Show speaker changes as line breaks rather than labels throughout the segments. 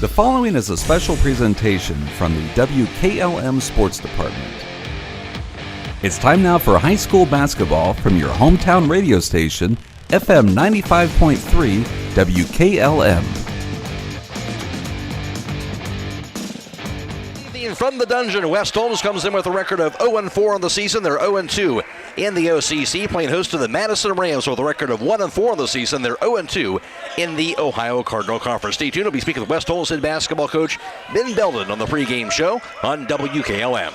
The following is a special presentation from the WKLM Sports Department. It's time now for high school basketball from your hometown radio station, FM 95.3 WKLM.
From the dungeon, West Holmes comes in with a record of 0-4 on the season. They're 0-2 in the OCC, playing host to the Madison Rams with a record of 1-4 on the season. They're 0-2 in the Ohio Cardinal Conference. Stay tuned. We'll be speaking with West Holmes head basketball coach Ben Belden on the pregame show on WKLM.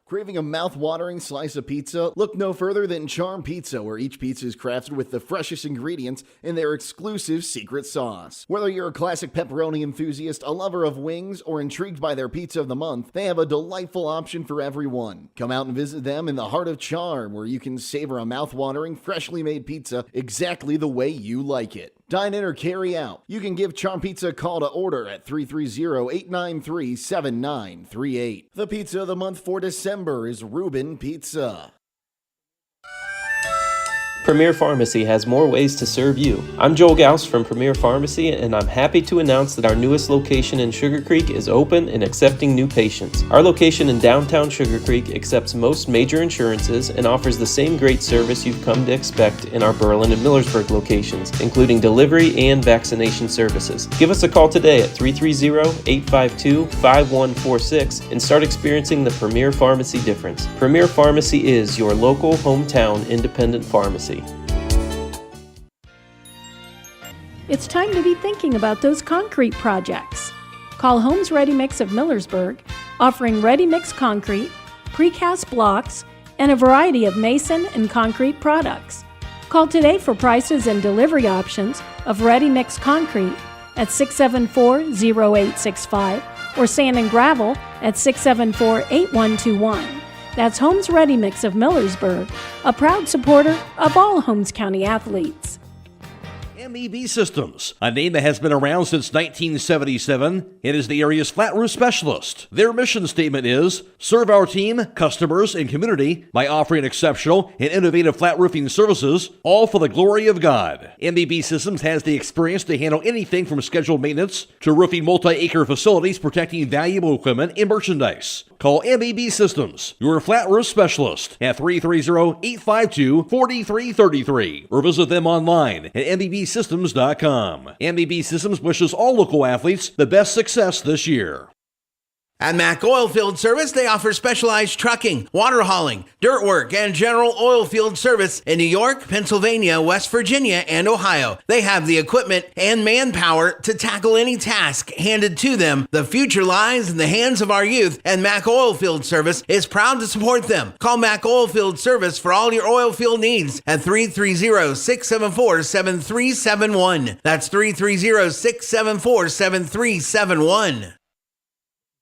Craving a mouth-watering slice of pizza? Look no further than Charm Pizza, where each pizza is crafted with the freshest ingredients in their exclusive secret sauce. Whether you're a classic pepperoni enthusiast, a lover of wings, or intrigued by their pizza of the month, they have a delightful option for everyone. Come out and visit them in the heart of Charm, where you can savor a mouth-watering, freshly made pizza exactly the way you like it. Dine in or carry out. You can give Charm Pizza a call to order at 330-893-7938. The pizza of the month for December is Reuben Pizza.
Premier Pharmacy has more ways to serve you. I'm Joel Gauss from Premier Pharmacy, and I'm happy to announce that our newest location in Sugar Creek is open and accepting new patients. Our location in downtown Sugar Creek accepts most major insurances and offers the same great service you've come to expect in our Berlin and Millersburg locations, including delivery and vaccination services. Give us a call today at 330-852-5146 and start experiencing the Premier Pharmacy difference. Premier Pharmacy is your local hometown independent pharmacy.
It's time to be thinking about those concrete projects. Call Holmes Ready Mix of Millersburg, offering ready mix concrete, precast blocks, and a variety of mason and concrete products. Call today for prices and delivery options of ready mix concrete at 674-0865 or sand and gravel at 674-8121. That's Holmes Ready Mix of Millersburg, a proud supporter of all Holmes County athletes.
MEB Systems, a name that has been around since 1977. It is the area's flat roof specialist. Their mission statement is, serve our team, customers, and community by offering exceptional and innovative flat roofing services, all for the glory of God. MEB Systems has the experience to handle anything from scheduled maintenance to roofing multi-acre facilities protecting valuable equipment and merchandise. Call MEB Systems, your flat roof specialist, at 330-852-4333 or visit them online at MEBsystems.com. MEB Systems wishes all local athletes the best success this year.
At Mack Oilfield Service, they offer specialized trucking, water hauling, dirt work, and general oil field service in New York, Pennsylvania, West Virginia, and Ohio. They have the equipment and manpower to tackle any task handed to them. The future lies in the hands of our youth, and Mack Oilfield Service is proud to support them. Call Mack Oilfield Service for all your oil field needs at 330-674-7371. That's 330-674-7371.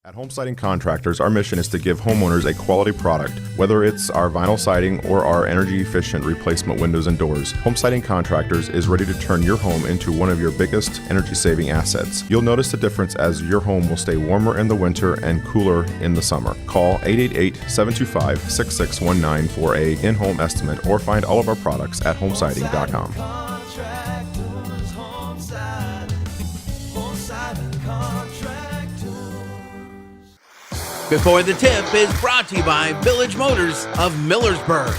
At Home Siding Contractors, our mission is to give homeowners a quality product, whether it's our vinyl siding or our energy-efficient replacement windows and doors. Home Siding Contractors is ready to turn your home into one of your biggest energy-saving assets. You'll notice the difference as your home will stay warmer in the winter and cooler in the summer. Call 888-725-6619 for a in-home estimate or find all of our products at homesiding.com.
Before the Tip is brought to you by Village Motors of Millersburg.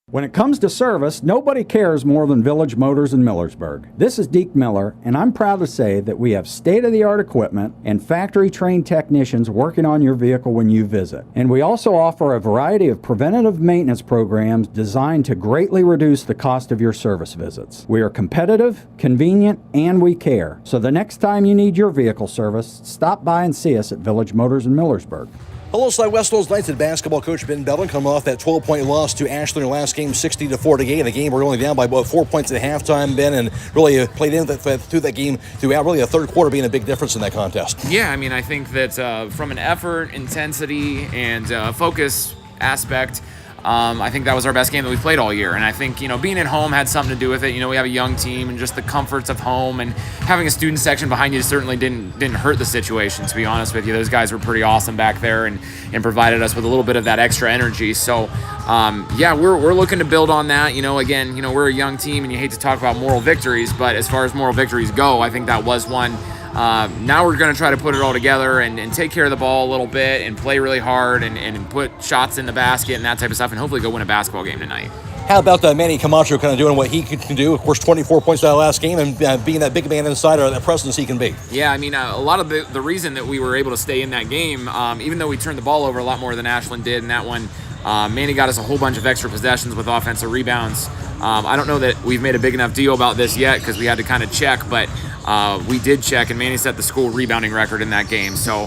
When it comes to service, nobody cares more than Village Motors in Millersburg. This is Deke Miller, and I'm proud to say that we have state-of-the-art equipment and factory-trained technicians working on your vehicle when you visit. And we also offer a variety of preventative maintenance programs designed to greatly reduce the cost of your service visits. We are competitive, convenient, and we care. So the next time you need your vehicle service, stop by and see us at Village Motors in Millersburg.
Alongside West Holmes Knights and basketball coach Ben Belden coming off that 12-point loss to Ashland in their last game, 60-48. In a game we're only down by about 4 points at halftime, Ben, and really played in through that game throughout. Really, the third quarter being a big difference in that contest.
Yeah, I mean, I think that from an effort, intensity, and focus aspect, I think that was our best game that we played all year. And I think, being at home had something to do with it. We have a young team, and just the comforts of home and having a student section behind you certainly didn't hurt the situation, to be honest with you. Those guys were pretty awesome back there and provided us with a little bit of that extra energy. So, we're looking to build on that. Again, we're a young team, and you hate to talk about moral victories, but as far as moral victories go, I think that was one. Now we're going to try to put it all together and take care of the ball a little bit and play really hard and put shots in the basket and that type of stuff, and hopefully go win a basketball game tonight.
How about Manny Camacho kind of doing what he can do? Of course, 24 points that last game, and being that big man inside, or that presence he can be.
Yeah, a lot of the reason that we were able to stay in that game, even though we turned the ball over a lot more than Ashland did in that one, Manny got us a whole bunch of extra possessions with offensive rebounds. I don't know that we've made a big enough deal about this yet because we had to kind of check, but we did check, and Manny set the school rebounding record in that game. So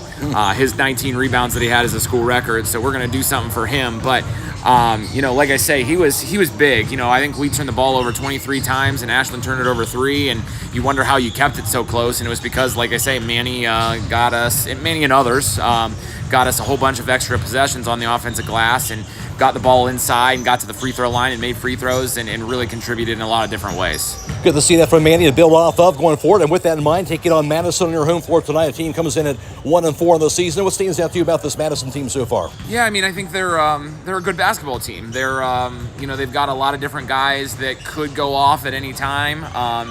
his 19 rebounds that he had is a school record, so we're going to do something for him. But, like I say, he was big. I think we turned the ball over 23 times, and Ashland turned it over 3, and you wonder how you kept it so close, and it was because, like I say, Manny got us, and Manny and others, got us a whole bunch of extra possessions on the offensive glass and got the ball inside and got to the free throw line and made free throws and really contributed in a lot of different ways.
Good to see that from Manny to build off of going forward. And with that in mind, taking on Madison on your home floor tonight. A team comes in at 1-4 in the season. What stands out to you about this Madison team so far?
Yeah, I think they're a good basketball team. They're they've got a lot of different guys that could go off at any time.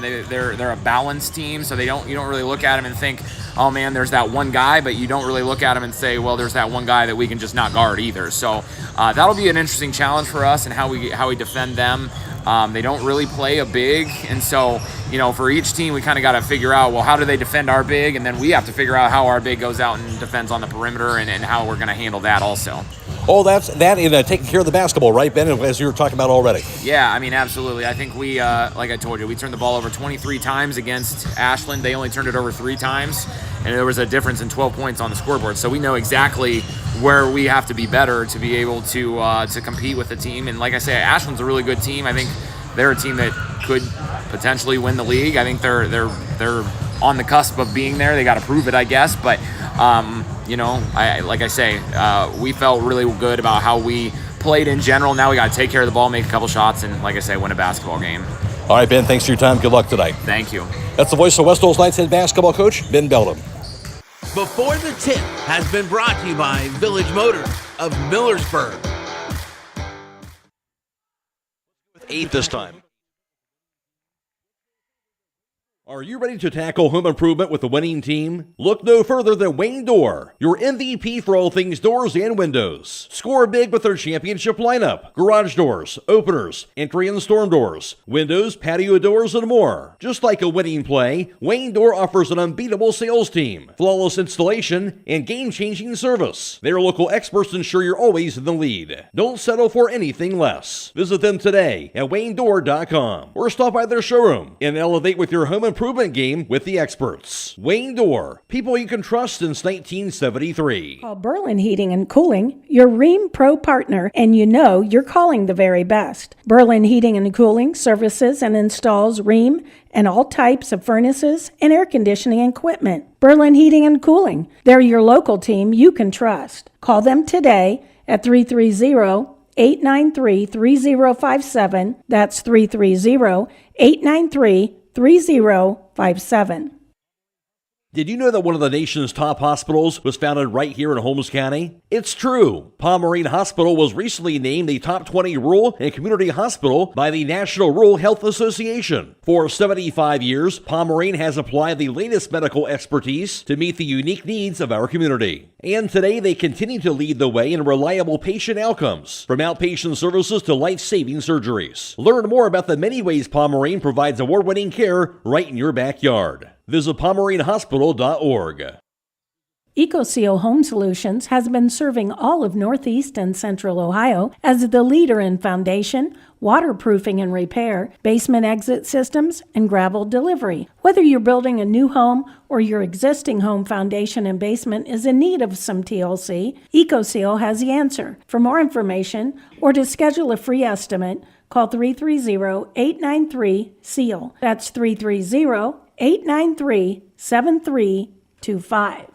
They're a balanced team, so you don't really look at them and think, oh man, there's that one guy, but you don't really look at them and say, well, there's that one guy that we can just not guard either. So that'll be an interesting challenge for us and how we defend them. They don't really play a big, and so for each team we kind of got to figure out, well, how do they defend our big, and then we have to figure out how our big goes out and defends on the perimeter and how we're going to handle that also.
Oh, that's that in taking care of the basketball, right, Ben, as you were talking about already?
Yeah, absolutely. I think we, like I told you, we turned the ball over 23 times against Ashland. They only turned it over 3 times, and there was a difference in 12 points on the scoreboard. So we know exactly where we have to be better to be able to compete with the team. And like I say, Ashland's a really good team. I think they're a team that could potentially win the league. I think they're on the cusp of being there. They got to prove it, I guess. But we felt really good about how we played in general. Now we got to take care of the ball, make a couple shots, and like I say, win a basketball game.
All right, Ben, thanks for your time. Good luck tonight.
Thank you.
That's the voice of West Holmes Knights head basketball coach, Ben Beldam.
Before the Tip has been brought to you by Village Motors of Millersburg.
8 this time.
Are you ready to tackle home improvement with the winning team? Look no further than Wayne Door, your MVP for all things doors and windows. Score big with their championship lineup: garage doors, openers, entry and storm doors, windows, patio doors, and more. Just like a winning play, Wayne Door offers an unbeatable sales team, flawless installation, and game-changing service. Their local experts ensure you're always in the lead. Don't settle for anything less. Visit them today at WayneDoor.com or stop by their showroom and elevate with your home improvement game with the experts. Wayne Door, people you can trust since 1973.
Call Berlin Heating and Cooling, your Rheem Pro partner, and you're calling the very best. Berlin Heating and Cooling services and installs Rheem and all types of furnaces and air conditioning equipment. Berlin Heating and Cooling, they're your local team you can trust. Call them today at 330-893-3057. That's 330-893-3057.
Did you know that one of the nation's top hospitals was founded right here in Holmes County? It's true. Pomerene Hospital was recently named the top 20 rural and community hospital by the National Rural Health Association. For 75 years, Pomerene has applied the latest medical expertise to meet the unique needs of our community. And today they continue to lead the way in reliable patient outcomes, from outpatient services to life-saving surgeries. Learn more about the many ways Pomerene provides award-winning care right in your backyard. Visit PomereneHospital.org.
EcoSeal Home Solutions has been serving all of Northeast and Central Ohio as the leader in foundation, waterproofing and repair, basement exit systems, and gravel delivery. Whether you're building a new home or your existing home foundation and basement is in need of some TLC, EcoSeal has the answer. For more information or to schedule a free estimate, call 330-893-SEAL. That's 330-893-7325.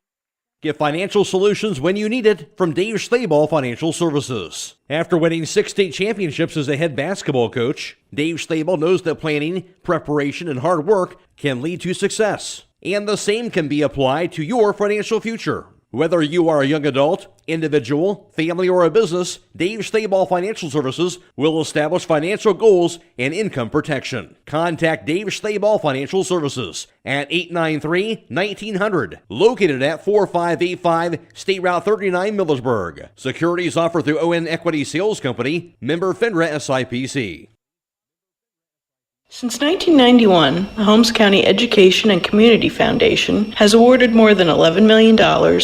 Get financial solutions when you need it from Dave Stayball Financial Services. After winning 6 state championships as a head basketball coach, Dave Stayball knows that planning, preparation, and hard work can lead to success. And the same can be applied to your financial future. Whether you are a young adult, individual, family, or a business, Dave Stayball Financial Services will establish financial goals and income protection. Contact Dave Stayball Financial Services at 893-1900, located at 4585 State Route 39, Millersburg. Securities offered through ON Equity Sales Company, member FINRA SIPC.
Since 1991, the Holmes County Education and Community Foundation has awarded more than $11 million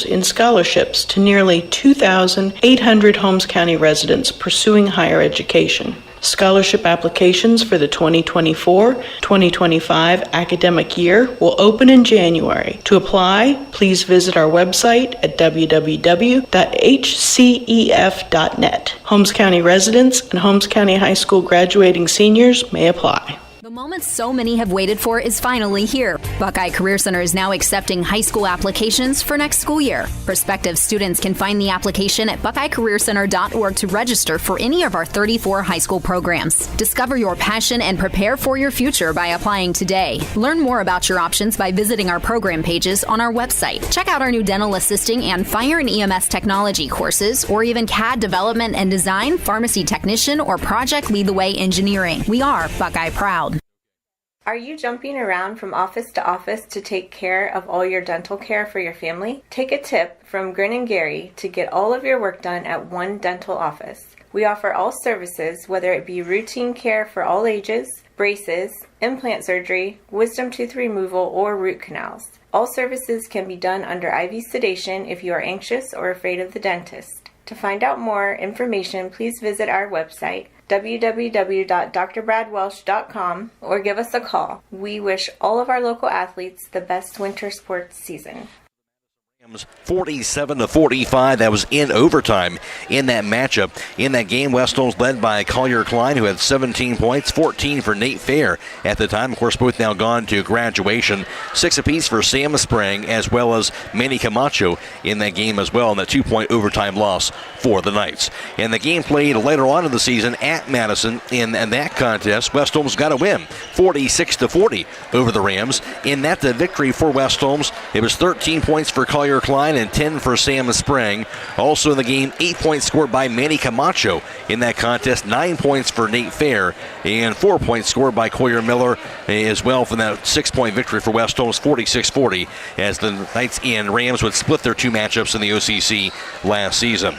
in scholarships to nearly 2,800 Holmes County residents pursuing higher education. Scholarship applications for the 2024-2025 academic year will open in January. To apply, please visit our website at www.hcef.net. Holmes County residents and Holmes County High School graduating seniors may apply.
The moment so many have waited for is finally here. Buckeye Career Center is now accepting high school applications for next school year. Prospective students can find the application at buckeyecareercenter.org to register for any of our 34 high school programs. Discover your passion and prepare for your future by applying today. Learn more about your options by visiting our program pages on our website. Check out our new dental assisting and fire and EMS technology courses, or even CAD development and design, pharmacy technician, or project lead the way engineering. We are Buckeye Proud.
Are you jumping around from office to office to take care of all your dental care for your family? Take a tip from Grin and Gary to get all of your work done at one dental office. We offer all services, whether it be routine care for all ages, braces, implant surgery, wisdom tooth removal, or root canals. All services can be done under IV sedation if you are anxious or afraid of the dentist. To find out more information, please visit our website, www.drbradwelsh.com, or give us a call. We wish all of our local athletes the best winter sports season.
47-45. That was in overtime in that matchup. In that game, West Holmes led by Collier Klein, who had 17 points, 14 for Nate Fair at the time. Of course, both now gone to graduation. 6 apiece for Sam Sprang, as well as Manny Camacho in that game as well, in that 2-point overtime loss for the Knights. And the game played later on in the season at Madison. In that contest, West Holmes got a win, 46-40 over the Rams. In that victory for West Holmes, it was 13 points for Collier Klein and 10 for Sam Sprang. Also in the game, 8 points scored by Manny Camacho in that contest, 9 points for Nate Fair, and 4 points scored by Coyer Miller as well for that 6-point victory for West Holmes, 46-40, as the Knights and Rams would split their 2 matchups in the OCC last season.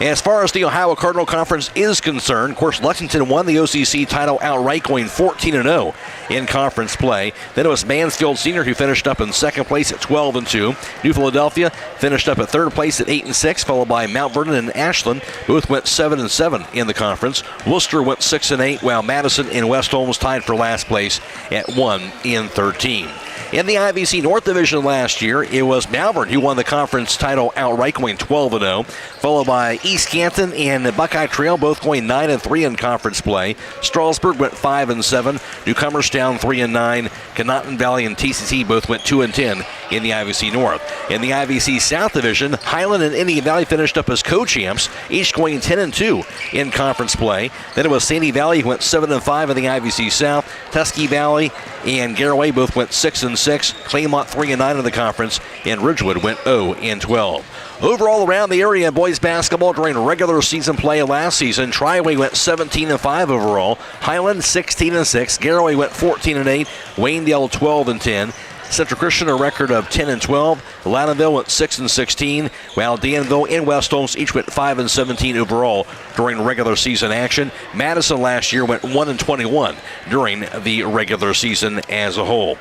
As far as the Ohio Cardinal Conference is concerned, of course, Lexington won the OCC title outright, going 14-0 in conference play. Then it was Mansfield Senior who finished up in second place at 12-2. New Philadelphia finished up at third place at 8-6, followed by Mount Vernon and Ashland. Both went 7-7 in the conference. Worcester went 6-8, while Madison and West Holmes tied for last place at 1-13. In the IVC North Division last year, it was Malvern who won the conference title outright, going 12-0, followed by East Canton and Buckeye Trail, both going 9-3 in conference play. Strasburg went 5-7, Newcomerstown 3-9, Conotton Valley and TCC both went 2-10 in the IVC North. In the IVC South Division, Highland and Indian Valley finished up as co-champs, each going 10-2 in conference play. Then it was Sandy Valley who went 7-5 in the IVC South. Tuskegee Valley and Garaway both went 6-6. Claymont 3-9 in the conference, and Ridgewood went 0-12. Overall, around the area in boys basketball during regular season play last season, Triway went 17-5 overall. Highland 16-6. Garaway went 14-8. Waynedale 12-10. Central Christian a record of 10-12. Loudonville went 6-16, while Danville and West Holmes each went 5-17 overall during regular season action. Madison last year went 1-21 during the regular season as a whole.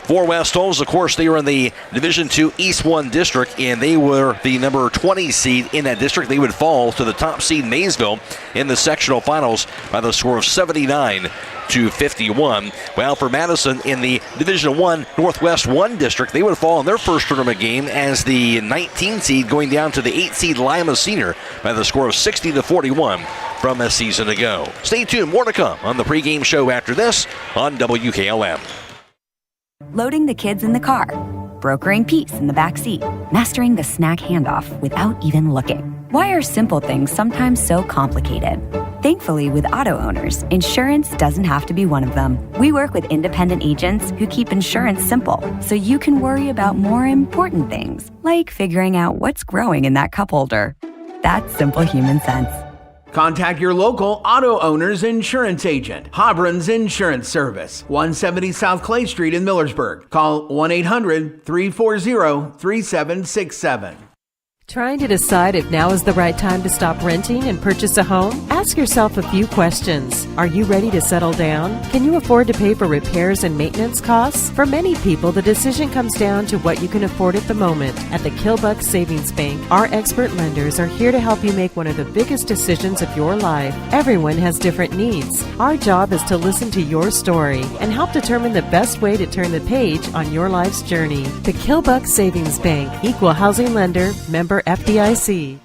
For West Holmes, of course, they were in the Division II East 1 district, and they were the number 20 seed in that district. They would fall to the top seed Maysville in the sectional finals by the score of 79-51. While for Madison in the Division I Northwest 1 district, they would fall in their first tournament game as the 19 seed, going down to the 8 seed Lima Senior by the score of 60-41 from a season ago. Stay tuned, more to come on the pregame show after this on WKLM.
Loading the kids in the car, brokering peace in the back seat, mastering the snack handoff without even looking. Why are simple things sometimes so complicated? Thankfully, with auto owners, insurance doesn't have to be one of them. We work with independent agents who keep insurance simple, so you can worry about more important things, like figuring out what's growing in that cup holder. That's simple human sense.
Contact your local auto owner's insurance agent. Hobron's Insurance Service, 170 South Clay Street in Millersburg. Call 1-800-340-3767.
Trying to decide if now is the right time to stop renting and purchase a home? Ask yourself a few questions. Are you ready to settle down? Can you afford to pay for repairs and maintenance costs? For many people, the decision comes down to what you can afford at the moment. At the Kilbuck Savings Bank, our expert lenders are here to help you make one of the biggest decisions of your life. Everyone has different needs. Our job is to listen to your story and help determine the best way to turn the page on your life's journey. The Kilbuck Savings Bank, equal housing lender, member FDIC.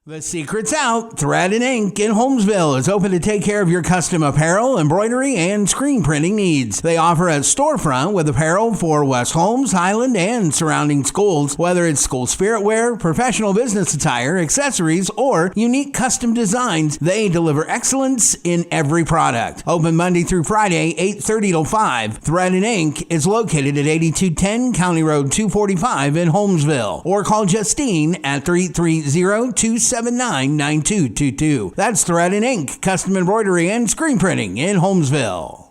The secret's out. Thread and Ink in Holmesville is open to take care of your custom apparel, embroidery, and screen printing needs. They offer a storefront with apparel for West Holmes, Highland, and surrounding schools. Whether it's school spirit wear, professional business attire, accessories, or unique custom designs, they deliver excellence in every product. Open Monday through Friday, 8:30 till 5. Thread and Ink is located at 8210 County Road 245 in Holmesville. Or call Justine at 330-279-9222. That's Thread and Ink, custom embroidery and screen printing in Holmesville.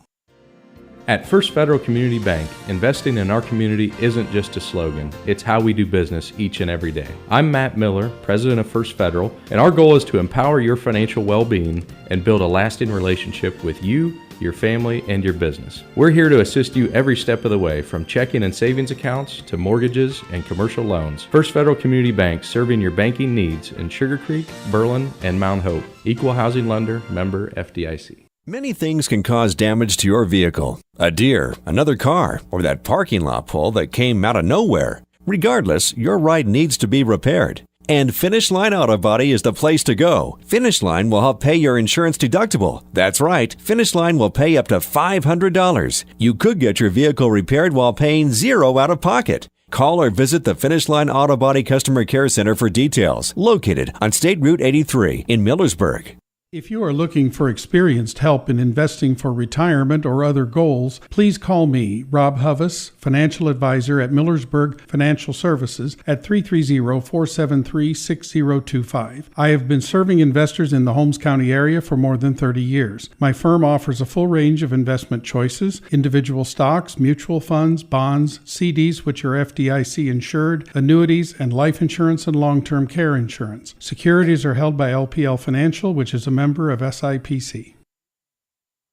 At First Federal Community Bank, investing in our community isn't just a slogan, it's how we do business each and every day. I'm Matt Miller, president of First Federal, and our goal is to empower your financial well-being and build a lasting relationship with you, your family, and your business. We're here to assist you every step of the way, from checking and savings accounts to mortgages and commercial loans. First Federal Community Bank, serving your banking needs in Sugar Creek, Berlin, and Mount Hope. Equal housing lender, member FDIC.
Many things can cause damage to your vehicle. A deer, another car, or that parking lot pole that came out of nowhere. Regardless, your ride needs to be repaired. And Finish Line Auto Body is the place to go. Finish Line will help pay your insurance deductible. That's right, Finish Line will pay up to $500. You could get your vehicle repaired while paying $0 out of pocket. Call or visit the Finish Line Auto Body Customer Care Center for details, located on State Route 83 in Millersburg.
If you are looking for experienced help in investing for retirement or other goals, please call me, Rob Huvis, financial advisor at Millersburg Financial Services at 330-473-6025. I have been serving investors in the Holmes County area for more than 30 years. My firm offers a full range of investment choices: individual stocks, mutual funds, bonds, CDs which are FDIC insured, annuities, and life insurance and long-term care insurance. Securities are held by LPL Financial, which is a member of SIPC.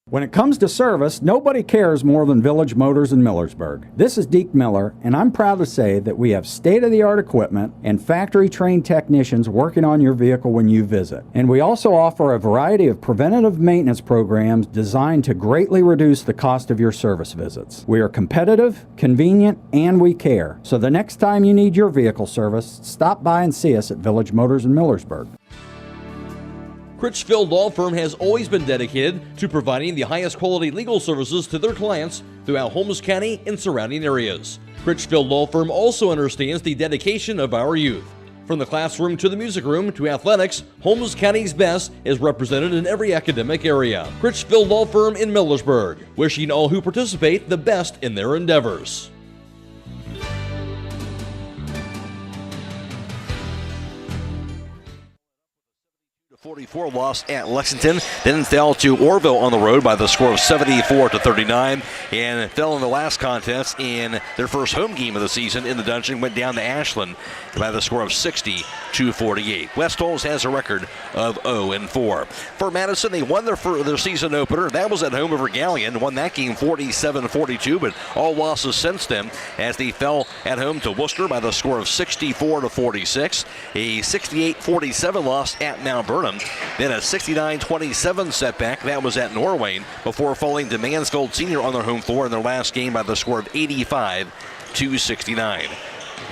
When it comes to service, nobody cares more than Village Motors in Millersburg. This is Deke Miller, and I'm proud to say that we have state-of-the-art equipment and factory-trained technicians working on your vehicle when you visit. And we also offer a variety of preventative maintenance programs designed to greatly reduce the cost of your service visits. We are competitive, convenient, and we care. So the next time you need your vehicle service, stop by and see us at Village Motors in Millersburg.
Critchfield Law Firm has always been dedicated to providing the highest quality legal services to their clients throughout Holmes County and surrounding areas. Critchfield Law Firm also understands the dedication of our youth. From the classroom to the music room to athletics, Holmes County's best is represented in every academic area. Critchfield Law Firm in Millersburg, wishing all who participate the best in their endeavors.
44 loss at Lexington, then fell to Orville on the road by the score of 74-39, and fell in the last contest in their first home game of the season in the Dungeon, went down to Ashland by the score of 60-48. West Holmes has a record of 0-4. For Madison, they won their season opener. That was at home over Galleon, won that game 47-42, but all losses since then as they fell at home to Worcester by the score of 64-46, a 68-47 loss at Mount Vernon. Then a 69-27 setback, that was at Norwayne, before falling to Mansfield Senior on their home floor in their last game by the score of 85-69.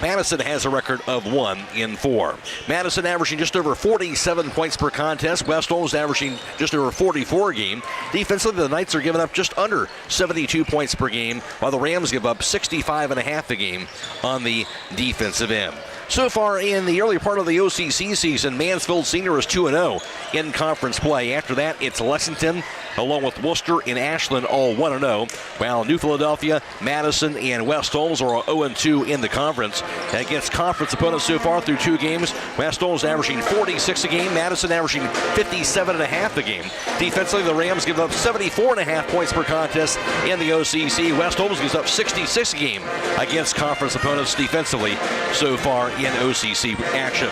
Madison has a record of 1-4. Madison averaging just over 47 points per contest. West Holmes averaging just over 44 a game. Defensively, the Knights are giving up just under 72 points per game, while the Rams give up 65.5 a game on the defensive end. So far in the early part of the OCC season, Mansfield Senior is 2-0 in conference play. After that, it's Lexington, along with Worcester and Ashland, all 1-0, while New Philadelphia, Madison, and West Holmes are 0-2 in the conference. Against conference opponents so far through 2 games, West Holmes averaging 46 a game, Madison averaging 57.5 a game. Defensively, the Rams give up 74.5 points per contest in the OCC. West Holmes gives up 66 a game against conference opponents defensively so far in OCC action.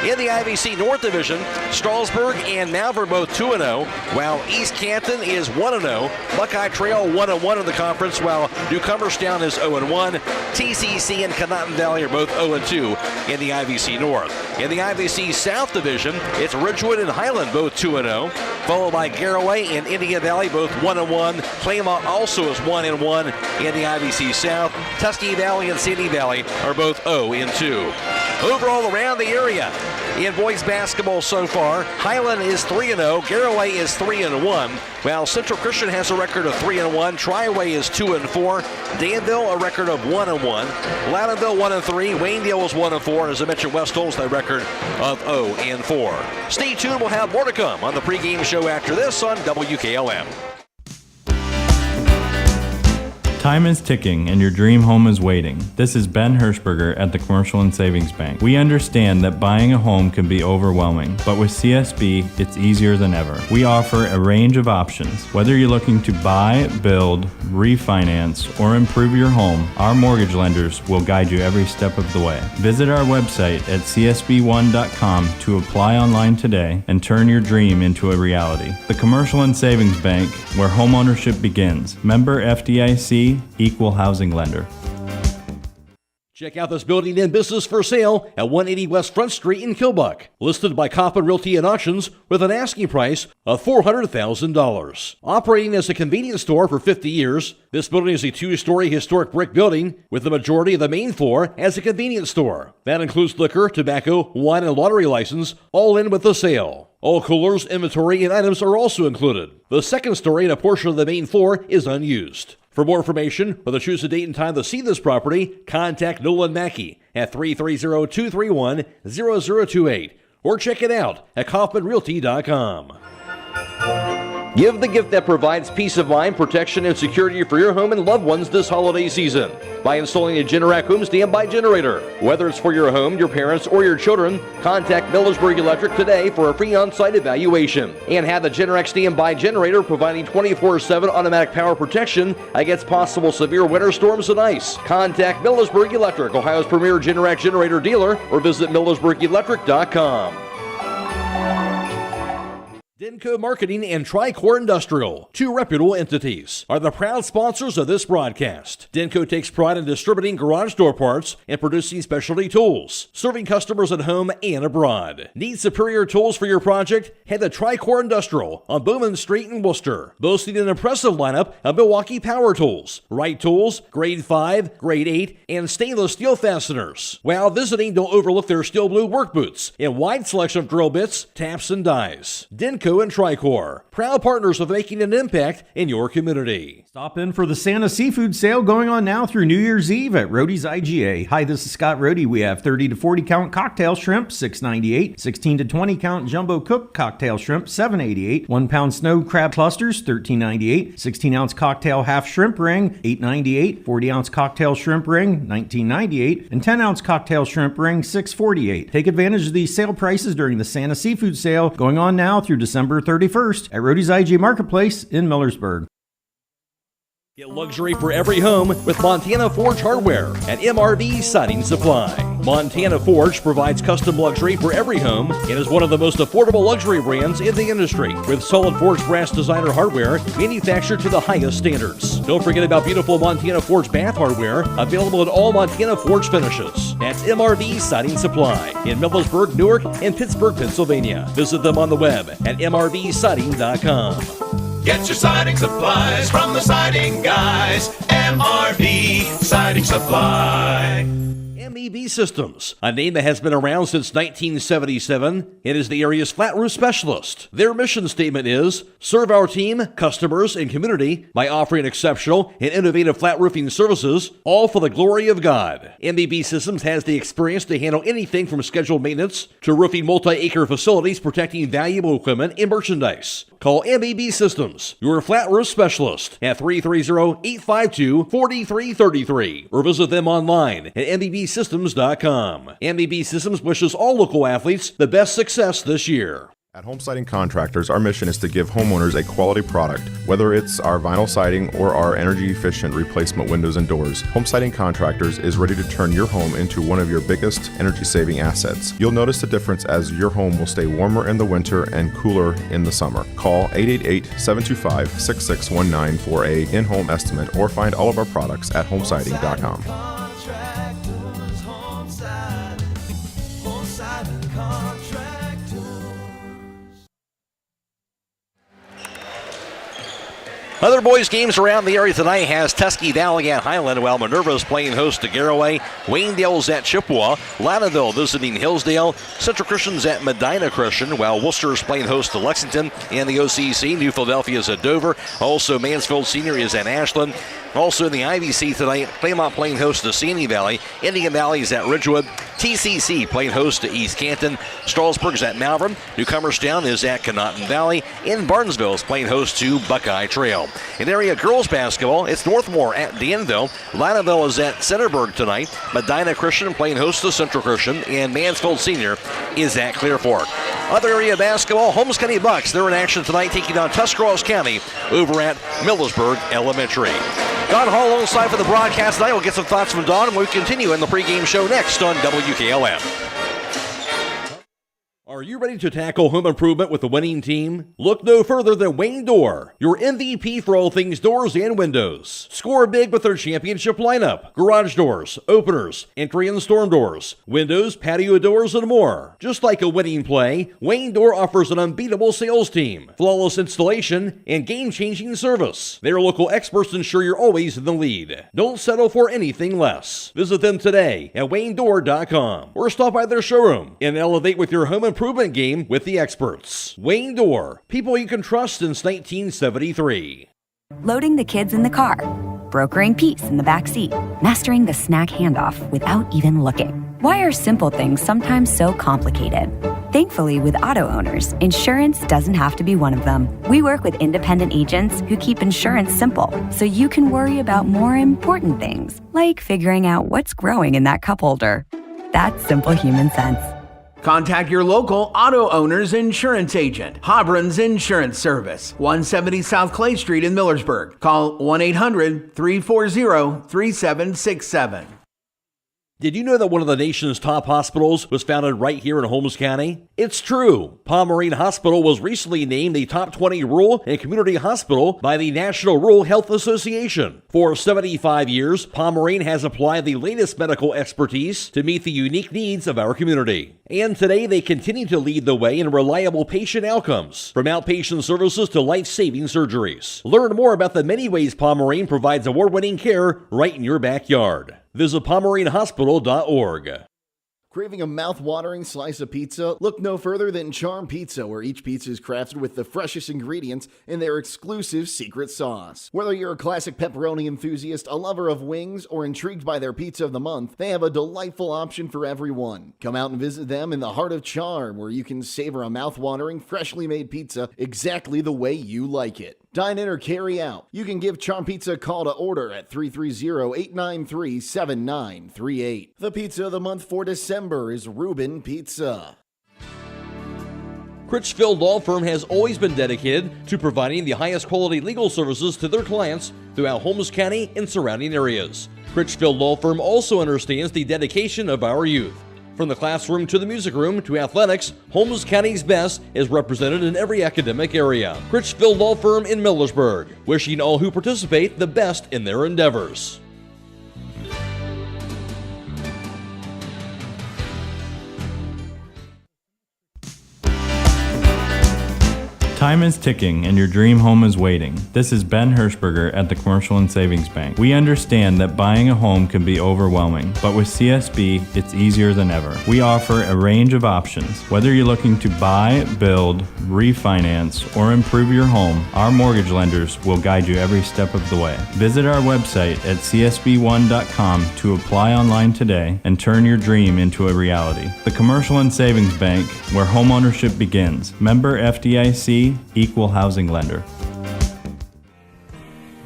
In the IVC North Division, Strasburg and Malvern are both 2-0, while East Canton is 1-0. Buckeye Trail 1-1 in the conference, while New Cumberstown is 0-1. TCC and Conotton Valley are both 0-2 in the IVC North. In the IVC South Division, it's Ridgewood and Highland both 2-0, followed by Garraway and Indian Valley both 1-1. Claymont also is 1-1 in the IVC South. Tuskegee Valley and Sandy Valley are both 0-2. Overall around the area, in boys basketball so far, Highland is 3-0, Garraway is 3-1, while Central Christian has a record of 3-1, Triway is 2-4, Danville a record of 1-1, Loudonville 1-3, Waynedale is 1-4, as I mentioned, West Holmes a record of 0-4. Stay tuned, we'll have more to come on the pregame show after this on WKLM.
Time is ticking and your dream home is waiting. This is Ben Hirschberger at the Commercial and Savings Bank. We understand that buying a home can be overwhelming, but with CSB, it's easier than ever. We offer a range of options. Whether you're looking to buy, build, refinance, or improve your home, our mortgage lenders will guide you every step of the way. Visit our website at csb1.com to apply online today and turn your dream into a reality. The Commercial and Savings Bank, where homeownership begins. Member FDIC, Equal Housing Lender.
Check out this building in business for sale at 180 West Front Street in Kilbuck. Listed by Coppin Realty and Auctions with an asking price of $400,000. Operating as a convenience store for 50 years, this building is a 2-story historic brick building with the majority of the main floor as a convenience store. That includes liquor, tobacco, wine, and lottery license, all in with the sale. All coolers, inventory, and items are also included. The second story and a portion of the main floor is unused. For more information or to choose a date and time to see this property, contact Nolan Mackey at 330-231-0028 or check it out at kaufmanrealty.com. Give the gift that provides peace of mind, protection, and security for your home and loved ones this holiday season by installing a Generac home standby generator. Whether it's for your home, your parents, or your children, contact Millersburg Electric today for a free on-site evaluation. And have the Generac standby generator providing 24/7 automatic power protection against possible severe winter storms and ice. Contact Millersburg Electric, Ohio's premier Generac generator dealer, or visit millersburgelectric.com. Denko Marketing and Tricor Industrial, 2 reputable entities, are the proud sponsors of this broadcast. Denko takes pride in distributing garage door parts and producing specialty tools, serving customers at home and abroad. Need superior tools for your project? Head to Tricor Industrial on Bowman Street in Worcester, boasting an impressive lineup of Milwaukee power tools, Wright tools, grade 5, grade 8, and stainless steel fasteners. While visiting, don't overlook their steel blue work boots and wide selection of drill bits, taps, and dies. Denko and Tricor, proud partners of making an impact in your community.
Stop in for the Santa Seafood Sale going on now through New Year's Eve at Rody's IGA. Hi, this is Scott Rohde. We have 30 to 40 count cocktail shrimp, $6.98. 16 to 20 count jumbo cooked cocktail shrimp, $7.88. 1 pound snow crab clusters, $13.98. 16 ounce cocktail half shrimp ring, $8.98. 40 ounce cocktail shrimp ring, $19.98. And 10 ounce cocktail shrimp ring, $6.48. Take advantage of these sale prices during the Santa Seafood Sale going on now through December 31st at Rody's IGA Marketplace in Millersburg.
Get luxury for every home with Montana Forge Hardware at MRV Siding Supply. Montana Forge provides custom luxury for every home and is one of the most affordable luxury brands in the industry, with solid forged brass designer hardware manufactured to the highest standards. Don't forget about beautiful Montana Forge bath hardware available in all Montana Forge finishes. That's MRV Siding Supply in Millersburg, Newark, and Pittsburgh, Pennsylvania. Visit them on the web at mrvsiding.com.
Get your siding supplies from the siding guys. MRV Siding Supply.
MEB Systems, a name that has been around since 1977. It is the area's flat roof specialist. Their mission statement is, serve our team, customers, and community by offering exceptional and innovative flat roofing services, all for the glory of God. MEB Systems has the experience to handle anything from scheduled maintenance to roofing multi-acre facilities protecting valuable equipment and merchandise. Call MEB Systems, your flat roof specialist, at 330-852-4333 or visit them online at mbsystems.com. MEB Systems wishes all local athletes the best success this year.
At Home Siding Contractors, our mission is to give homeowners a quality product, whether it's our vinyl siding or our energy-efficient replacement windows and doors. Home Siding Contractors is ready to turn your home into one of your biggest energy-saving assets. You'll notice the difference as your home will stay warmer in the winter and cooler in the summer. Call 888-725-6619 for a in-home estimate or find all of our products at homesiding.com.
Other boys' games around the area tonight has Tuskegee Valley at Highland, while Minerva's playing host to Garaway. Waynedale's at Chippewa. Latteville visiting Hillsdale. Central Christian's at Medina Christian, while Worcester's playing host to Lexington and the OCC. New Philadelphia's at Dover. Also, Mansfield Senior is at Ashland. Also in the IVC tonight, Claymont playing host to Sandy Valley. Indian Valley is at Ridgewood. TCC playing host to East Canton. Strasburg's at Malvern. Newcomerstown is at Conotton Valley. And Barnesville is playing host to Buckeye Trail. In area girls basketball, it's Northmore at Danville. Latteville is at Centerburg tonight. Medina Christian playing host to Central Christian. And Mansfield Senior is at Clear Fork. Other area basketball, Holmes County Bucks. They're in action tonight, taking on Tuscarawas County over at Millersburg Elementary. Don Hall alongside for the broadcast tonight. We'll get some thoughts from Don, and we'll continue in the pregame show next on WKLM.
Are you ready to tackle home improvement with a winning team? Look no further than Wayne Door, your MVP for all things doors and windows. Score big with their championship lineup: garage doors, openers, entry and storm doors, windows, patio doors, and more. Just like a winning play, Wayne Door offers an unbeatable sales team, flawless installation, and game-changing service. Their local experts ensure you're always in the lead. Don't settle for anything less. Visit them today at waynedoor.com or stop by their showroom and elevate with your home improvement game with the experts. Wayne Door, people you can trust since 1973.
Loading the kids in the car, brokering peace in the back seat, mastering the snack handoff without even looking. Why are simple things sometimes so complicated? Thankfully, with auto owners, insurance doesn't have to be one of them. We work with independent agents who keep insurance simple, so you can worry about more important things, like figuring out what's growing in that cup holder. That's simple human sense.
Contact your local auto owner's insurance agent. Hobron's Insurance Service, 170 South Clay Street in Millersburg. Call 1-800-340-3767.
Did you know that one of the nation's top hospitals was founded right here in Holmes County? It's true. Pomerene Hospital was recently named the top 20 rural and community hospital by the National Rural Health Association. For 75 years, Pomerene has applied the latest medical expertise to meet the unique needs of our community. And today they continue to lead the way in reliable patient outcomes, from outpatient services to life-saving surgeries. Learn more about the many ways Pomerene provides award-winning care right in your backyard. Visit PomereneHospital.org.
Craving a mouth-watering slice of pizza? Look no further than Charm Pizza, where each pizza is crafted with the freshest ingredients in their exclusive secret sauce. Whether you're a classic pepperoni enthusiast, a lover of wings, or intrigued by their pizza of the month, they have a delightful option for everyone. Come out and visit them in the heart of Charm, where you can savor a mouth-watering, freshly made pizza exactly the way you like it. Dine in or carry out. You can give Charm Pizza a call to order at 330-893-7938. The pizza of the month for December is Reuben Pizza.
Critchfield Law Firm has always been dedicated to providing the highest quality legal services to their clients throughout Holmes County and surrounding areas. Critchfield Law Firm also understands the dedication of our youth. From the classroom to the music room to athletics, Holmes County's best is represented in every academic area. Critchfield Law Firm in Millersburg, wishing all who participate the best in their endeavors.
Time is ticking and your dream home is waiting. This is Ben Hirschberger at the Commercial and Savings Bank. We understand that buying a home can be overwhelming, but with CSB, it's easier than ever. We offer a range of options. Whether you're looking to buy, build, refinance, or improve your home, our mortgage lenders will guide you every step of the way. Visit our website at csb1.com to apply online today and turn your dream into a reality. The Commercial and Savings Bank, where homeownership begins. Member FDIC, Equal Housing Lender.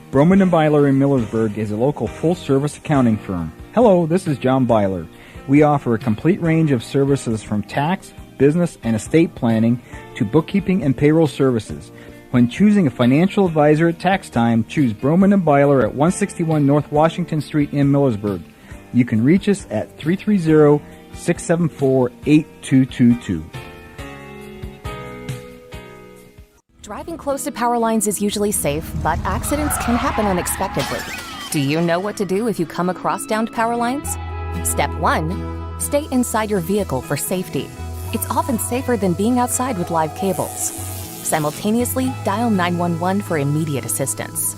Broman & Byler in Millersburg is a local full-service accounting firm. Hello, this is John Byler. We offer a complete range of services from tax, business, and estate planning to bookkeeping and payroll services. When choosing a financial advisor at tax time, choose Broman & Byler at 161 North Washington Street in Millersburg. You can reach us at 330-674-8222.
Driving close to power lines is usually safe, but accidents can happen unexpectedly. Do you know what to do if you come across downed power lines? Step 1. Stay inside your vehicle for safety. It's often safer than being outside with live cables. Simultaneously, dial 911 for immediate assistance.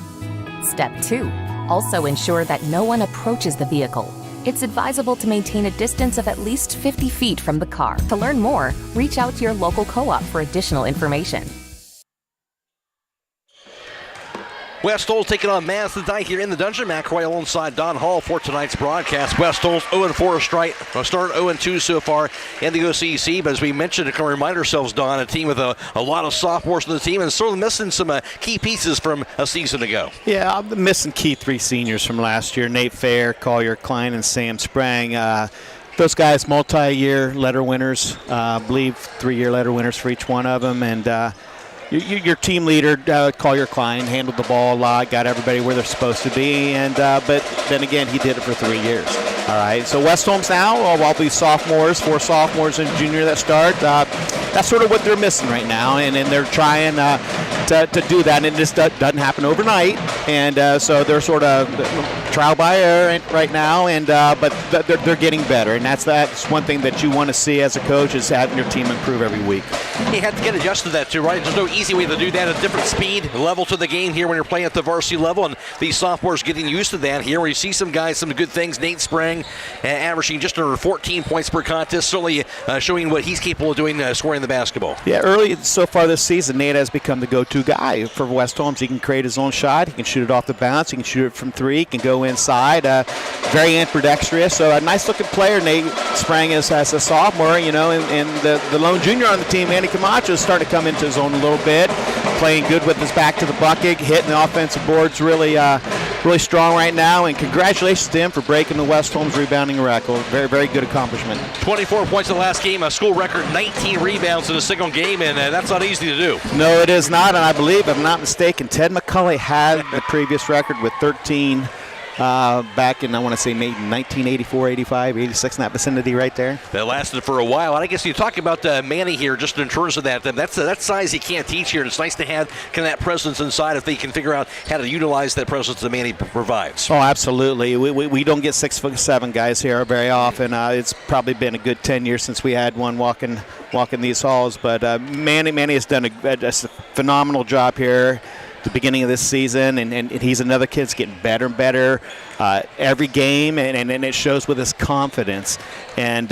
Step 2. Also ensure that no one approaches the vehicle. It's advisable to maintain a distance of at least 50 feet from the car. To learn more, reach out to your local co-op for additional information.
West Holmes taking on Madison tonight here in the dungeon. Matt Croy alongside Don Hall for tonight's broadcast. West Holmes 0-4 straight. Start 0-2 so far in the OCC. But as we mentioned, to kind of remind ourselves, Don, a team with a lot of sophomores on the team and sort of missing some key pieces from a season ago.
Yeah, I'm missing key 3 seniors from last year. Nate Fair, Collier Klein, and Sam Sprang. Those guys, multi-year letter winners. I believe 3-year letter winners for each one of them. And your team leader, Collier Klein, handled the ball a lot, got everybody where they're supposed to be, and but then again, he did it for 3 years. All right, so West Holmes now, while these sophomores, 4 sophomores and junior that start, that's sort of what they're missing right now, and they're trying to do that, and it just doesn't happen overnight, and so they're sort of trial by error right now, and but they're getting better, and that's one thing that you want to see as a coach is having your team improve every week.
You have to get adjusted to that too, right? There's no easy way to do that. A different speed level to the game here when you're playing at the varsity level, and these sophomores getting used to that here, where you see some guys, some good things. Nate Sprang averaging just under 14 points per contest, certainly showing what he's capable of doing scoring the basketball.
Yeah, early so far this season, Nate has become the go-to guy for West Holmes. He can create his own shot. He can shoot it off the bounce. He can shoot it from 3. He can go inside. Very ambidextrous. So a nice-looking player, Nate Sprang is as a sophomore, you know, and the lone junior on the team, Andy Camacho, is starting to come into his own a little bit, playing good with his back to the bucket, hitting the offensive boards really strong right now, and congratulations to him for breaking the West Holmes rebounding record. Very, very good accomplishment.
24 points in the last game, a school record 19 rebounds in a single game, and that's not easy to do.
No, it is not, and I believe, if I'm not mistaken, Ted McCulley had the previous record with 13 back in, I want to say, maybe 1984, 85, 86, in that vicinity right there.
That lasted for a while. And I guess you talk about Manny here, just in terms of that size you can't teach here. And it's nice to have kind of that presence inside if they can figure out how to utilize that presence that Manny provides.
Oh, absolutely. We don't get 6'7" guys here very often. It's probably been a good 10 years since we had one walking these halls. But Manny has done a phenomenal job here the beginning of this season, and he's another kid that's getting better and better every game, and it shows with his confidence. And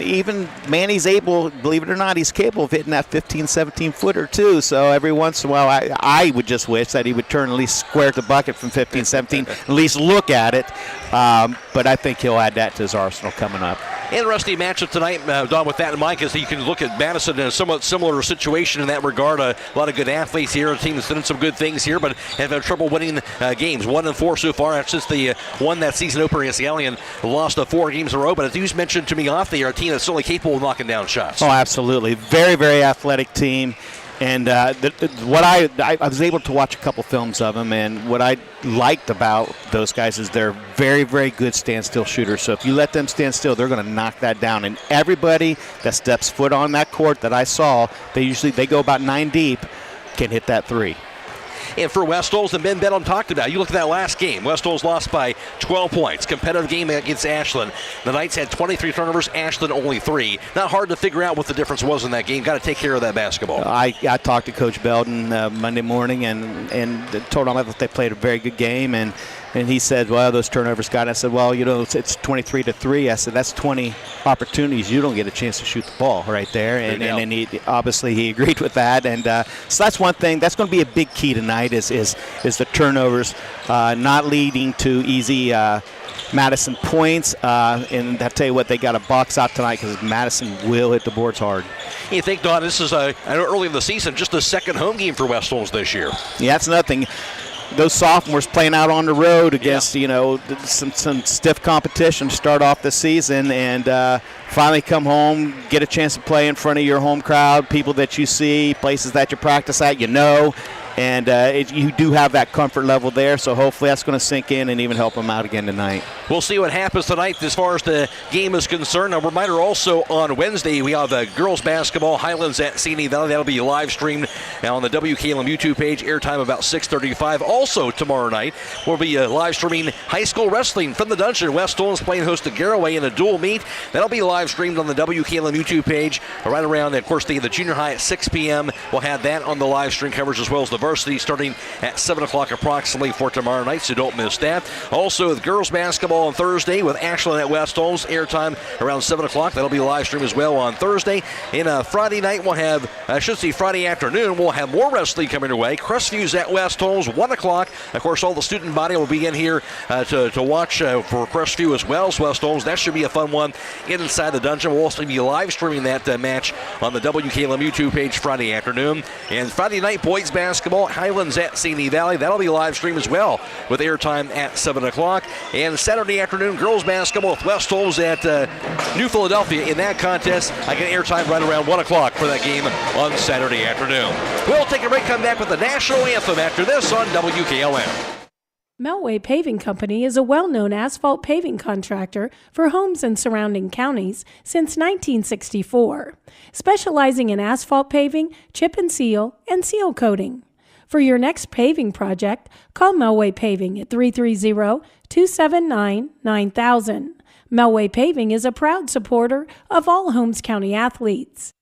even Manny's able, believe it or not, he's capable of hitting that 15, 17-footer too. So every once in a while, I would just wish that he would turn at least square at the bucket from 15, 17, at least look at it. But I think he'll add that to his arsenal coming up.
Interesting matchup tonight, Don, with that in mind, because you can look at Madison in a somewhat similar situation in that regard. A lot of good athletes here, a team that's done some good things here, but have had trouble winning games. 1-4 so far. That's since the won that season opener against the Alien, lost 4 games in a row. But as you mentioned to me off the air, a team that's certainly capable of knocking down shots.
Oh, absolutely. Very, very athletic team. And what I was able to watch a couple films of them, and what I liked about those guys is they're very, very good standstill shooters. So if you let them stand still, they're going to knock that down. And everybody that steps foot on that court that I saw, they go about 9 deep, can hit that 3.
And for West Holmes, and Ben Benham talked about, you look at that last game. West Holmes lost by 12 points. Competitive game against Ashland. The Knights had 23 turnovers, Ashland only 3. Not hard to figure out what the difference was in that game. Got to take care of that basketball.
I talked to Coach Belden Monday morning and told him that they played a very good game, and he said, well, those turnovers got it. I said, well, it's 23-3. I said, that's 20 opportunities. You don't get a chance to shoot the ball right there. And he obviously he agreed with that. And so that's one thing. That's going to be a big key tonight is the turnovers not leading to easy Madison points. And I'll tell you what, they got a box out tonight because Madison will hit the boards hard.
You think, Don, this is, I know early in the season, just the second home game for West Holmes this year.
Yeah, that's nothing. Those sophomores playing out on the road against, some stiff competition to start off the season and finally come home, get a chance to play in front of your home crowd, people that you see, places that you practice at, and you do have that comfort level there, so hopefully that's going to sink in and even help them out again tonight.
We'll see what happens tonight as far as the game is concerned. A reminder also on Wednesday, we have the girls basketball, Highlands at Sini Valley. That'll be live streamed on the WKLM YouTube page, airtime about 6:35. Also tomorrow night, we'll be live streaming high school wrestling from the Dungeon. West Holmes playing host to Garraway in a dual meet. That'll be live streamed on the WKLM YouTube page right around, of course, the junior high at 6 p.m. We'll have that on the live stream coverage as well as the varsity starting at 7 o'clock approximately for tomorrow night, so don't miss that. Also, with girls basketball on Thursday with Ashland at West Holmes, airtime around 7 o'clock. That'll be live stream as well on Thursday. And Friday night, we'll have, Friday afternoon, we'll have more wrestling coming your way. Crestview's at West Holmes, 1 o'clock. Of course, all the student body will be in here to watch for Crestview as well as West Holmes. That should be a fun one inside the Dungeon. We'll also be live streaming that match on the WKLM YouTube page Friday afternoon. And Friday night, boys basketball, Highlands at Sini Valley. That'll be live stream as well with airtime at 7 o'clock. And Saturday afternoon, girls basketball with West Holmes at New Philadelphia. In that contest, I get airtime right around 1 o'clock for that game on Saturday afternoon. We'll take a break, come back with the national anthem after this on WKLM.
Melway Paving Company is a well-known asphalt paving contractor for homes in surrounding counties since 1964, specializing in asphalt paving, chip and seal coating. For your next paving project, call Melway Paving at 330-279-9000. Melway Paving is a proud supporter of all Holmes County athletes.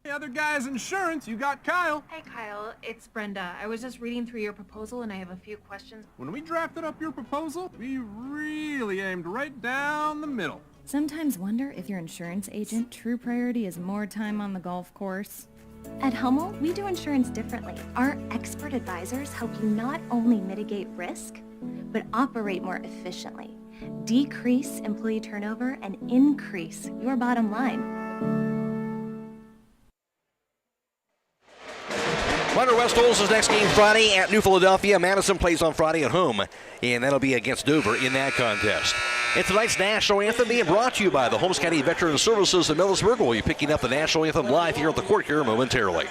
Hey, other guys' insurance, you got Kyle.
Hey, Kyle, it's Brenda. I was just reading through your proposal, and I have a few questions.
When we drafted up your proposal, we really aimed right down the middle.
Sometimes wonder if your insurance agent true priority is more time on the golf course.
At Hummel, we do insurance differently. Our expert advisors help you not only mitigate risk, but operate more efficiently, decrease employee turnover, and increase your bottom line.
Wonder West Holmes' next game Friday at New Philadelphia. Madison plays on Friday at home, and that'll be against Dover in that contest. And tonight's national anthem being brought to you by the Holmes County Veteran Services in Millersburg. We'll be picking up the national anthem live here at the court here momentarily.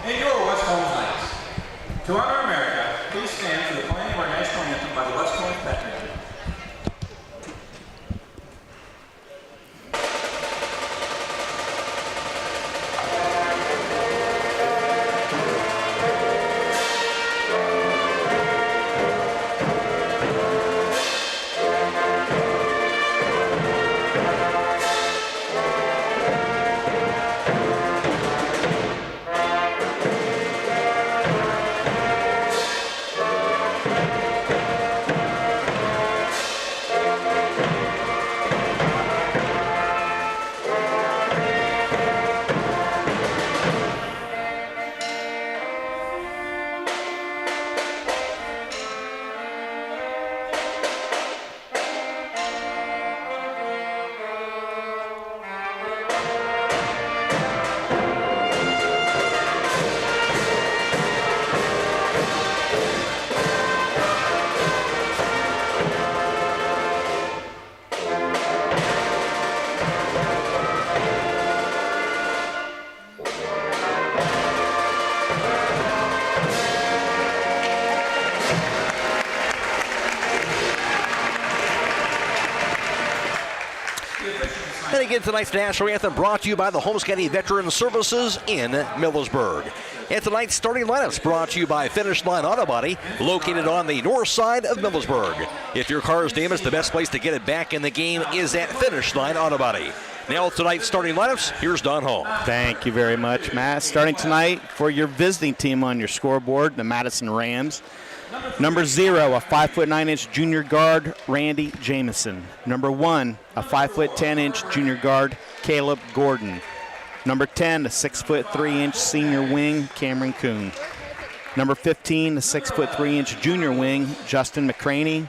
And your West Holmes Knights. To honor America, please stand for the playing of our national anthem by the West Holmes Pet Band.
begin tonight's national anthem brought to you by the Holmes County Veteran Services in Millersburg. And tonight's starting lineups brought to you by Finish Line Auto Body, located on the north side of Millersburg. If your car is damaged, the best place to get it back in the game is at Finish Line Auto Body. Now tonight's starting lineups, here's Don Hall.
Thank you very much, Matt. Starting tonight for your visiting team on your scoreboard, the Madison Rams. Number 0, a 5'9" junior guard, Randy Jamison. Number 1, a 5'10" junior guard, Caleb Gordon. Number 10, a 6'3" senior wing, Cameron Kuhn. Number 15, a 6'3" junior wing, Justin McCraney.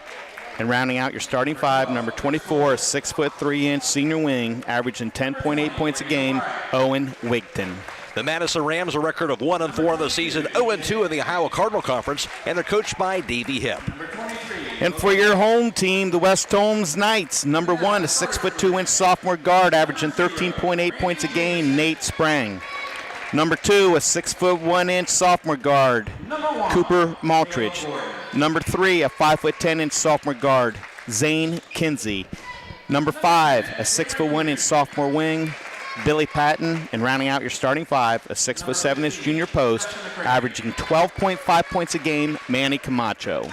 And rounding out your starting 5, number 24, a 6'3" senior wing, averaging 10.8 points a game, Owen Wigton.
The Madison Rams, a record of 1-4 in the season, 0-2 in the Ohio Cardinal Conference, and they're coached by Davey Hipp.
And for your home team, the West Holmes Knights, number 1, a 6'2" sophomore guard, averaging 13.8 points a game, Nate Sprang. Number 2, a 6'1" sophomore guard, Cooper Maltridge. Number 3, a 5'10" sophomore guard, Zane Kinsey. Number 5, a 6'1" sophomore wing, Billy Patton. And rounding out your starting 5, a 6'7" junior post, averaging 12.5 points a game, Manny Camacho.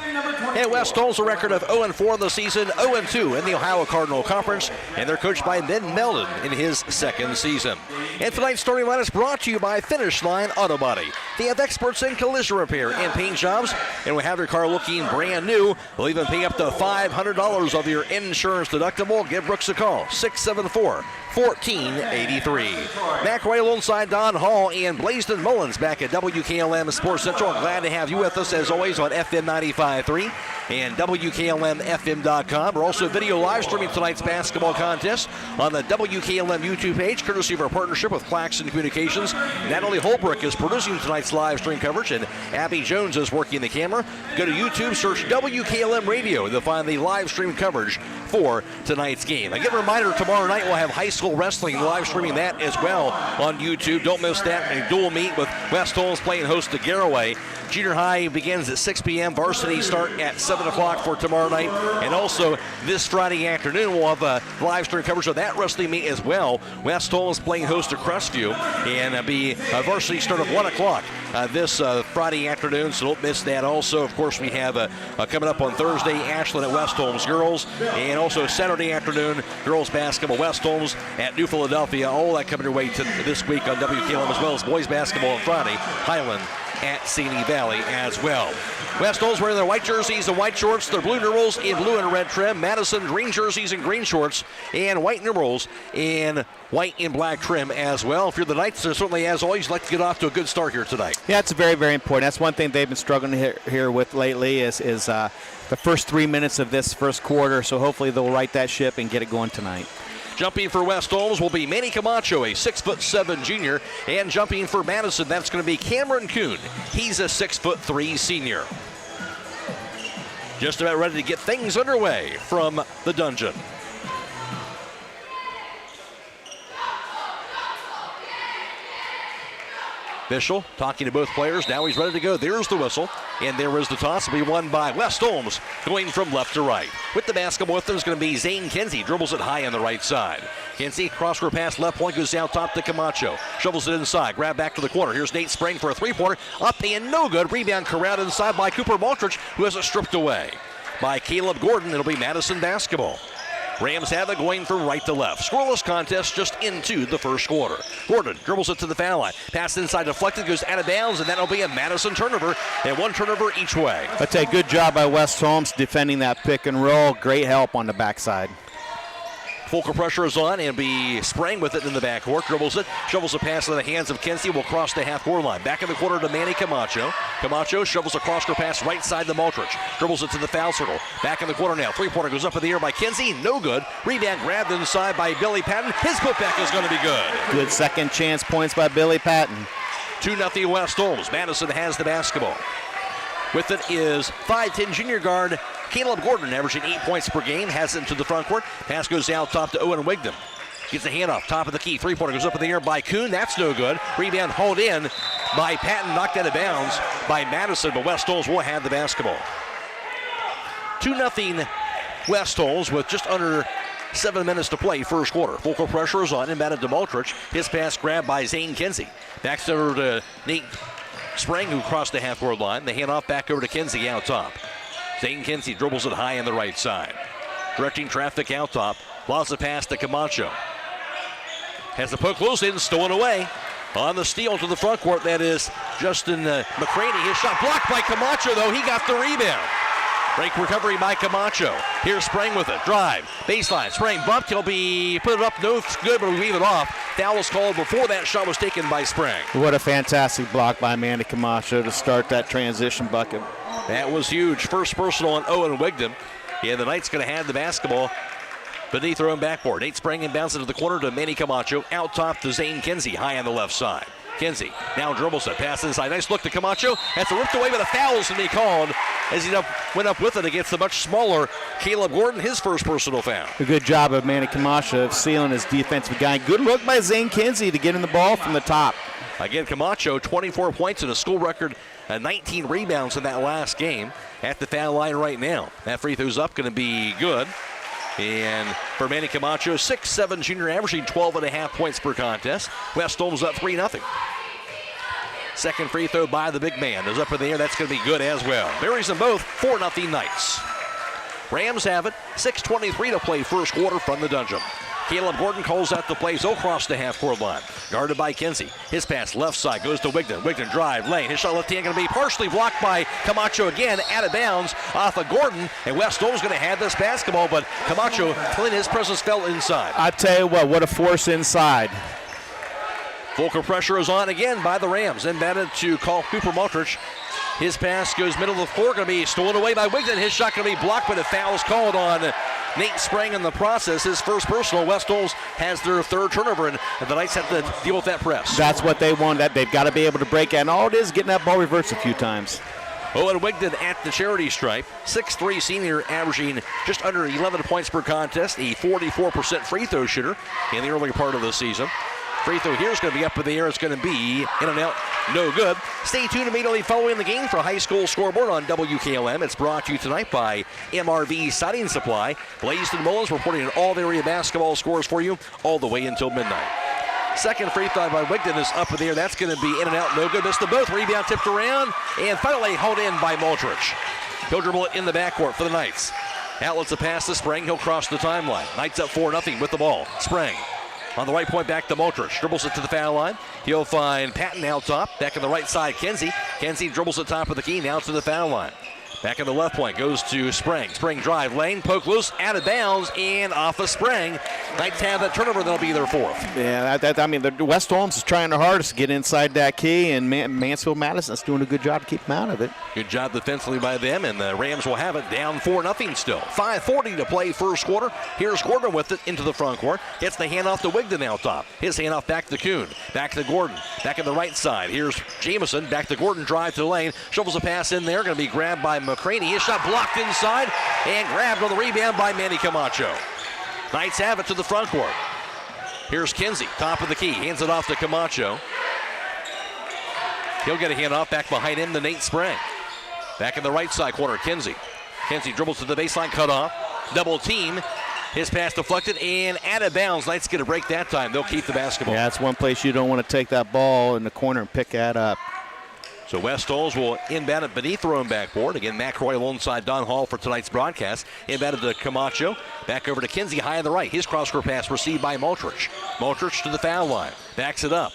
And West Holmes, a record of 0-4 in the season, 0-2 in the Ohio Cardinal Conference, and they're coached by Ben Meldon in his second season. And tonight's starting line is brought to you by Finish Line Auto Body. They have experts in collision repair and paint jobs, and will have your car looking brand new. They'll even pay up to $500 of your insurance deductible. Give Brooks a call, 674-1483. Back right alongside Don Hall and Blazedyn Mullins back at WKLM Sports Central. Glad to have you with us as always on FM 95.3 and WKLM-FM.com. We're also video live streaming tonight's basketball contest on the WKLM YouTube page, courtesy of our partnership with Claxon Communications. Natalie Holbrook is producing tonight's live stream coverage, and Abby Jones is working the camera. Go to YouTube, search WKLM Radio, and you'll find the live stream coverage for tonight's game. Again, a reminder, tomorrow night we'll have high school wrestling, live streaming that as well on YouTube. Don't miss that. A dual meet with West Holmes playing host to Garraway. Junior high begins at 6 p.m. Varsity start at 7 o'clock for tomorrow night. And also this Friday afternoon, we'll have a live stream coverage of that wrestling meet as well. West Holmes playing host to Crestview, and it'll be a varsity start of 1 o'clock this Friday afternoon, so don't miss that. Also, of course, we have coming up on Thursday, Ashland at West Holmes girls, and also Saturday afternoon, girls basketball, West Holmes at New Philadelphia. All that coming your way to this week on WKLM, as well as boys basketball on Friday, Highland at Simi Valley as well. West Holmes wearing their white jerseys and white shorts, their blue numerals in blue and red trim. Madison green jerseys and green shorts, and white numerals in white and black trim as well. If you're the Knights, certainly as always, like to get off to a good start here tonight.
Yeah, it's very, very important. That's one thing they've been struggling here with lately is the first 3 minutes of this first quarter, so hopefully they'll right that ship and get it going tonight.
Jumping for West Holmes will be Manny Camacho, a 6'7" junior. And jumping for Madison, that's going to be Cameron Kuhn. He's a 6'3" senior. Just about ready to get things underway from the dungeon. Bishel talking to both players. Now he's ready to go. There's the whistle. And there is the toss. Will be won by West Holmes, going from left to right. With the basketball with them is going to be Zane Kinsey. Dribbles it high on the right side. Kinsey, cross-court pass, left point, goes down top to Camacho. Shovels it inside. Grab back to the corner. Here's Nate Sprang for a three-pointer. Up and no good. Rebound corralled inside by Cooper Maltridge, who has it stripped away by Caleb Gordon. It'll be Madison basketball. Rams have it going from right to left. Scoreless contest just into the first quarter. Gordon dribbles it to the foul line. Pass inside deflected, goes out of bounds, and that'll be a Madison turnover, and one turnover each way.
That's a good job by West Holmes defending that pick and roll. Great help on the backside.
Full pressure is on, and be spraying with it in the backcourt. Dribbles it, shovels a pass into the hands of Kinsey. Will cross the half-court line. Back in the corner to Manny Camacho. Camacho shovels a cross-court pass right side to Maltridge. Dribbles it to the foul circle. Back in the corner now. Three-pointer goes up in the air by Kinsey. No good. Rebound grabbed inside by Billy Patton. His putback is going to be good.
Good second chance points by Billy Patton.
2-0 West Holmes. Madison has the basketball. With it is 5'10" junior guard Caleb Gordon, averaging 8 points per game. Has it into the front court. Pass goes down top to Owen Wigton. Gets a handoff, top of the key. Three-pointer goes up in the air by Kuhn. That's no good. Rebound hauled in by Patton, knocked out of bounds by Madison, but West Holmes will have the basketball. 2-0 West Holmes with just under 7 minutes to play, first quarter. Full court pressure is on, inbounded to Maltrich. His pass grabbed by Zane Kinsey. Backs over to Nate Spring, who crossed the half-court line. The handoff back over to Kinsey out top. Zane Kinsey dribbles it high on the right side. Directing traffic out top. Lost the pass to Camacho. Has the poke loose in, stolen away. On the steal to the front court, that is Justin McCraney. His shot blocked by Camacho, though. He got the rebound. Break recovery by Camacho. Here's Spring with it. Drive. Baseline. Spring bumped. He'll be put it up. No good, but we leave it off. Foul was called before that shot was taken by Spring.
What a fantastic block by Manny Camacho to start that transition bucket.
That was huge. First personal on Owen Wigdon. And the Knights going to have the basketball beneath their own backboard. Nate Spring inbounds into the corner to Manny Camacho. Out top to Zane Kinsey, high on the left side. Kinsey now dribbles it, pass inside. Nice look to Camacho. That's ripped away, but a foul is to be called as he went up with it against the much smaller Caleb Gordon, his first personal foul.
A good job of Manny Camacho of sealing his defensive guy. Good look by Zane Kinsey to get in the ball from the top.
Again, Camacho, 24 points and a school record, 19 rebounds in that last game. At the foul line right now. That free throw's up, going to be good. And for Manny Camacho, 6'7" junior, averaging 12.5 points per contest. West Holmes up 3-0. Second free throw by the big man is up in the air. That's going to be good as well. Buries them both, 4-0 Knights. Rams have it, 6:23 to play first quarter from the Dungeon. Caleb Gordon calls out the plays across the half-court line. Guarded by Kinsey. His pass left side goes to Wigdon. Wigdon drive, lane. His shot left hand going to be partially blocked by Camacho again. Out of bounds off of Gordon. And West Holmes going to have this basketball, but Camacho, clean his presence, fell inside.
I tell you what a force inside.
Full court pressure is on again by the Rams. Inbounded to Cooper Maltrich. His pass goes middle of the floor, going to be stolen away by Wigdon. His shot going to be blocked, but a foul is called on Nate Spring in the process. His first personal. West Holmes has their third turnover, and the Knights have to deal with that press.
That's what they want. That they've got to be able to break, and all it is getting that ball reversed a few times.
Owen Wigdon at the charity stripe. 6'3" senior, averaging just under 11 points per contest. A 44% free throw shooter in the early part of the season. Free throw here is going to be up in the air. It's going to be in and out. No good. Stay tuned immediately following the game for High School Scoreboard on WKLM. It's brought to you tonight by MRV Siding Supply. Blazedyn Mullins reporting on all the area basketball scores for you all the way until midnight. Second free throw by Wigdon is up in the air. That's going to be in and out. No good. Missed the both. Rebound tipped around. And finally held in by Maltrich. He'll dribble it in the backcourt for the Knights. Outlets a pass to Spring. He'll cross the timeline. Knights up 4-0 with the ball. Spring. On the right point, back to Maltrich. Dribbles it to the foul line. He'll find Patton out top. Back on the right side, Kinsey. Kinsey dribbles the top of the key, now to the foul line. Back on the left point, goes to Spring. Spring drive lane, poke loose, out of bounds, and off of Spring. Knights have that turnover, that'll be their fourth.
Yeah, the West Holmes is trying their hardest to get inside that key, and Mansfield Madison's doing a good job to keep them out of it.
Good job defensively by them, and the Rams will have it down 4-0 still. 5:40 to play first quarter. Here's Gordon with it into the front court. Gets the handoff to Wigdon out top. His handoff back to Kuhn. Back to Gordon. Back on the right side. Here's Jamison. Back to Gordon. Drive to the lane. Shovels a pass in there. Going to be grabbed by McCraney. His shot blocked inside and grabbed on the rebound by Manny Camacho. Knights have it to the front court. Here's Kinsey, top of the key. Hands it off to Camacho. He'll get a handoff back behind him to Nate Spring. Back in the right side corner, Kinsey. Kinsey dribbles to the baseline, cut off. Double team. His pass deflected and out of bounds. Knights get a break that time. They'll keep the basketball.
Yeah, that's one place you don't want to take that ball in the corner and pick that up.
So West Holmes will inbound it beneath their own backboard. Again, Matt Croy alongside Don Hall for tonight's broadcast. Inbounded to Camacho. Back over to Kinsey, high on the right. His cross-court pass received by Maltrich. Maltrich to the foul line. Backs it up.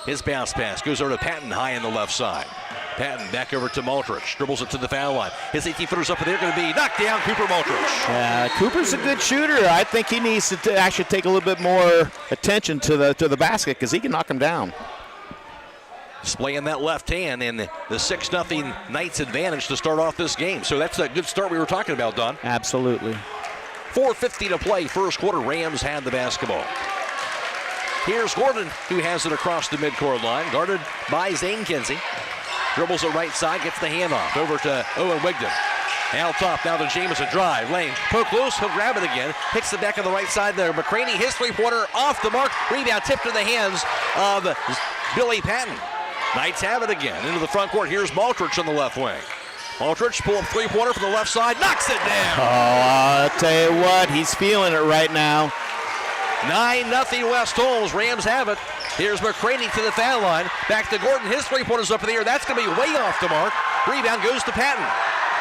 His bounce pass goes over to Patton, high on the left side. Patton back over to Maltrich. Dribbles it to the foul line. His 18-footers up in there, going to be knocked down. Cooper Maltrich.
Yeah, Cooper's a good shooter. I think he needs to actually take a little bit more attention to the basket because he can knock him down.
Displaying that left hand and the 6-0 Knights advantage to start off this game. So that's a good start we were talking about, Don.
Absolutely.
4:50 to play. First quarter, Rams had the basketball. Here's Gordon, who has it across the midcourt line, guarded by Zane Kinsey. Dribbles it right side, gets the handoff over to Owen Wigdon. Out top, now to Jamison, drive, lane, poke loose, he'll grab it again. Hits the back on the right side there. McCraney, his three-pointer off the mark. Rebound tipped to the hands of Billy Patton. Knights have it again into the front court. Here's Maltrich on the left wing. Aldrich pull up three-pointer from the left side, knocks it down.
Oh, I'll tell you what, he's feeling it right now.
9-0 West Holmes. Rams have it. Here's McCraney to the foul line. Back to Gordon. His three-pointer's up in the air. That's going to be way off the mark. Rebound goes to Patton.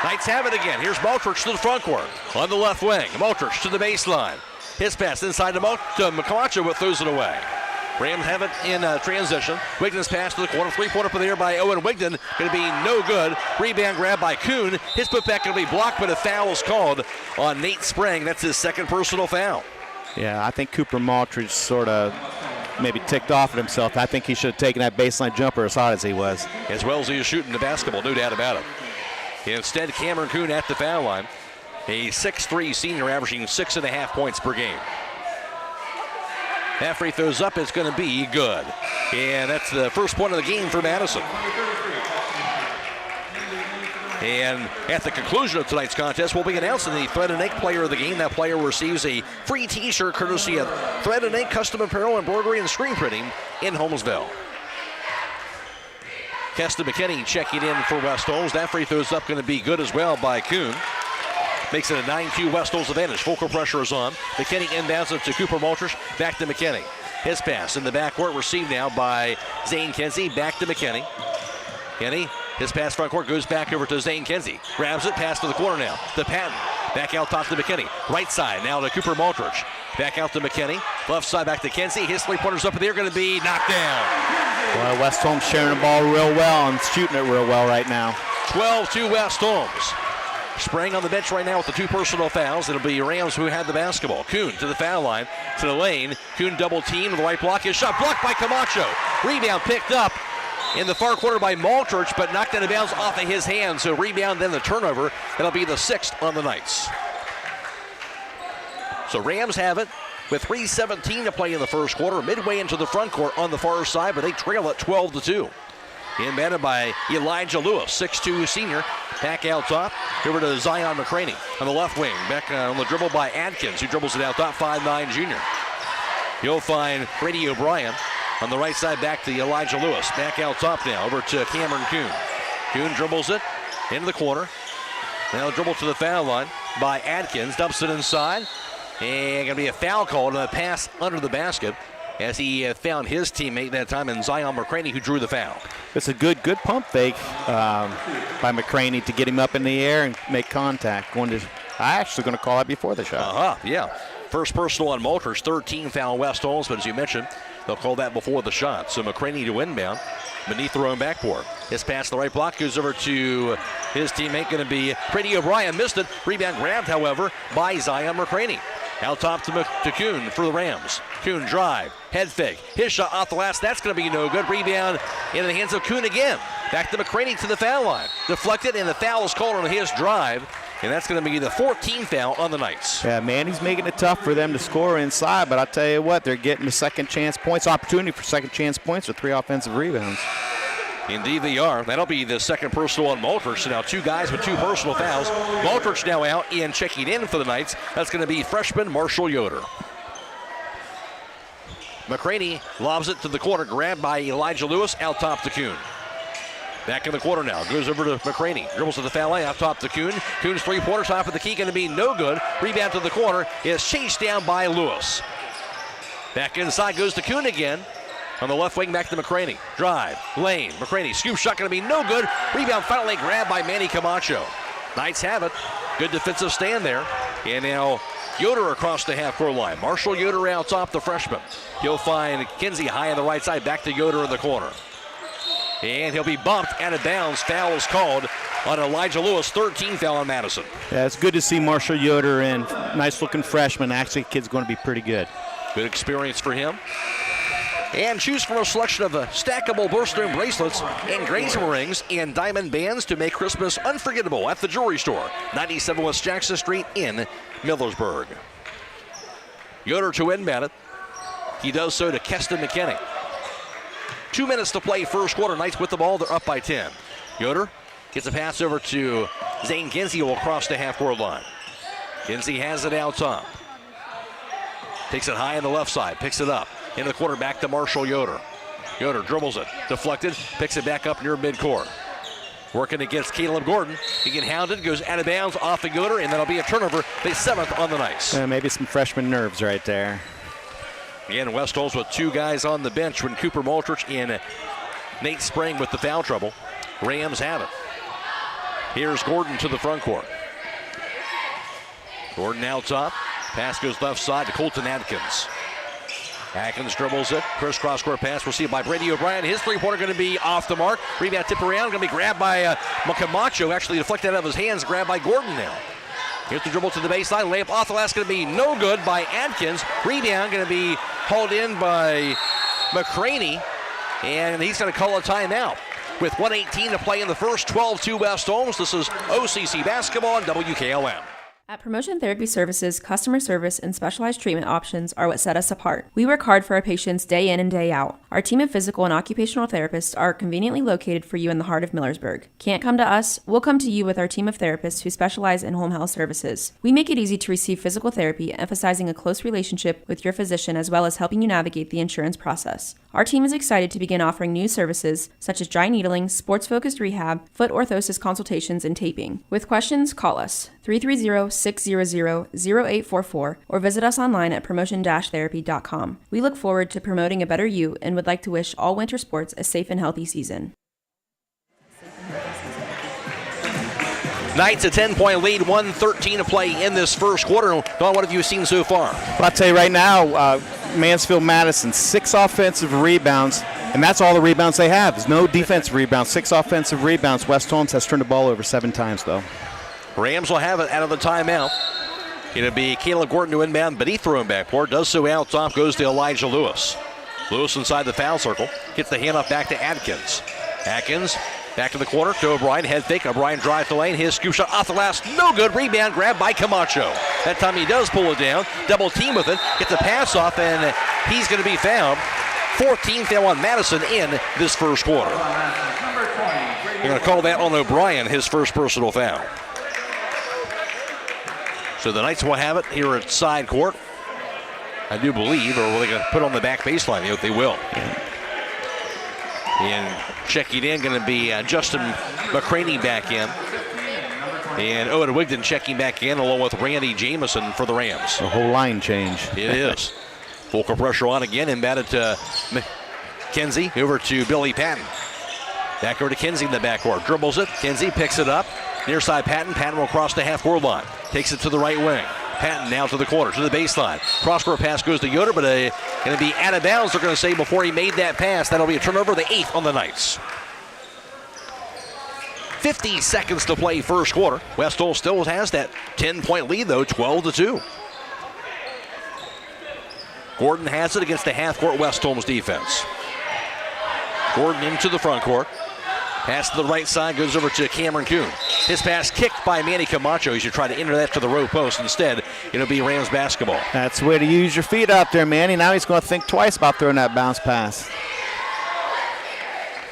Knights have it again. Here's Maltrich to the front court. On the left wing, Maltrich to the baseline. His pass inside to Camacho, but throws it away. Rams have it in transition. Wigden's pass to the corner. Three-pointer up in the air by Owen Wigden. Going to be no good. Rebound grab by Kuhn. His putback going to be blocked, but a foul is called on Nate Sprang. That's his second personal foul.
Yeah, I think Cooper Maltrich sort of maybe ticked off at himself. I think he should have taken that baseline jumper as hard as he was.
As well as he is shooting the basketball, no doubt about it. Instead, Cameron Kuhn at the foul line. A 6'3 senior averaging 6.5 points per game. Half free throws up, it's going to be good. And that's the first point of the game for Madison. And at the conclusion of tonight's contest, we'll be announcing the Thread and Ink player of the game. That player receives a free t-shirt courtesy of Thread and Ink Custom Apparel, Embroidery, and Screen Printing in Holmesville. Keston McKinney checking in for West Holmes. That free throw is up, going to be good as well by Kuhn. Makes it a 9-2 West Holmes advantage. Full court pressure is on. McKinney inbounds it to Cooper Maltrich. Back to McKinney. His pass in the backcourt received now by Zane Kinsey. Back to McKinney. Kenny, his pass front court goes back over to Zane Kinsey. Grabs it, pass to the corner now. To Patton. Back out top to McKinney. Right side now to Cooper Maltrich. Back out to McKinney. Left side back to Kinsey. His three-pointers up in the air, going to be knocked down.
Well, West Holmes sharing the ball real well and shooting it real well right now.
12-2 West Holmes. Sprang on the bench right now with the two personal fouls. It'll be Rams who had the basketball. Kuhn to the foul line, to the lane. Kuhn double team with the right block. His shot blocked by Camacho. Rebound picked up in the far corner by Maltrich, but knocked out of bounds off of his hands. So rebound, then the turnover. That'll be the sixth on the Knights. So Rams have it with 3:17 to play in the first quarter. Midway into the front court on the far side, but they trail it 12-2. Inbounded by Elijah Lewis, 6'2 senior. Back out top. Over to Zion McCraney on the left wing. Back on the dribble by Adkins, who dribbles it out top, 5'9 junior. You'll find Brady O'Brien on the right side, back to Elijah Lewis. Back out top now, over to Cameron Kuhn. Kuhn dribbles it into the corner. Now dribble to the foul line by Adkins. Dumps it inside. And going to be a foul called on a pass under the basket as he found his teammate that time in Zion McCraney, who drew the foul.
It's a good pump fake by McCraney to get him up in the air and make contact. I actually going to call that before the shot.
Yeah. First personal on Maltrich, 13 foul West Holmes, but as you mentioned, they'll call that before the shot. So McCraney to inbound beneath their own backboard. His pass to the right block goes over to his teammate, going to be Brady O'Brien. Missed it. Rebound grabbed, however, by Zion McCraney. Out top to Kuhn for the Rams. Kuhn drive, head fake. His shot off the last. That's going to be no good. Rebound into the hands of Kuhn again. Back to McCraney to the foul line. Deflected, and the foul is called on his drive. And that's going to be the 14th foul on the Knights.
Yeah, man, he's making it tough for them to score inside. But I'll tell you what, they're getting the second chance points, opportunity for second chance points with 3 offensive rebounds.
Indeed they are. That'll be the second personal on Maltrich. So now 2 guys with 2 personal fouls. Maltrich now out and checking in for the Knights. That's going to be freshman Marshall Yoder. McCraney lobs it to the corner, grabbed by Elijah Lewis, out top to Kuhn. Back in the corner now, goes over to McCraney. Dribbles to the foul line, out top to Kuhn. Kuhn's three-pointer, top of the key, going to be no good. Rebound to the corner is chased down by Lewis. Back inside goes to Kuhn again. On the left wing, back to McCraney. Drive, lane, McCraney, scoop shot going to be no good. Rebound finally grabbed by Manny Camacho. Knights have it. Good defensive stand there. And now Yoder across the half-court line. Marshall Yoder out top, the freshman. He'll find Kinsey high on the right side, back to Yoder in the corner. And he'll be bumped out of bounds. Foul is called on Elijah Lewis, 13th foul on Madison.
Yeah, it's good to see Marshall Yoder in. Nice-looking freshman. Actually, the kid's going to be pretty good.
Good experience for him. And choose from a selection of stackable birthstone bracelets, engagement rings, and diamond bands to make Christmas unforgettable at the jewelry store, 97 West Jackson Street in Millersburg. Yoder to inbound it. He does so to Keston McKinney. 2 minutes to play first quarter. Knights with the ball. They're up by 10. Yoder gets a pass over to Zane Kinsey, who will cross the half-court line. Kinsey has it out top. Takes it high on the left side. Picks it up. In the corner, back to Marshall Yoder. Yoder dribbles it. Deflected. Picks it back up near midcourt. Working against Caleb Gordon. He get hounded, goes out of bounds off the Yoder, and that'll be a turnover. The 7th on the night.
Maybe some freshman nerves right there.
Again, West Holmes with 2 guys on the bench when Cooper Maltrich and Nate Spring with the foul trouble. Rams have it. Here's Gordon to the front court. Gordon now top. Pass goes left side to Colton Atkins. Atkins dribbles it. Crisscross court pass received by Brady O'Brien. His three-pointer going to be off the mark. Rebound tip around. Going to be grabbed by Camacho. Actually deflected out of his hands. Grabbed by Gordon now. Here's the dribble to the baseline. Layup off the last. Going to be no good by Atkins. Rebound going to be hauled in by McCraney. And he's going to call a timeout. With 1:18 to play in the first, 12-2 West Holmes. This is OCC basketball on WKLM.
At Promotion Therapy Services, customer service and specialized treatment options are what set us apart. We work hard for our patients day in and day out. Our team of physical and occupational therapists are conveniently located for you in the heart of Millersburg. Can't come to us? We'll come to you with our team of therapists who specialize in home health services. We make it easy to receive physical therapy, emphasizing a close relationship with your physician as well as helping you navigate the insurance process. Our team is excited to begin offering new services such as dry needling, sports-focused rehab, foot orthosis consultations, and taping. With questions, call us 330-600-0844 or visit us online at promotion-therapy.com. We look forward to promoting a better you and would like to wish all winter sports a safe and healthy season.
Knights a 10-point lead, 1:13 to play in this first quarter. Don, what have you seen so far?
Well, I'll tell you right now, Mansfield Madison, 6 offensive rebounds, and that's all the rebounds they have. There's no defensive rebounds, 6 offensive rebounds. West Holmes has turned the ball over 7 times, though.
Rams will have it out of the timeout. It'll be Caleb Gordon to inbound, but he thrown backboard. Does so out top, goes to Elijah Lewis. Lewis inside the foul circle, gets the handoff back to Atkins. Atkins back to the corner to O'Brien, head fake. O'Brien drive the lane, his scoop shot off the last, no good. Rebound grab by Camacho. That time he does pull it down, double team with it, gets a pass off, and he's going to be fouled. 14th foul on Madison in this first quarter. They're going to call that on O'Brien, his first personal foul. So the Knights will have it here at side court, I do believe, or will they put on the back baseline? They will. And checking in going to be Justin McCraney back in. And Owen Wigden checking back in along with Randy Jamison for the Rams.
A whole line change.
It is. Full court pressure on again, inbounded to Kinsey, over to Billy Patton. Back over to Kinsey in the backcourt. Dribbles it. Kinsey picks it up. Near side Patton. Patton will cross the half-court line. Takes it to the right wing. Patton now to the corner, to the baseline. Cross-court pass goes to Yoder, but going to be out of bounds, they're going to say, before he made that pass. That'll be a turnover, the 8th on the Knights. 50 seconds to play first quarter. West Holmes still has that 10-point lead, though, 12-2. Gordon has it against the half-court West Holmes defense. Gordon into the front court. Pass to the right side, goes over to Cameron Kuhn. His pass kicked by Manny Camacho. He should try to enter that to the row post. Instead, it'll be Rams basketball.
That's the way to use your feet out there, Manny. Now he's going to think twice about throwing that bounce pass.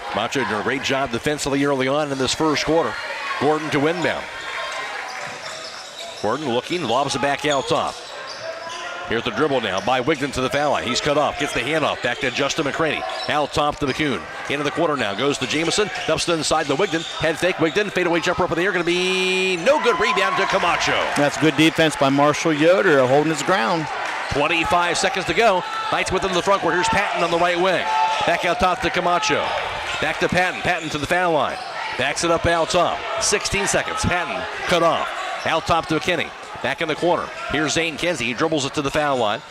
Camacho did a great job defensively early on in this first quarter. Gordon to inbound. Gordon looking, lobs it back out top. Here's the dribble now by Wigden to the foul line. He's cut off, gets the handoff back to Justin McCraney. Out top to McCune. Into the quarter now, goes to Jamison. Dumps it inside to Wigden. Head fake, Wigden. Fadeaway jumper up in the air. Going to be no good. Rebound to Camacho.
That's good defense by Marshall Yoder, holding his ground.
25 seconds to go. Knights within the front court. Here's Patton on the right wing. Back out top to Camacho. Back to Patton. Patton to the foul line. Backs it up out top. 16 seconds. Patton cut off. Out top to McKinney. Back in the corner. Here's Zane Kinsey. He dribbles it to the foul line.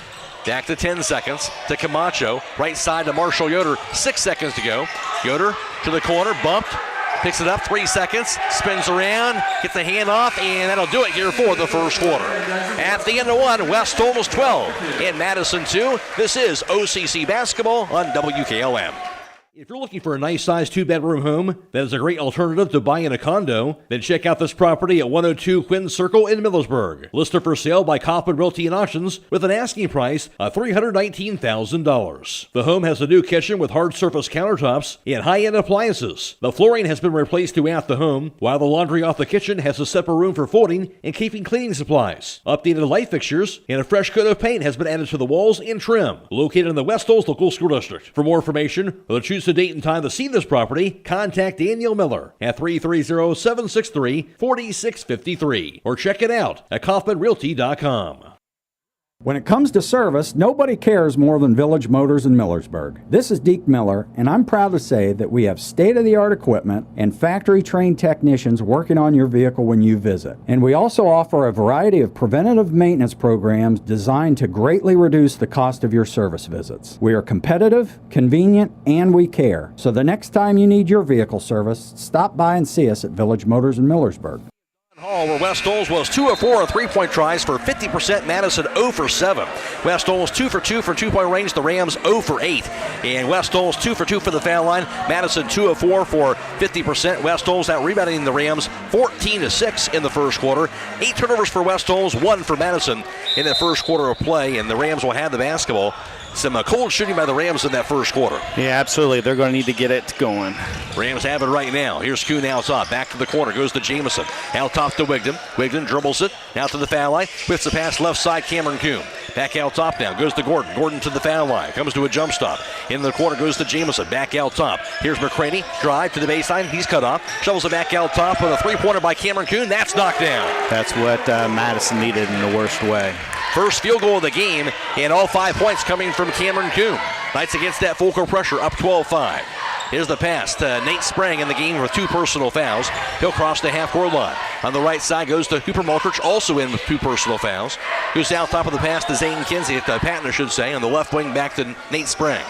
Back to 10 seconds to Camacho. Right side to Marshall Yoder. 6 seconds to go. Yoder to the corner. Bumped. Picks it up. 3 seconds. Spins around. Gets the hand off. And that'll do it here for the first quarter. At the end of one, West Holmes 12 and Madison 2. This is OCC basketball on WKLM.
If you're looking for a nice-sized 2-bedroom home that is a great alternative to buying a condo, then check out this property at 102 Quinn Circle in Millersburg. Listed for sale by Kaufman Realty and Auctions with an asking price of $319,000. The home has a new kitchen with hard surface countertops and high-end appliances. The flooring has been replaced throughout the home, while the laundry off the kitchen has a separate room for folding and keeping cleaning supplies. Updated light fixtures and a fresh coat of paint has been added to the walls and trim. Located in the West Holmes Local School District. For more information or to choose choose a date and time to see this property, contact Daniel Miller at 330-763-4653 or check it out at kaufmanrealty.com.
When it comes to service, nobody cares more than Village Motors in Millersburg. This is Deke Miller, and I'm proud to say that we have state-of-the-art equipment and factory-trained technicians working on your vehicle when you visit. And we also offer a variety of preventative maintenance programs designed to greatly reduce the cost of your service visits. We are competitive, convenient, and we care. So the next time you need your vehicle service, stop by and see us at Village Motors in Millersburg.
Hall, where West Olds was 2 of 4 on three-point tries for 50%. Madison 0 for 7. West Olds 2 for 2 from two-point range. The Rams 0 for 8. And West Olds 2 for 2 for the foul line. Madison 2 of 4 for 50%. West Olds out rebounding the Rams 14-6 in the first quarter. 8 turnovers for West Olds, 1 for Madison in the first quarter of play. And the Rams will have the basketball. Some cold shooting by the Rams in that first quarter.
Yeah, absolutely. They're going to need to get it going.
Rams have it right now. Here's Kuhn out top. Back to the corner. Goes to Jamison. Out top to Wigdon. Wigdon dribbles it. Out to the foul line. Whips the pass left side. Cameron Kuhn. Back out top now. Goes to Gordon. Gordon to the foul line. Comes to a jump stop. In the corner goes to Jamison. Back out top. Here's McCraney. Drive to the baseline. He's cut off. Shovels it back out top with a three-pointer by Cameron Kuhn. That's knocked down.
That's what Madison needed in the worst way.
First field goal of the game, and all 5 points coming from Cameron Kuhn. Knights against that full court pressure, up 12-5. Here's the pass to Nate Sprang in the game with 2 personal fouls. He'll cross the half-court line. On the right side goes to Cooper Maltrich, also in with 2 personal fouls. Goes out top of the pass to Zane Kinsey, Patton, I should say, on the left wing back to Nate Sprang.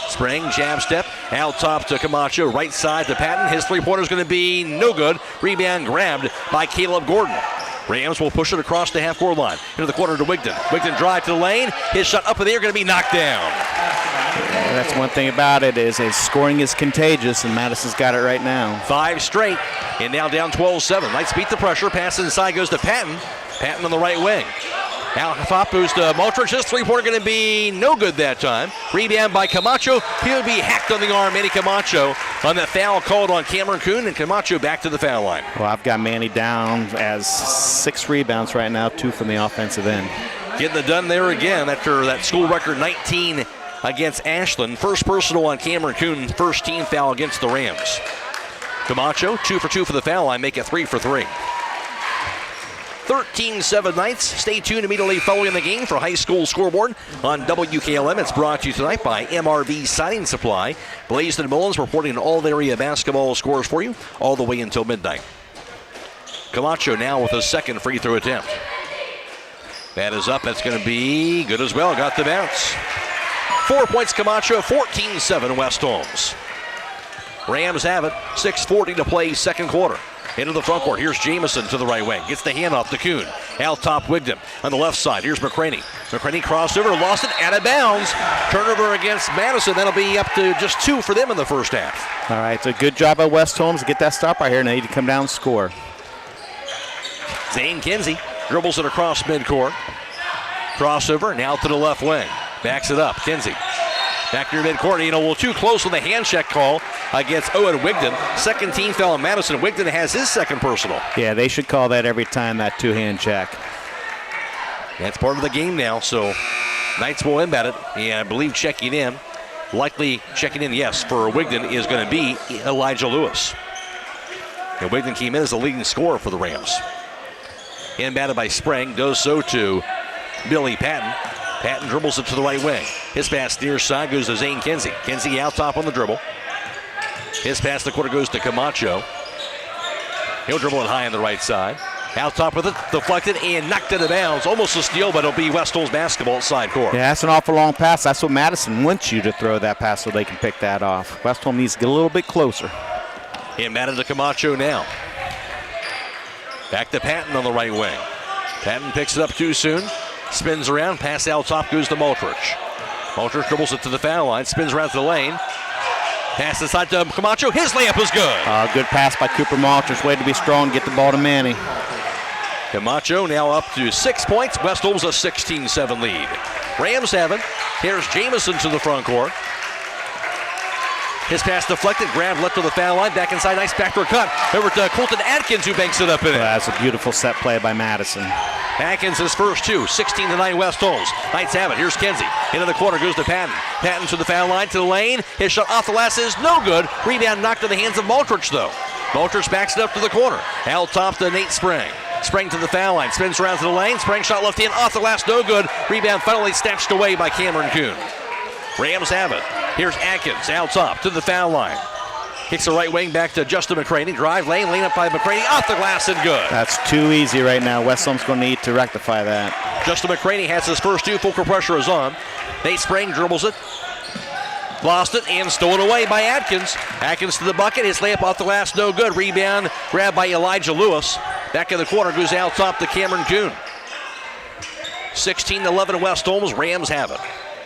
Sprang, jab step, out top to Camacho, right side to Patton. His three-pointer is going to be no good. Rebound grabbed by Caleb Gordon. Rams will push it across the half-court line. Into the corner to Wigdon. Wigdon drive to the lane. His shot up in the air going to be knocked down.
That's one thing about it is scoring is contagious, and Madison's got it right now.
5 straight, and now down 12-7. Knights beat the pressure. Pass inside goes to Patton. Patton on the right wing. Now top goes to Maltrich. His three-pointer going to be no good that time. Rebound by Camacho. He'll be hacked on the arm. Manny Camacho on that foul called on Cameron Kuhn, and Camacho back to the foul line.
Well, I've got Manny down as 6 rebounds right now, 2 from the offensive end.
Getting it done there again after that school record 19 against Ashland. First personal on Cameron Kuhn. First team foul against the Rams. Camacho 2 for 2 for the foul line. Make it 3 for 3. 13-7 Knights. Stay tuned immediately following the game for High School Scoreboard on WKLM. It's brought to you tonight by MRV Siding Supply. Blazedyn Mullins reporting all the area basketball scores for you all the way until midnight. Camacho now with a second free throw attempt. That is up. That's going to be good as well. Got the bounce. 4 points Camacho, 14-7 West Holmes. Rams have it. 6:40 to play second quarter. Into the front court. Here's Jamison to the right wing. Gets the handoff to Kuhn. Out top Wigdon. On the left side, here's McCraney. McCraney crossover, lost it, out of bounds. Turnover against Madison. That'll be up to just 2 for them in the first half.
All right, so good job by West Holmes to get that stop right here. Now they need to come down and score.
Zane Kinsey dribbles it across midcourt. Crossover, now to the left wing. Backs it up, Kinsey. Back near midcourt, a little too close with the hand check call against Owen Wigdon. Second team foul on Madison. Wigdon has his second personal.
Yeah, they should call that every time, that 2-hand check.
That's part of the game now, so Knights will inbound it. And I believe checking in, likely checking in, yes, for Wigdon is going to be Elijah Lewis. And Wigdon came in as the leading scorer for the Rams. Inbounded by Sprang, does so to Billy Patton. Patton dribbles it to the right wing. His pass near side goes to Zane Kinsey. Kinsey out top on the dribble. His pass to the quarter goes to Camacho. He'll dribble it high on the right side. Out top with it, deflected and knocked out of bounds. Almost a steal, but it'll be West Holmes basketball at side court.
Yeah, that's an awful long pass. That's what Madison wants you to throw that pass so they can pick that off. West Holmes needs to get a little bit closer.
Inbounded to Camacho now. Back to Patton on the right wing. Patton picks it up too soon. Spins around, pass out top goes to Maltrich. Maltrich dribbles it to the foul line, spins around to the lane. Pass inside to Camacho, his layup is good.
Good pass by Cooper Maltrich, way to be strong, get the ball to Manny.
Camacho now up to 6 points, West Holmes a 16-7 lead. Rams have it, here's Jamison to the front court. His pass deflected, grabbed left to the foul line, back inside, nice backdoor cut. Over to Colton Atkins, who banks it up in it.
That's a beautiful set play by Madison.
Atkins his first two, 16-9 West Holmes. Knights have it. Here's Kenzie. Into the corner goes to Patton. Patton to the foul line, to the lane. His shot off the glass is no good. Rebound knocked in the hands of Maltrich, though. Maltrich backs it up to the corner. Out top to Nate Sprang. Sprang to the foul line, spins around to the lane. Sprang shot left hand, off the glass, no good. Rebound finally snatched away by Cameron Kuhn. Rams have it. Here's Atkins out top to the foul line. Kicks the right wing back to Justin McCraney. Drive lane up by McCraney. Off the glass and good.
That's too easy right now. West Holmes going to need to rectify that.
Justin McCraney has his first two. Full court pressure is on. Nate Sprang dribbles it. Lost it and stolen away by Atkins. Atkins to the bucket. His layup off the glass, no good. Rebound grabbed by Elijah Lewis. Back in the corner goes out top to Cameron Kuhn. 16-11 West Holmes. Rams have it.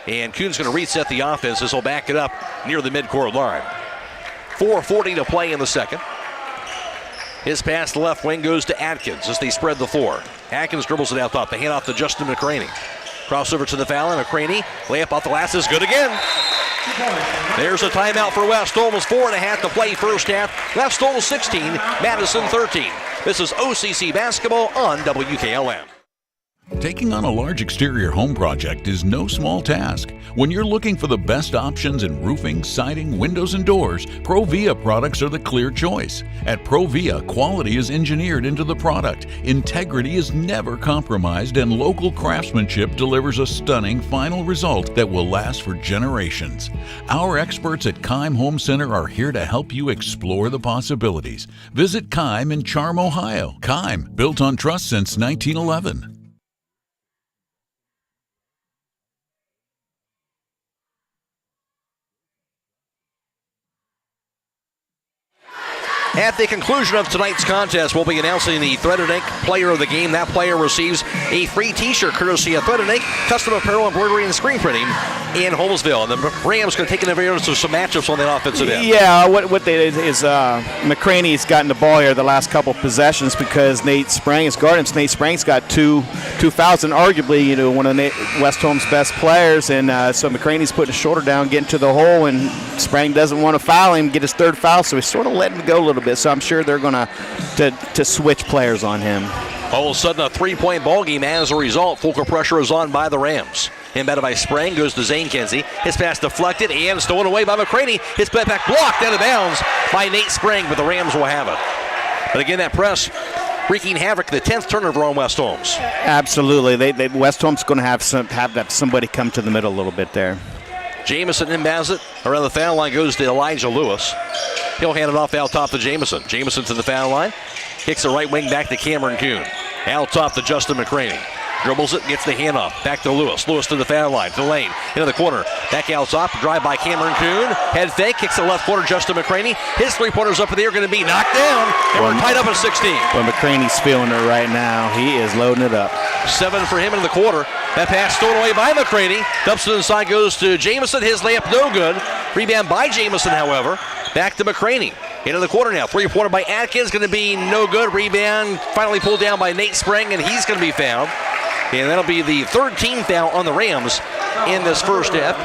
And Kuhn's going to reset the offense as he'll back it up near the midcourt line. 4:40 to play in the second. His pass to left wing goes to Atkins as they spread the floor. Atkins dribbles it out top. The handoff to Justin McCraney. Crossover to the foul line. McCraney. Layup off the glass is good again. There's a timeout for West Holmes. 4.5 to play first half. West Holmes 16, Madison 13. This is OCC basketball on WKLM.
Taking on a large exterior home project is no small task. When you're looking for the best options in roofing, siding, windows, and doors, Provia products are the clear choice. At Provia, quality is engineered into the product, integrity is never compromised, and local craftsmanship delivers a stunning final result that will last for generations. Our experts at Keim Home Center are here to help you explore the possibilities. Visit Keim in Charm, Ohio. Keim, built on trust since 1911.
At the conclusion of tonight's contest, we'll be announcing the Threaded Ink Player of the Game. That player receives a free t-shirt courtesy of Threaded Ink, custom apparel, embroidery, and screen printing in Holmesville. And the Rams going to take advantage of some matchups on that offensive end.
Yeah, what they did is McCraney's gotten the ball here the last couple possessions because Nate Sprang is guarding him. Nate Sprang's got two fouls and arguably, one of West Holmes' best players. And so McCraney's putting his shoulder down, getting to the hole, and Sprang doesn't want to foul him, get his third foul, so he's sort of letting him go a little bit. So I'm sure they're going to switch players on him.
All of a sudden, a three-point ball game as a result. Full court pressure is on by the Rams. Inbounded by Sprang, goes to Zane Kenzie. His pass deflected and stolen away by McCraney. His putback blocked out of bounds by Nate Sprang, but the Rams will have it. But again, that press wreaking havoc, the 10th turnover on West Holmes.
Absolutely. West Holmes going to have somebody come to the middle a little bit there.
Jamison inbounds it. Around the foul line goes to Elijah Lewis. He'll hand it off out top to Jamison. Jamison to the foul line. Kicks the right wing back to Cameron Kuhn. Out top to Justin McCraney. Dribbles it, gets the handoff. Back to Lewis. Lewis to the foul line, to the lane. Into the corner. Back out top. Drive by Cameron Kuhn. Head fake. Kicks the left corner. Justin McCraney. His three-pointers up in the air going to be knocked down. And we're tied up at 16.
Well, McCraney's feeling it right now. He is loading it up.
7 for him in the quarter. That pass stolen away by McCraney. Dumps it inside, goes to Jamison. His layup no good. Rebound by Jamison, however. Back to McCraney. Into the quarter now. Three-pointer by Atkins. Going to be no good. Rebound finally pulled down by Nate Sprang, and he's going to be fouled. And that'll be the third team foul on the Rams in this first half.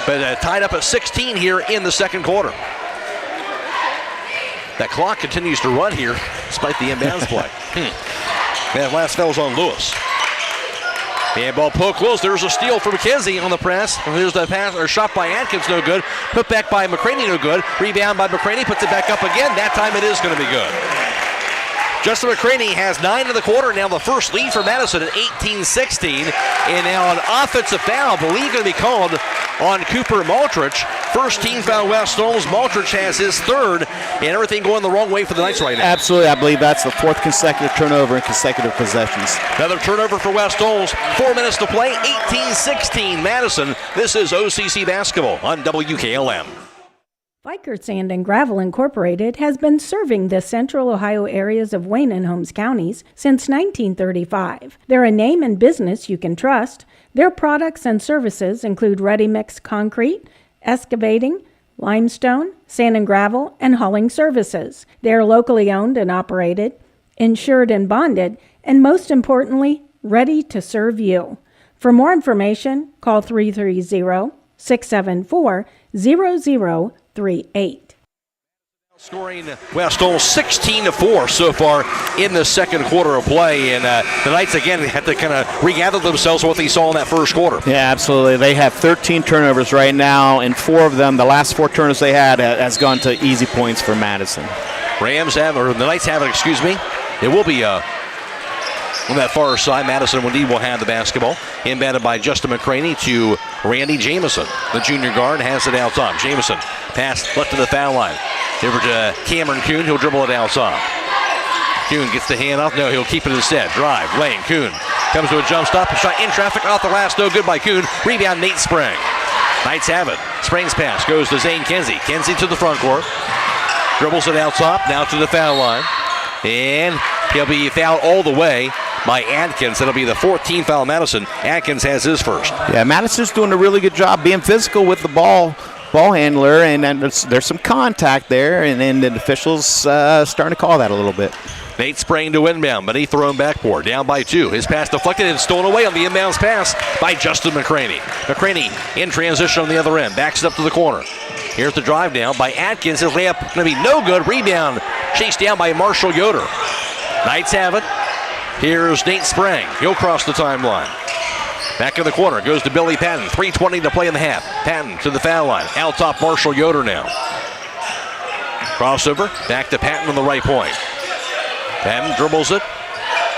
But tied up at 16 here in the second quarter. That clock continues to run here despite the inbounds play. That last foul was on Lewis. And ball poke Lewis. There's a steal for McKenzie on the press. There's the pass or shot by Atkins, no good. Put back by McCraney, no good. Rebound by McCraney, puts it back up again. That time it is going to be good. Justin McCraney has 9 in the quarter. Now the first lead for Madison at 18-16. And now an offensive foul, I believe, going to be called on Cooper Maltrich. First team foul West Holmes. Maltrich has his third, and everything going the wrong way for the Knights right now.
Absolutely. I believe that's the fourth consecutive turnover in consecutive possessions.
Another turnover for West Holmes. 4 minutes to play. 18-16 Madison. This is OCC basketball on WKLM.
Fikert Sand and Gravel Incorporated has been serving the central Ohio areas of Wayne and Holmes counties since 1935. They're a name and business you can trust. Their products and services include ready-mix concrete, excavating, limestone, sand and gravel, and hauling services. They're locally owned and operated, insured and bonded, and most importantly, ready to serve you. For more information, call 330-674-00 438.
Scoring West Holmes 16-4 so far in the second quarter of play, and the Knights again had to kind of regather themselves with what they saw in that first quarter.
Yeah, absolutely. They have 13 turnovers right now, and 4 of them, the last 4 turnovers they had, has gone to easy points for Madison.
The Knights have it, excuse me. It will be on that far side. Madison indeed will have the basketball. Inbounded by Justin McCraney to Randy Jamison. The junior guard has it out top. Jamison pass left to the foul line. Over to Cameron Kuhn. He'll dribble it outside. Kuhn gets the hand off. No, he'll keep it instead. Drive. Lane. Kuhn comes to a jump stop. A shot in traffic off the glass. No good by Kuhn. Rebound Nate Sprang. Knights have it. Sprang's pass goes to Zane Kinsey. Kinsey to the front court. Dribbles it out top. Now to the foul line. And he'll be fouled all the way by Adkins. That'll be the 14th foul. Madison. Adkins has his first.
Yeah, Madison's doing a really good job being physical with the ball handler, and there's some contact there, and then the officials starting to call that a little bit.
Nate Sprang to inbound, beneath their own backboard, down by 2. His pass deflected and stolen away on the inbounds pass by Justin McCraney. McCraney in transition on the other end, backs it up to the corner. Here's the drive down by Atkins. His layup going to be no good. Rebound chased down by Marshall Yoder. Knights have it. Here's Nate Sprang. He'll cross the timeline. Back in the corner, goes to Billy Patton. 3:20 to play in the half. Patton to the foul line. Out top, Marshall Yoder now. Crossover, back to Patton on the right point. Patton dribbles it.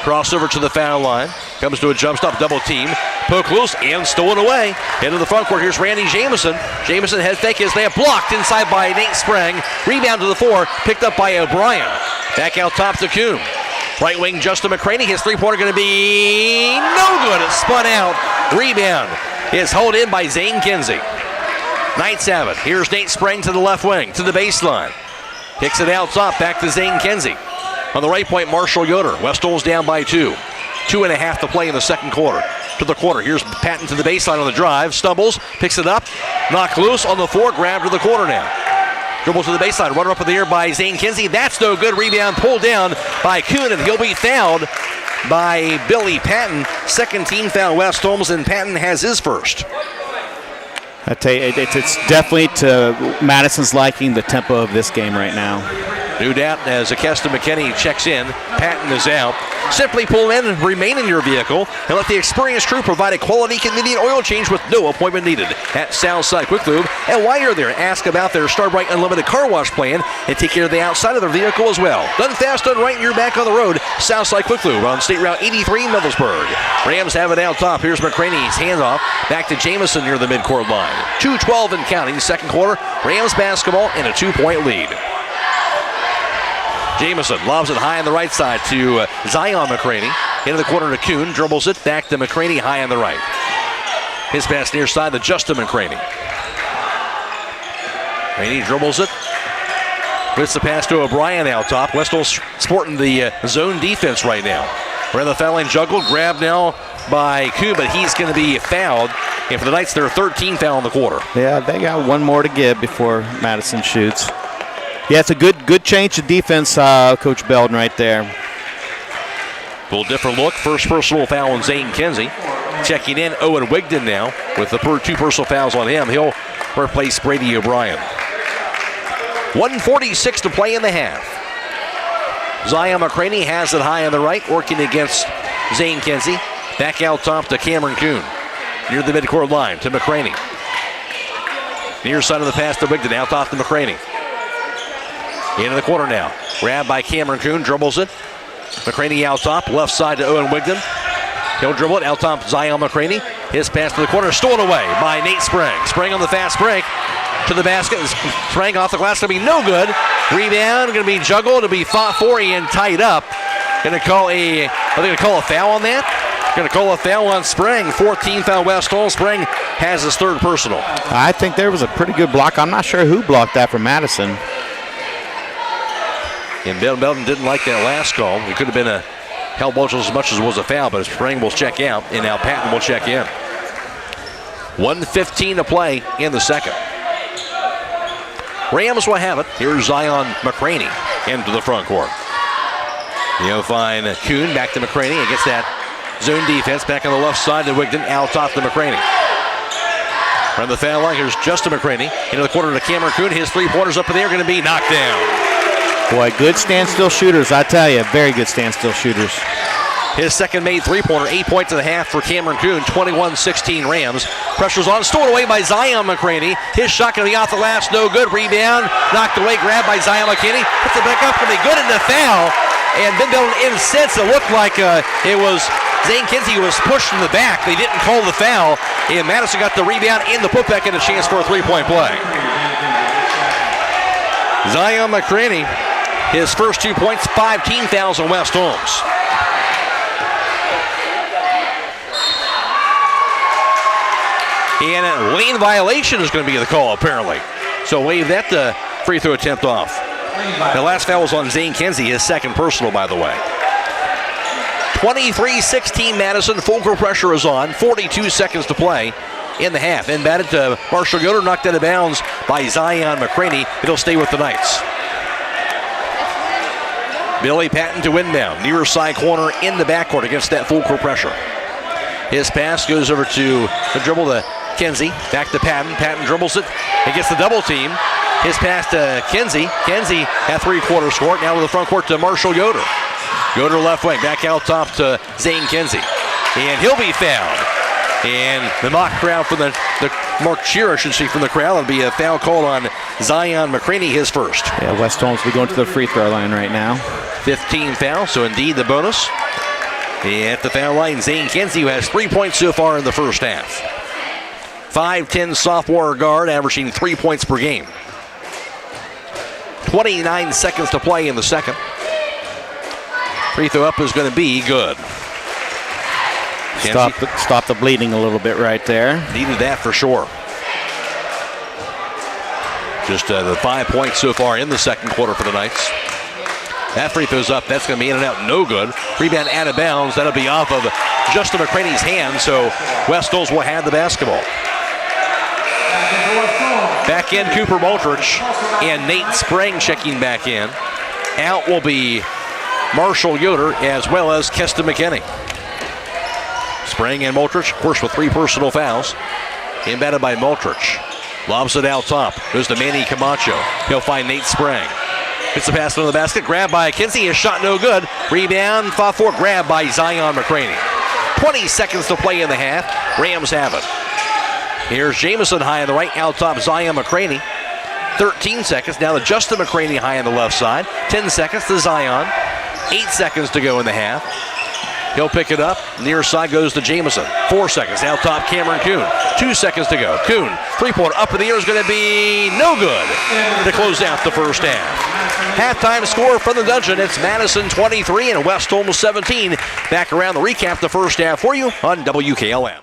Crossover to the foul line. Comes to a jump stop, double team. Poke loose and stolen away. Into the front court, here's Randy Jamison. Jamison head fake his layup blocked inside by Nate Sprang. Rebound to the 4, picked up by O'Brien. Back out top to Kuhn. Right wing, Justin McCraney. His three-pointer going to be no good. It's spun out. Rebound is held in by Zane Kinsey. Knights have it. Here's Nate Sprang to the left wing, to the baseline. Kicks it out top, back to Zane Kinsey. On the right point, Marshall Yoder. West Holmes down by 2. 2.5 to play in the second quarter. To the corner. Here's Patton to the baseline on the drive. Stumbles, picks it up, knocked loose on the 4, grab to the corner now. Dribble to the baseline, runner up in the air by Zane Kinsey. That's no good. Rebound pulled down by Kuhn, and he'll be fouled by Billy Patton. Second team foul West Holmes, and Patton has his first.
I tell you, it's definitely to Madison's liking, the tempo of this game right now.
No doubt, as Akesta McKinney checks in, Patton is out. Simply pull in and remain in your vehicle and let the experienced crew provide a quality, convenient oil change with no appointment needed at Southside Quick Lube. And while you're there, ask about their Starbright Unlimited car wash plan and take care of the outside of their vehicle as well. Done fast, done right, and you're back on the road. Southside Quick Lube on State Route 83 in Middlesburg. Rams have it out top. Here's McCraney's handoff back to Jamison near the midcourt line. 2:12 and counting, second quarter. Rams basketball in a 2-point lead. Jamison lobs it high on the right side to Zion McCraney. Into the corner to Kuhn, dribbles it back to McCraney high on the right. His pass near side to Justin McCraney. McCraney dribbles it. Puts the pass to O'Brien out top. West Holmes sporting the zone defense right now. We're in the foul line juggle. Grabbed now by Kuhn, but he's going to be fouled. And for the Knights, their 13th foul in the quarter.
Yeah, they got one more to give before Madison shoots. Yeah, it's a good change of defense, Coach Belden right there.
A little different look. First personal foul on Zane Kinsey. Checking in, Owen Wigden now with the 2 personal fouls on him. He'll replace Brady O'Brien. 1:46 to play in the half. Zion McCraney has it high on the right, working against Zane Kinsey. Back out top to Cameron Kuhn. Near the midcourt line to McCraney. Near side of the pass to Wigden, out top to McCraney. Into the corner now. Grabbed by Cameron Kuhn, dribbles it. McCraney out top, left side to Owen Wigden. He'll dribble it, out top Zion McCraney. His pass to the corner, stolen away by Nate Sprang. Sprang on the fast break to the basket. Sprang off the glass, going to be no good. Rebound, going to be juggled, to be fought for and tied up. Going to call are they going to call a foul on that? Going to call a foul on Sprang. 14th foul West Holmes. Sprang has his third personal.
I think there was a pretty good block. I'm not sure who blocked that for Madison.
And Belden didn't like that last call. It could have been a held ball as much as it was a foul, but Sprang will check out, and now Patton will check in. 1:15 to play in the second. Rams will have it. Here's Zion McCraney into the front court. You'll find Kuhn back to McCraney against that zone defense. Back on the left side to Wigden, out top to McCraney. From the foul line, here's Justin McCraney. Into the corner to Cameron Kuhn. His three-pointers up in the air, going to be knocked down.
Boy, good standstill shooters, I tell you. Very good standstill shooters.
His second made three-pointer, 8 points and a half for Cameron Kuhn, 21-16 Rams. Pressure's on, stolen away by Zion McCraney. His shot going to be off the glass, no good. Rebound, knocked away, grabbed by Zion McCraney. Puts it back up, going to be good in the foul. And Ben Belden insists it looked like it was Zane Kinsey who was pushed in the back. They didn't call the foul. And Madison got the rebound and the putback and a chance for a three-point play. Zion McCraney, his first 2 points, 5 team fouls on West Holmes. And a lane violation is going to be the call, apparently. So wave that free throw attempt off. The last foul was on Zane Kinsey, his second personal, by the way. 23-16 Madison. Full court pressure is on. 42 seconds to play in the half. Inbounded to Marshall Yoder, knocked out of bounds by Zion McCraney. It'll stay with the Knights. Billy Patton to inbound. Near side corner in the backcourt against that full court pressure. His pass goes over to the dribble to Kinsey. Back to Patton. Patton dribbles it. He gets the double team. His pass to Kinsey. Kinsey at three-quarters court. Now to the front court to Marshall Yoder. Yoder left wing. Back out top to Zane Kinsey. And he'll be fouled. And the mock crowd from the mock cheer, I should say, from the crowd. It'll be a foul called on Zion McCraney, his first.
Yeah, West Holmes will be going to the free throw line right now.
15 fouls, so indeed the bonus. At the foul line, Zane Kinsey, who has 3 points so far in the first half. 5'10" sophomore guard, averaging 3 points per game. 29 seconds to play in the second. Free throw up is going to be good.
Stop the bleeding a little bit right there.
Needed that for sure. Just the 5 points so far in the second quarter for the Knights. That free throw's up. That's going to be in and out. No good. Rebound out of bounds. That'll be off of Justin McCraney's hand. So West Holmes will have the basketball. Back in Cooper Moultridge and Nate Sprang checking back in. Out will be Marshall Yoder as well as Keston McKinney. Sprang and Moultridge, of course, with 3 personal fouls. Inbounded by Moultridge. Lobs it out top. Goes to Manny Camacho. He'll find Nate Sprang. Gets the pass into the basket. Grabbed by Kinsey. His shot no good. Rebound. Fought for. Grab by Zion McCraney. 20 seconds to play in the half. Rams have it. Here's Jamison high on the right. Out top Zion McCraney. 13 seconds. Now to Justin McCraney high on the left side. 10 seconds to Zion. 8 seconds to go in the half. He'll pick it up. Near side goes to Jamison. 4 seconds. Out top Cameron Kuhn. 2 seconds to go. Kuhn, three-pointer up in the air is going to be no good to close out the first half. Halftime score from the Dungeon. It's Madison 23 and West Holmes 17. Back around the recap the first half for you on WKLM.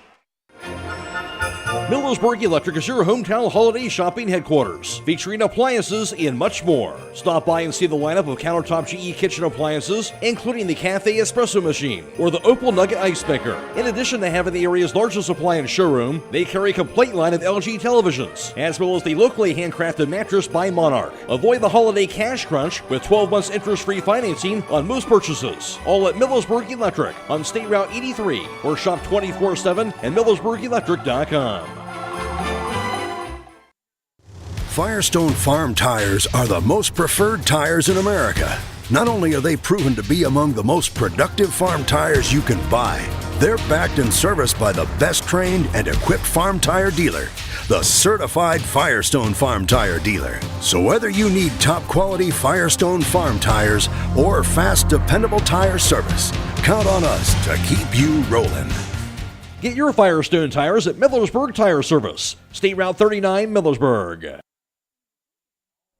Millersburg Electric is your hometown holiday shopping headquarters, featuring appliances and much more. Stop by and see the lineup of countertop GE kitchen appliances, including the Cafe Espresso Machine or the Opal Nugget Ice Maker. In addition to having the area's largest appliance showroom, they carry a complete line of LG televisions, as well as the locally handcrafted mattress by Monarch. Avoid the holiday cash crunch with 12 months interest-free financing on most purchases. All at Millersburg Electric on State Route 83 or shop 24/7 at millersburgelectric.com.
Firestone Farm Tires are the most preferred tires in America. Not only are they proven to be among the most productive farm tires you can buy, they're backed and serviced by the best trained and equipped farm tire dealer, the certified Firestone Farm Tire dealer. So whether you need top quality Firestone Farm Tires or fast, dependable tire service, count on us to keep you rolling.
Get your Firestone tires at Millersburg Tire Service, State Route 39, Millersburg.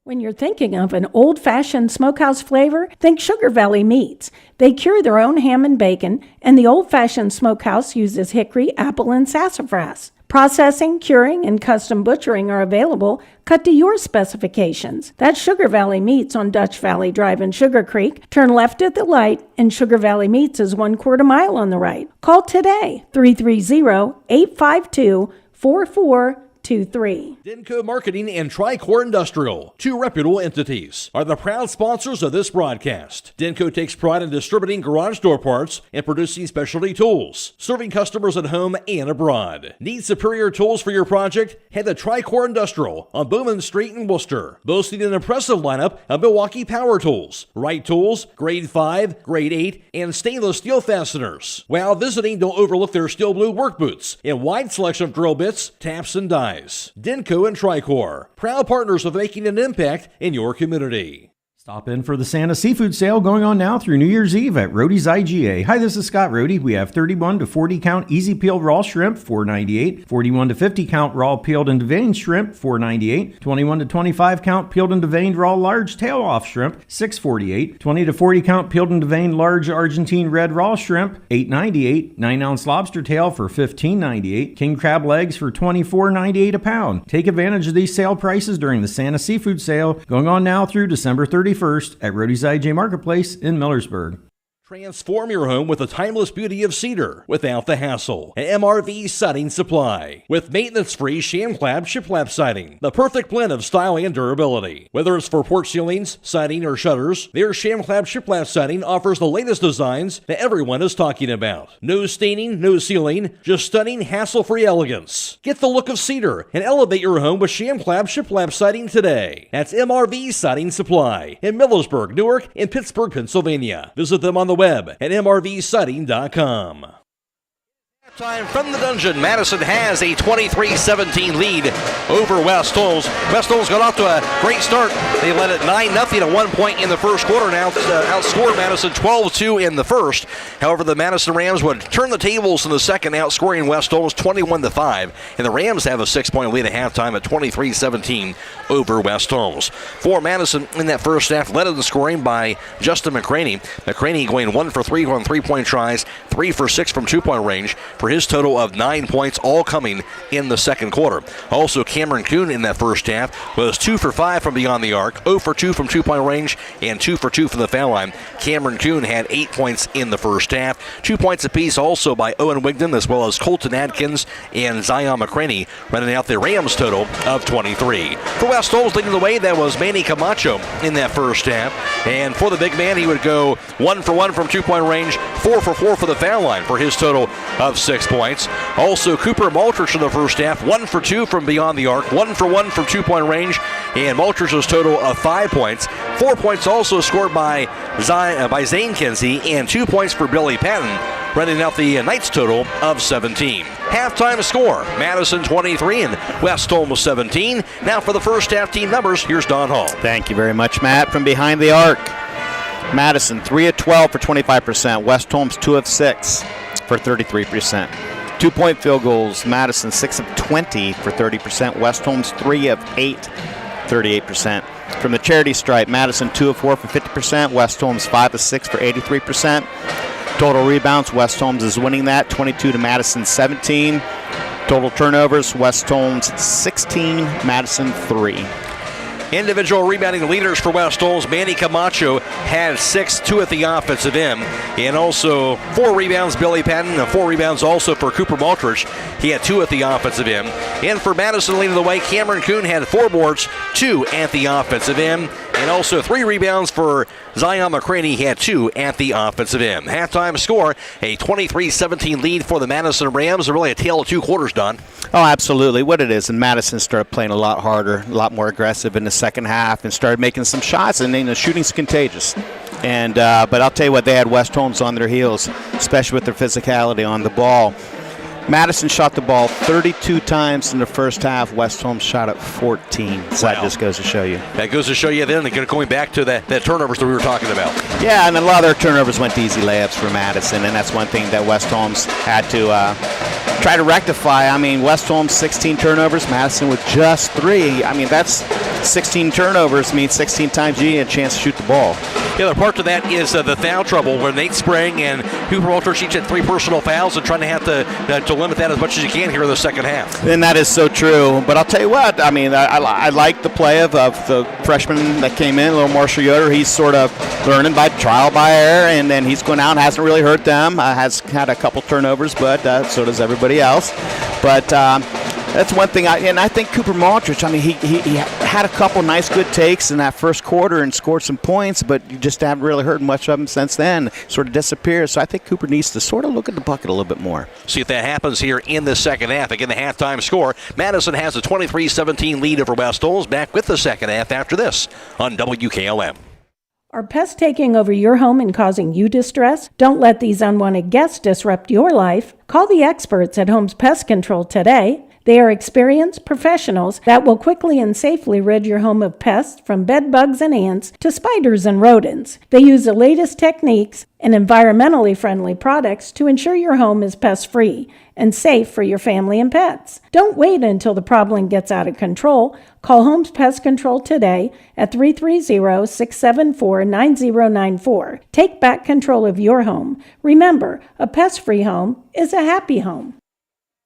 When you're thinking of an old-fashioned smokehouse flavor, think Sugar Valley Meats. They cure their own ham and bacon, and the old-fashioned smokehouse uses hickory, apple, and sassafras. Processing, curing, and custom butchering are available, cut to your specifications. That's Sugar Valley Meats on Dutch Valley Drive in Sugar Creek. Turn left at the light, and Sugar Valley Meats is 1/4 mile on the right. Call today, 330-852-44
Denko Marketing and Tricor Industrial, two reputable entities, are the proud sponsors of this broadcast. Denko takes pride in distributing garage door parts and producing specialty tools, serving customers at home and abroad. Need superior tools for your project? Head to Tricor Industrial on Bowman Street in Worcester, boasting an impressive lineup of Milwaukee power tools, Wright tools, grade 5, grade 8, and stainless steel fasteners. While visiting, don't overlook their steel blue work boots and wide selection of drill bits, taps, and dies. Denko and Tricor, proud partners of making an impact in your community.
Stop in for the Santa Seafood Sale going on now through New Year's Eve at Roadie's IGA. Hi, this is Scott Roadie. We have 31 to 40 count easy peeled raw shrimp, $4.98. 41 to 50 count raw peeled and deveined shrimp, $4.98. 21 to 25 count peeled and deveined raw large tail off shrimp, $6.48. 20 to 40 count peeled and deveined large Argentine red raw shrimp, $8.98. 9 ounce lobster tail for $15.98. King crab legs for $24.98 a pound. Take advantage of these sale prices during the Santa Seafood Sale going on now through December 31st at Roadie's IJ Marketplace in Millersburg.
Transform your home with the timeless beauty of cedar without the hassle. An MRV Siding Supply with maintenance-free sham-clad shiplap siding. The perfect blend of style and durability. Whether it's for porch ceilings, siding, or shutters, their sham-clad shiplap siding offers the latest designs that everyone is talking about. No staining, no sealing, just stunning, hassle-free elegance. Get the look of cedar and elevate your home with sham-clad shiplap siding today. That's MRV Siding Supply in Millersburg, Newark, and Pittsburgh, Pennsylvania. Visit them on the web at mrvsiding.com.
Time from the dungeon, Madison has a 23-17 lead over West Holmes. West Holmes got off to a great start. They led it 9-0 at 1 point in the first quarter. Now outscored Madison 12-2 in the first. However, the Madison Rams would turn the tables in the second, outscoring West Holmes 21-5. And the Rams have a 6-point lead at halftime at 23-17 over West Holmes. For Madison in that first half, led in scoring by Justin McCraney. McCraney going 1 for 3 on 3-point tries, 3 for 6 from 2-point range, for his total of 9 points, all coming in the second quarter. Also, Cameron Kuhn in that first half was 2 for 5 from beyond the arc, 0 for 2 from 2-point range, and 2 for 2 from the foul line. Cameron Kuhn had 8 points in the first half. 2 points apiece also by Owen Wigdon, as well as Colton Adkins and Zion McCraney, running out the Rams total of 23. For West Holmes leading the way, that was Manny Camacho in that first half. And for the big man, he would go 1 for 1 from 2-point range, 4 for 4 for the foul line for his total of 6 points. Also, Cooper Maltrich in the first half, 1 for 2 from beyond the arc, 1 for 1 from 2-point range, and Maltrich's total of 5 points. 4 points also scored by Zane Kinsey, and 2 points for Billy Patton, running out the Knights total of 17. Halftime score, Madison 23 and West Holmes 17. Now for the first half team numbers, here's Don Hall.
Thank you very much, Matt. From behind the arc, Madison 3 of 12 for 25%. West Holmes 2 of 6 for 33%. 2-point field goals, Madison 6 of 20 for 30%. West Holmes 3 of 8, 38%. From the charity stripe, Madison 2 of 4 for 50%. West Holmes 5 of 6 for 83%. Total rebounds, West Holmes is winning that, 22 to Madison 17. Total turnovers, West Holmes 16, Madison 3.
Individual rebounding leaders for West Holmes, Manny Camacho had 6, 2 at the offensive end, and also 4 rebounds, Billy Patton, and 4 rebounds also for Cooper Maltrich. He had 2 at the offensive end. And for Madison leading the way, Cameron Kuhn had 4 boards, 2 at the offensive end, and also 3 rebounds for Zion McCraney. He had 2 at the offensive end. Halftime score, a 23-17 lead for the Madison Rams. Really a tale of 2 quarters, Don.
Oh, absolutely. What it is, and Madison started playing a lot harder, a lot more aggressive in the second half, and started making some shots, and the shooting's contagious. And but I'll tell you what, they had West Holmes on their heels, especially with their physicality on the ball. Madison shot the ball 32 times in the first half. West Holmes shot it 14. So that just goes to show you.
That goes to show you then, going back to that turnovers that we were talking about.
Yeah, and a lot of their turnovers went to easy layups for Madison, and that's one thing that West Holmes had to try to rectify. I mean, West Holmes 16 turnovers, Madison with just 3. I mean, that's 16 turnovers means 16 times you get a chance to shoot the ball.
The other part to that is the foul trouble, where Nate Spring and Cooper Maltrich each had 3 personal fouls, and trying to have to limit that as much as you can here in the second half.
And that is so true. But I'll tell you what, I mean, I like the play of the freshman that came in, little Marshall Yoder. He's sort of learning by trial by error, and then he's going out and hasn't really hurt them. Has had a couple turnovers, but so does everybody else. But That's one thing. I think Cooper Maltrich, I mean, he had a couple nice good takes in that first quarter and scored some points, but you just haven't really heard much of him since then. Sort of disappeared. So I think Cooper needs to sort of look at the bucket a little bit more.
See if that happens here in the second half. Again, the halftime score. Madison has a 23-17 lead over West Holmes. Back with the second half after this on WKLM.
Are pests taking over your home and causing you distress? Don't let these unwanted guests disrupt your life. Call the experts at Holmes Pest Control today. They are experienced professionals that will quickly and safely rid your home of pests from bed bugs and ants to spiders and rodents. They use the latest techniques and environmentally friendly products to ensure your home is pest-free and safe for your family and pets. Don't wait until the problem gets out of control. Call Holmes Pest Control today at 330-674-9094. Take back control of your home. Remember, a pest-free home is a happy home.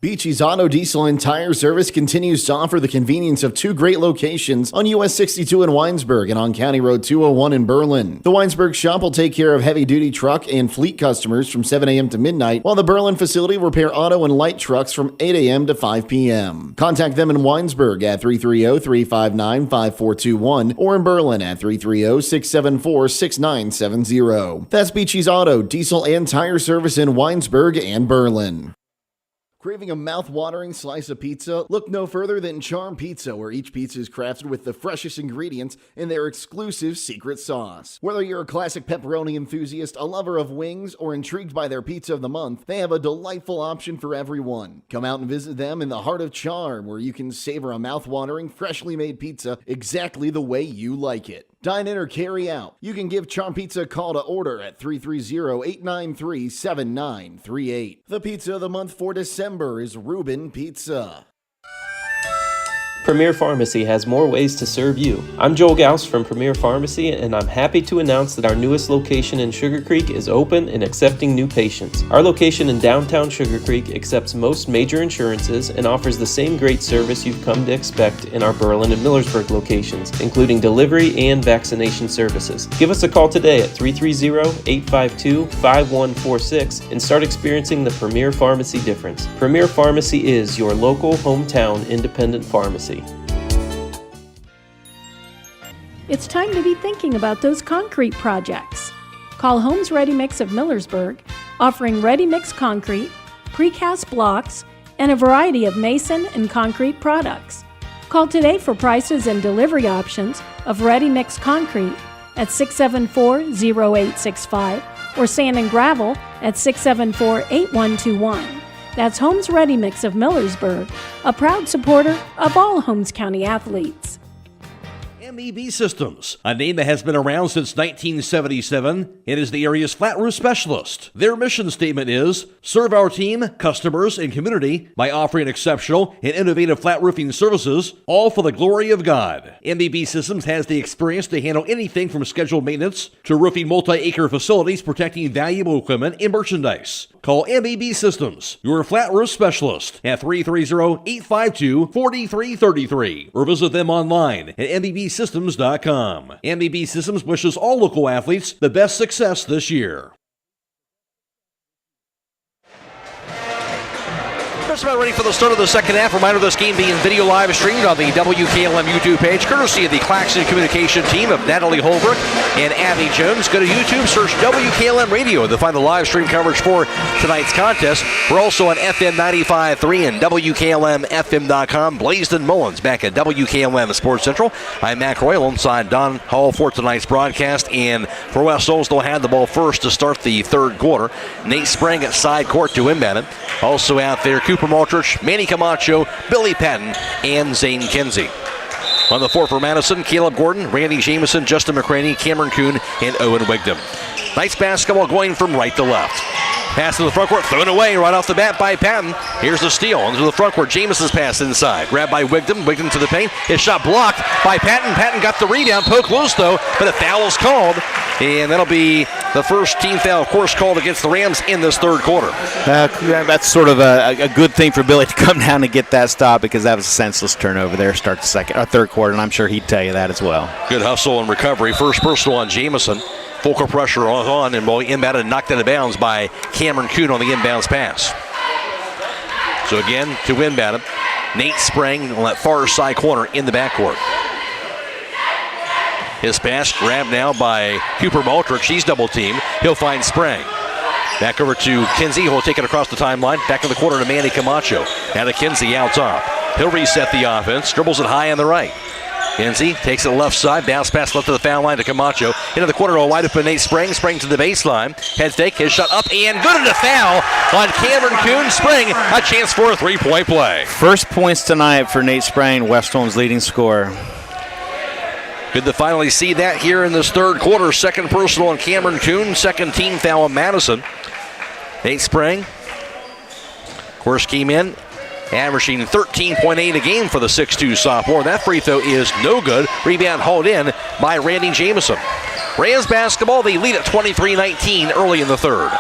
Beachy's Auto Diesel and Tire Service continues to offer the convenience of two great locations on US 62 in Winesburg and on County Road 201 in Berlin. The Winesburg shop will take care of heavy-duty truck and fleet customers from 7 a.m. to midnight, while the Berlin facility will repair auto and light trucks from 8 a.m. to 5 p.m. Contact them in Winesburg at 330-359-5421 or in Berlin at 330-674-6970. That's Beachy's Auto, Diesel, and Tire Service in Winesburg and Berlin. Craving a mouth-watering slice of pizza? Look no further than Charm Pizza, where each pizza is crafted with the freshest ingredients in their exclusive secret sauce. Whether you're a classic pepperoni enthusiast, a lover of wings, or intrigued by their pizza of the month, they have a delightful option for everyone. Come out and visit them in the heart of Charm, where you can savor a mouth-watering, freshly made pizza exactly the way you like it. Dine in or carry out. You can give Charm Pizza a call to order at 330-893-7938. The pizza of the month for December is Reuben Pizza.
Premier Pharmacy has more ways to serve you. I'm Joel Gauss from Premier Pharmacy, and I'm happy to announce that our newest location in Sugar Creek is open and accepting new patients. Our location in downtown Sugar Creek accepts most major insurances and offers the same great service you've come to expect in our Berlin and Millersburg locations, including delivery and vaccination services. Give us a call today at 330-852-5146 and start experiencing the Premier Pharmacy difference. Premier Pharmacy is your local hometown independent pharmacy.
It's time to be thinking about those concrete projects. Call Holmes Ready Mix of Millersburg, offering ready-mix concrete, precast blocks, and a variety of mason and concrete products. Call today for prices and delivery options of ready-mix concrete at 674-0865 or sand and gravel at 674-8121. That's Holmes Ready Mix of Millersburg, a proud supporter of all Holmes County athletes.
MEB Systems, a name that has been around since 1977. It is the area's flat roof specialist. Their mission statement is, serve our team, customers, and community by offering exceptional and innovative flat roofing services, all for the glory of God. MEB Systems has the experience to handle anything from scheduled maintenance to roofing multi-acre facilities protecting valuable equipment and merchandise. Call MEB Systems, your flat roof specialist, at 330-852-4333 or visit them online at MEBsystems.com. MEB Systems wishes all local athletes the best success this year.
Just about ready for the start of the second half. Reminder, this game being video live streamed on the WKLM YouTube page, courtesy of the Claxon communication team of Natalie Holbrook and Abby Jones. Go to YouTube, search WKLM Radio to find the live stream coverage for tonight's contest. We're also on FM 95.3 and WKLM-FM.com. Blazedyn Mullins back at WKLM Sports Central. I'm Matt Croy alongside Don Hall for tonight's broadcast. And for West Holmes, they'll have the ball first to start the third quarter. Nate Sprang at side court to inbound it. Also out there, Cooper Maltrich, Manny Camacho, Billy Patton, and Zane Kinsey. On the floor for Madison, Caleb Gordon, Randy Jameson, Justin McCraney, Cameron Kuhn, and Owen Wigdam. Nice basketball going from right to left. Pass to the front court, thrown away right off the bat by Patton. Here's the steal into the front court. Jameson's pass inside. Grabbed by Wigdam. Wigdam to the paint. His shot blocked by Patton. Patton got the rebound. Poke loose, though, but a foul is called. And that'll be the first team foul, of course, called against the Rams in this third quarter.
That's sort of a good thing for Billy to come down and get that stop, because that was a senseless turnover there. Start the third quarter, and I'm sure he'd tell you that as well.
Good hustle and recovery. First personal on Jameson. Full court pressure on, and inbound and knocked out of bounds by Cameron Kuhn on the inbounds pass. So again, to inbound him, Nate Sprang on that far side corner in the backcourt. His pass grabbed now by Cooper Maltrich. He's double teamed. He'll find Sprang. Back over to Kinsey, who will take it across the timeline. Back in the corner to Manny Camacho. Now to Kinsey out top. He'll reset the offense. Dribbles it high on the right. Kinsey takes it left side. Bounce pass left to the foul line to Camacho. Into the corner to a wide open Nate Sprang. Sprang to the baseline. Head fake. His shot up and good, and a foul on Cameron Kuhn. Sprang, a chance for a three-point play.
First points tonight for Nate Sprang, West Holmes' leading scorer.
Good to finally see that here in this third quarter. Second personal on Cameron Kuhn. Second team foul on Madison. Nate Sprang, of course, came in averaging 13.8 a game for the 6'2 sophomore. That free throw is no good. Rebound hauled in by Randy Jamison. Rams basketball, they lead at 23-19 early in the third.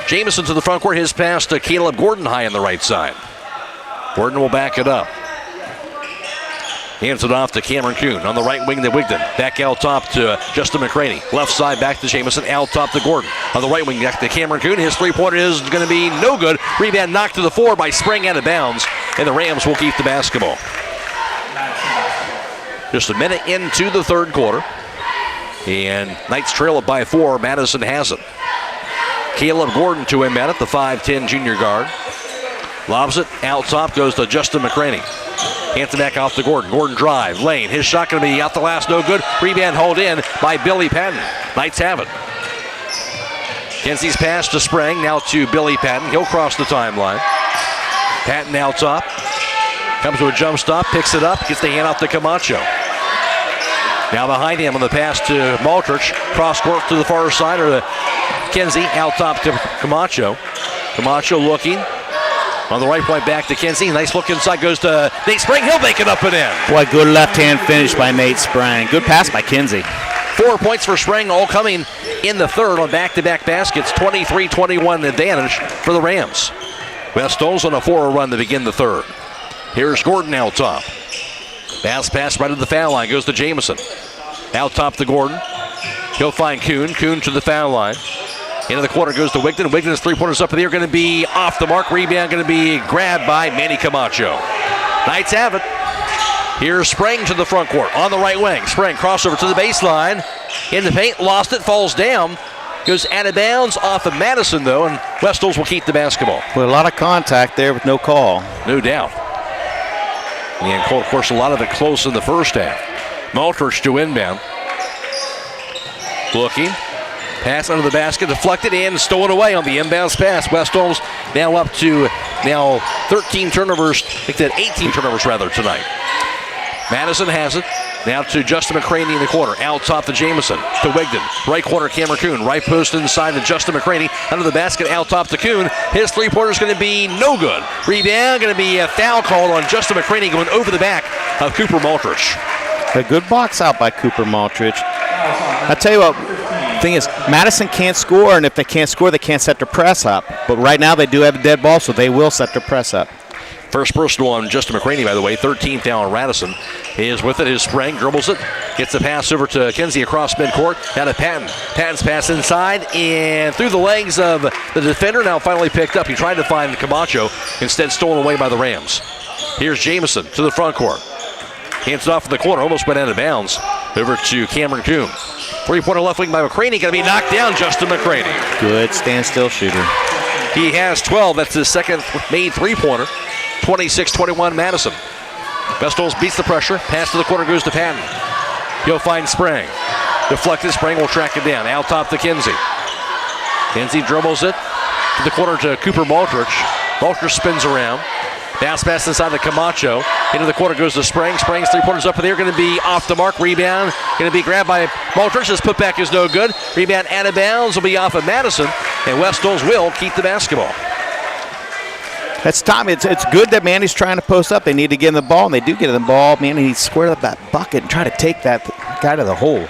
Jamison to the front court, his pass to Caleb Gordon high on the right side. Gordon will back it up. Hands it off to Cameron Kuhn. On the right wing to Wigton. Back out top to Justin McCraney. Left side back to Jamison. Out top to Gordon. On the right wing back to Cameron Kuhn. His three-pointer is going to be no good. Rebound knocked to the floor by Sprang out of bounds. And the Rams will keep the basketball. Just a minute into the third quarter. And Knights trail it by 4. Madison has it. Caleb Gordon to him at it, the 5'10 junior guard. Lobs it. Out top goes to Justin McCraney. Hands it back off to Gordon. Gordon drive. Lane. His shot going to be out the last. No good. Rebound hauled in by Billy Patton. Knights have it. Kinsey's pass to Sprang. Now to Billy Patton. He'll cross the timeline. Patton out top. Comes to a jump stop. Picks it up. Gets the hand off to Camacho. Now behind him on the pass to Maltrich. Cross court to the far side. Or the Kinsey out top to Camacho. Camacho looking. On the right point back to Kinsey. Nice look inside goes to Nate Sprang. He'll make it up and in.
Boy, good left-hand finish by Nate Sprang. Good pass by Kinsey.
4 points for Sprang, all coming in the third on back-to-back baskets. 23-21 advantage for the Rams. West Holmes on a 4-0 run to begin the third. Here's Gordon out top. Bounce pass right to the foul line. Goes to Jamison. Out top to Gordon. He'll find Kuhn. Kuhn to the foul line. Into the corner goes to Wigton. Wigton's three-pointers up in the air, going to be off the mark. Rebound going to be grabbed by Manny Camacho. Knights have it. Here's Sprang to the front court on the right wing. Sprang crossover to the baseline. In the paint, lost it, falls down. Goes out of bounds off of Madison, though, and West Holmes will keep the basketball.
With a lot of contact there with no call.
No doubt. And, of course, a lot of it close in the first half. Maltrich to inbound. Looking. Pass under the basket, deflected and stolen away on the inbounds pass. West Holmes now up to 13 turnovers. I think that 18 turnovers rather tonight. Madison has it. Now to Justin McCraney in the corner. Out top to Jamison. To Wigton. Right corner Cameron Kuhn. Right post inside to Justin McCraney. Under the basket out top to Kuhn. His three-pointer is going to be no good. Rebound going to be a foul call on Justin McCraney going over the back of Cooper Maltrich.
A good box out by Cooper Maltrich. I tell you what, the thing is, Madison can't score, and if they can't score, they can't set their press up. But right now they do have a dead ball, so they will set their press up.
First personal on Justin McCraney, by the way. 13th down on Radisson. He is with it. His Sprang dribbles it. Gets the pass over to Kinsey across midcourt. Now to Patton. Patton's pass inside and through the legs of the defender. Now finally picked up. He tried to find Camacho. Instead stolen away by the Rams. Here's Jamison to the front court. Hands it off in the corner. Almost went out of bounds. Over to Cameron Kuhn. Three-pointer left wing by McCraney. Going to be knocked down, Justin McCraney.
Good standstill shooter.
He has 12. That's his second made three-pointer. 26-21 Madison. West Holmes beats the pressure. Pass to the corner goes to Patton. He'll find Sprang. Deflected. Sprang will track it down. Out top to Kinsey. Kinsey dribbles it to the corner to Cooper Maltrich. Maltrich spins around. Bounce pass inside to Camacho. Into the corner goes to Sprang. Sprang's three-pointers up in the air. Going to be off the mark. Rebound. Going to be grabbed by Maltrich. His putback is no good. Rebound out of bounds will be off of Madison. And West Holmes will keep the basketball.
That's time. It's good that Manny's trying to post up. They need to get in the ball, and they do get in the ball. Manny needs to square up that bucket and try to take that guy to the hole.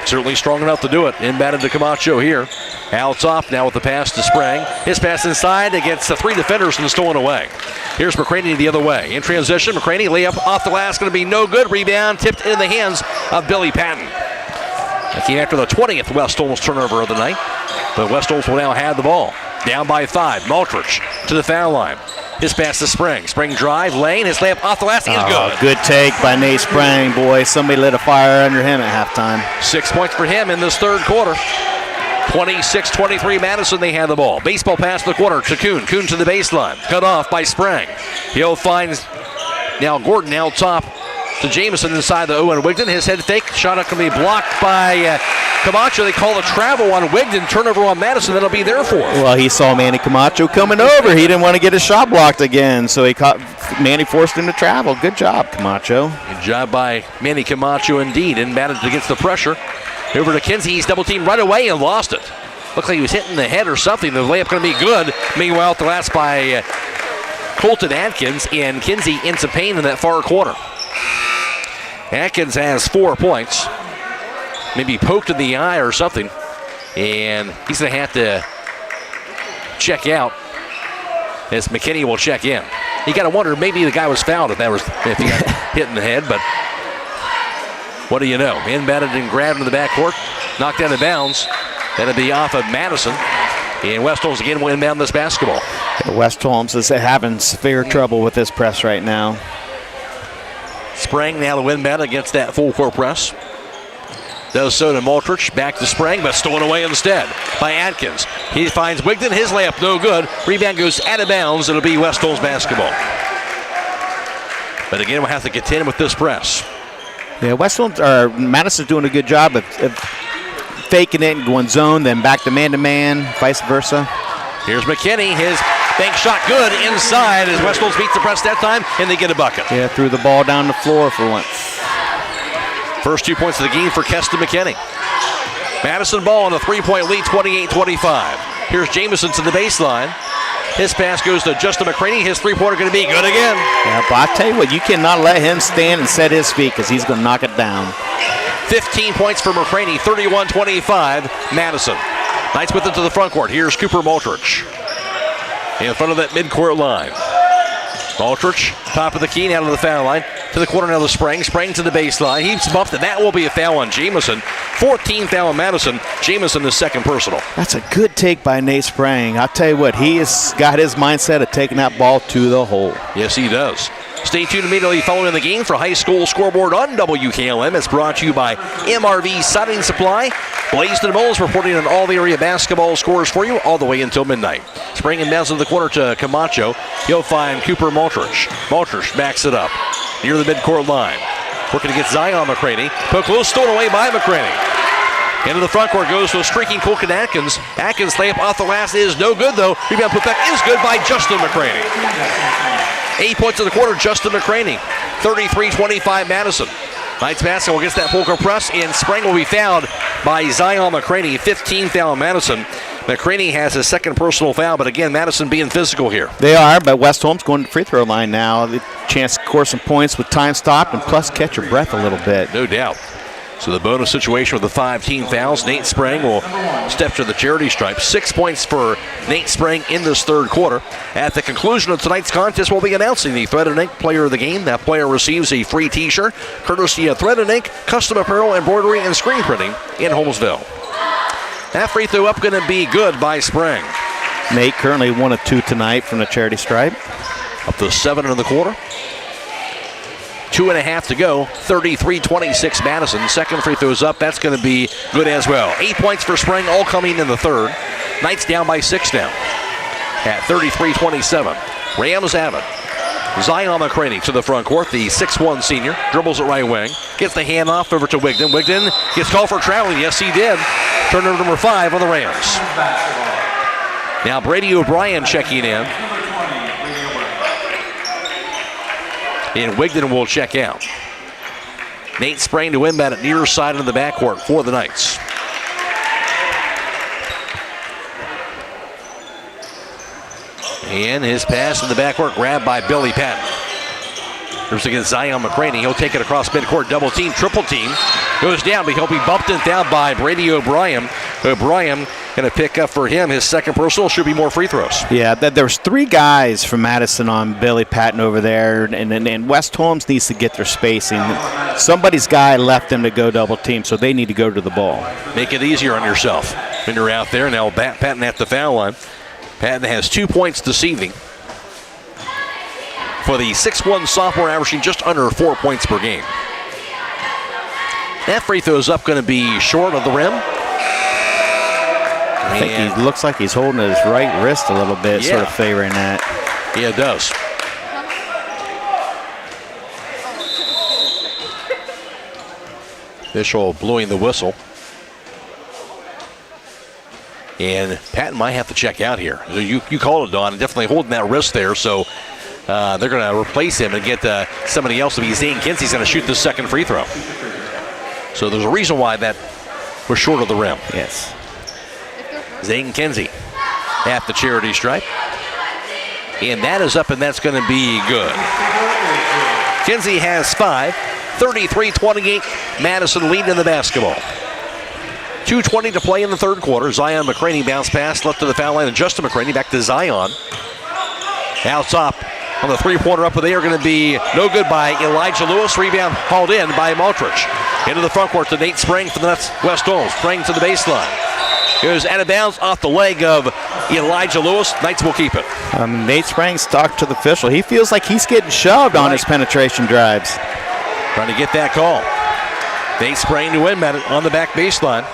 Certainly strong enough to do it. Inbounded to Camacho here. Al top now with the pass to Sprang. His pass inside against the three defenders and stolen away. Here's McCraney the other way. In transition, McCraney layup off the glass. Going to be no good. Rebound tipped in the hands of Billy Patton. That came after the 20th West Holmes turnover of the night. But West Holmes will now have the ball. Down by 5. Maltrich to the foul line. His pass to Spring. Spring drive, lane, his layup off the last is good.
Good take by Nate Spring, boy. Somebody lit a fire under him at halftime.
6 points for him in this third quarter. 26-23 Madison, they have the ball. Baseball pass to the corner to Kuhn. Kuhn to the baseline. Cut off by Sprang. He'll find now Gordon out top to Jamison inside the Owen Wigden. His head fake. Shot up can be blocked by Camacho. They call the travel on Wigden. Turnover on Madison. That'll be their fourth.
Well, he saw Manny Camacho coming over. He didn't want to get his shot blocked again, so Manny forced him to travel. Good job, Camacho.
Good job by Manny Camacho indeed. And managed against the pressure. Over to Kinsey. He's double teamed right away and lost it. Looked like he was hitting the head or something. The layup going to be good. Meanwhile, the last by Colton Atkins, and Kinsey into pain in that far corner. Atkins has 4 points. Maybe poked in the eye or something. And he's going to have to check out as McKinney will check in. You got to wonder, maybe the guy was fouled if he got hit in the head, but what do you know? Inbounded and grabbed in the backcourt. Knocked out of bounds. That'll be off of Madison. And West Holmes again will inbound this basketball.
West Holmes is having severe trouble with this press right now.
Sprang now to inbound against that full court press. Does so to Maltrich. Back to Sprang, but stolen away instead by Atkins. He finds Wigden. His layup no good. Rebound goes out of bounds. It'll be West Holmes basketball. But again, we'll have to contend with this press.
Yeah, Madison's doing a good job of faking it and going zone, then back to man-to-man, vice versa.
Here's McKinney. His bank shot good inside as West Holmes beats the press that time, and they get a bucket.
Yeah, threw the ball down the floor for once.
First 2 points of the game for Keston McKinney. Madison ball on a 3-point lead, 28-25. Here's Jamison to the baseline. His pass goes to Justin McCraney. His three-pointer going to be good again.
Yeah, but I tell you what, you cannot let him stand and set his feet because he's going to knock it down.
15 points for McCraney, 31-25, Madison. Knights with it to the front court. Here's Cooper Maltrich in front of that midcourt line. Maltrich, top of the key, now to the foul line. To the corner now to Sprang. Sprang to the baseline. He's bumped, and that will be a foul on Jamison. 14th foul on Madison. Jamison is second personal.
That's a good take by Nate Sprang. I'll tell you what, he has got his mindset of taking that ball to the hole.
Yes, he does. Stay tuned immediately following the game for High School Scoreboard on WKLM. It's brought to you by MRV Siding Supply. Blazedyn Mullins reporting on all the area basketball scores for you all the way until midnight. Spring and bounce to the corner to Camacho. He'll find Cooper Maltrich. Maltrich backs it up near the midcourt line. Working against Zion McCraney. Poke low, stolen away by McCraney. Into the front court goes to a streaking Colton Atkins. Atkins layup off the last is no good though. Rebound put back is good by Justin McCraney. 8 points in the quarter, Justin McCraney. 33-25 Madison. Knights basketball gets that full court press, and Sprang will be fouled by Zion McCraney. 15th foul Madison. McCraney has his second personal foul, but again, Madison being physical here.
They are, but West Holmes going to the free throw line now. The chance to score some points with time stopped and plus catch your breath a little bit.
No doubt. So the bonus situation with the 5 team fouls. Nate Sprang will step to the charity stripe. 6 points for Nate Sprang in this third quarter. At the conclusion of tonight's contest, we'll be announcing the Thread and Ink player of the game. That player receives a free t-shirt, courtesy of Thread and Ink, custom apparel, embroidery, and screen printing in Holmesville. That free throw up going to be good by Sprang.
Nate currently 1 of 2 tonight from the charity stripe.
Up to 7 in the quarter. 2.5 to go. 33-26 Madison. Second free throws up. That's going to be good as well. 8 points for Sprang, all coming in the third. Knights down by 6 now at 33-27. Rams have it. Zion McCraney to the front court. The 6'1 senior dribbles at right wing. Gets the handoff over to Wigden. Wigden gets called for traveling. Yes, he did. Turnover number 5 on the Rams. Now Brady O'Brien checking in. And Wigden will check out. Nate Sprang to inbound at near side of the backcourt for the Knights. And his pass in the backcourt grabbed by Billy Patton. Here's against Zion McCraney. He'll take it across midcourt, double team, triple team. Goes down, but he'll be bumped and down by Brady O'Brien. O'Brien going to pick up for him his second personal. Should be more free throws.
Yeah, there was 3 guys from Madison on Billy Patton over there, and West Holmes needs to get their spacing. Somebody's guy left them to go double team, so they need to go to the ball.
Make it easier on yourself when you're out there. Now Patton at the foul line. Patton has 2 points this evening. for the 6'1 sophomore, averaging just under 4 points per game. That free throw is up, going to be short of the rim.
I think he looks like he's holding his right wrist a little bit, sort of favoring that.
Yeah, it does. Official blowing the whistle. And Patton might have to check out here. You called it, Don. Definitely holding that wrist there, so they're going to replace him and get somebody else to be Zane Kinsey's going to shoot the second free throw. So there's a reason why that was short of the rim.
Yes.
Zane Kinsey at the charity stripe. And that is up, and that's going to be good. Kinsey has 5. 33-28, Madison lead in the basketball. 2:20 to play in the third quarter. Zion McCraney bounce pass left to the foul line, and Justin McCraney back to Zion. Out top on the three-pointer up there, going to be no good by Elijah Lewis. Rebound hauled in by Maltrich. Into the front court to Nate Sprang for the West Holmes. Sprang to the baseline. Goes out of bounds off the leg of Elijah Lewis. Knights will keep it.
Nate Sprang's talked to the official. He feels like he's getting shoved on his penetration drives.
Trying to get that call. Nate Sprang to win on the back baseline.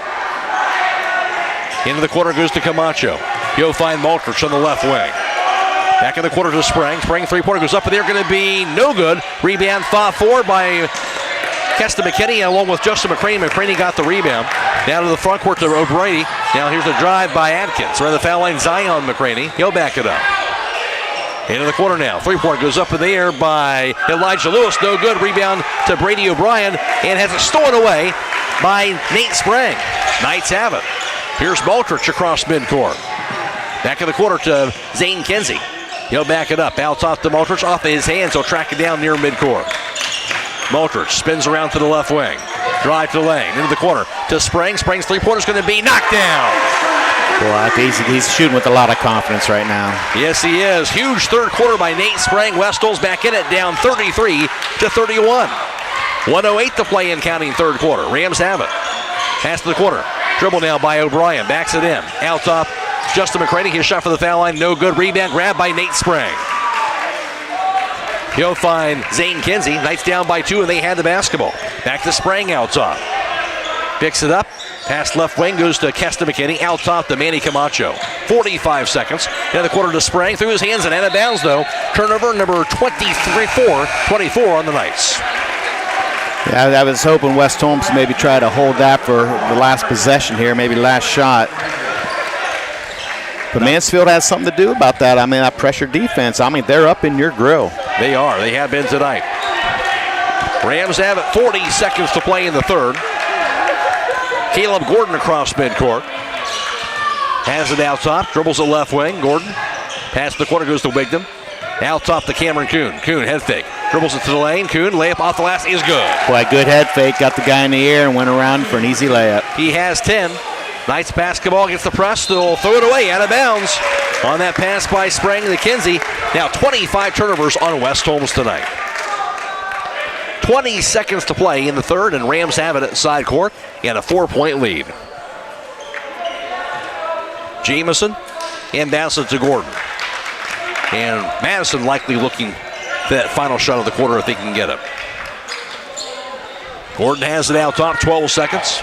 Into the corner goes to Camacho. He'll find Maltrich on the left wing. Back in the quarter to Sprang. Sprang three-pointer goes up in there. Going to be no good. Rebound fought for by Kesta McKinney along with Justin McCraney. McCraney got the rebound. Down to the front court to O'Brady. Now here's a drive by Atkins. Around the foul line, Zion McCraney. He'll back it up. Into the corner now. Three-pointer goes up in the air by Elijah Lewis. No good. Rebound to Brady O'Brien. And has it stolen away by Nate Sprang. Knights have it. Here's Maltrich across midcourt. Back in the quarter to Zane Kinsey. He'll back it up. Out top to Maltrich. Off of his hands. He'll track it down near midcourt. Maltrich spins around to the left wing. Drive to the lane. Into the corner to Sprang. Sprang's three-pointer's going to be knocked down.
Boy, he's shooting with a lot of confidence right now.
Yes, he is. Huge third quarter by Nate Sprang. West Holmes back in it, down 33-31. 1:08 to play in counting third quarter. Rams have it. Pass to the corner. Dribble now by O'Brien. Backs it in. Out top, Justin McCraney. His shot for the foul line. No good. Rebound grab by Nate Sprang. He'll find Zane Kinsey. Knights down by 2, and they had the basketball. Back to Sprang out top. Picks it up. Pass left wing goes to Kesta McKinney. Out top to Manny Camacho. 45 seconds. Down the quarter to Sprang. Through his hands and out of bounds, though. Turnover number 24 on the Knights.
Yeah, I was hoping West Holmes maybe try to hold that for the last possession here, maybe last shot. But Mansfield has something to do about that. I mean, that pressure defense, they're up in your grill.
They are. They have been tonight. Rams have it. 40 seconds to play in the third. Caleb Gordon across midcourt. Has it out top. Dribbles the left wing. Gordon. Pass the corner goes to Wigdom. Out top to Cameron Kuhn. Kuhn head fake. Dribbles it to the lane. Kuhn layup off the last is good.
Boy, good head fake. Got the guy in the air and went around for an easy layup.
He has 10. Knights basketball against the press. They'll throw it away out of bounds on that pass by Sprang to Kinsey. Now 25 turnovers on West Holmes tonight. 20 seconds to play in the third, and Rams have it at side court and a 4-point lead. Jamison and Bassett to Gordon. And Madison likely looking for that final shot of the quarter if they can get it. Gordon has it out top, 12 seconds.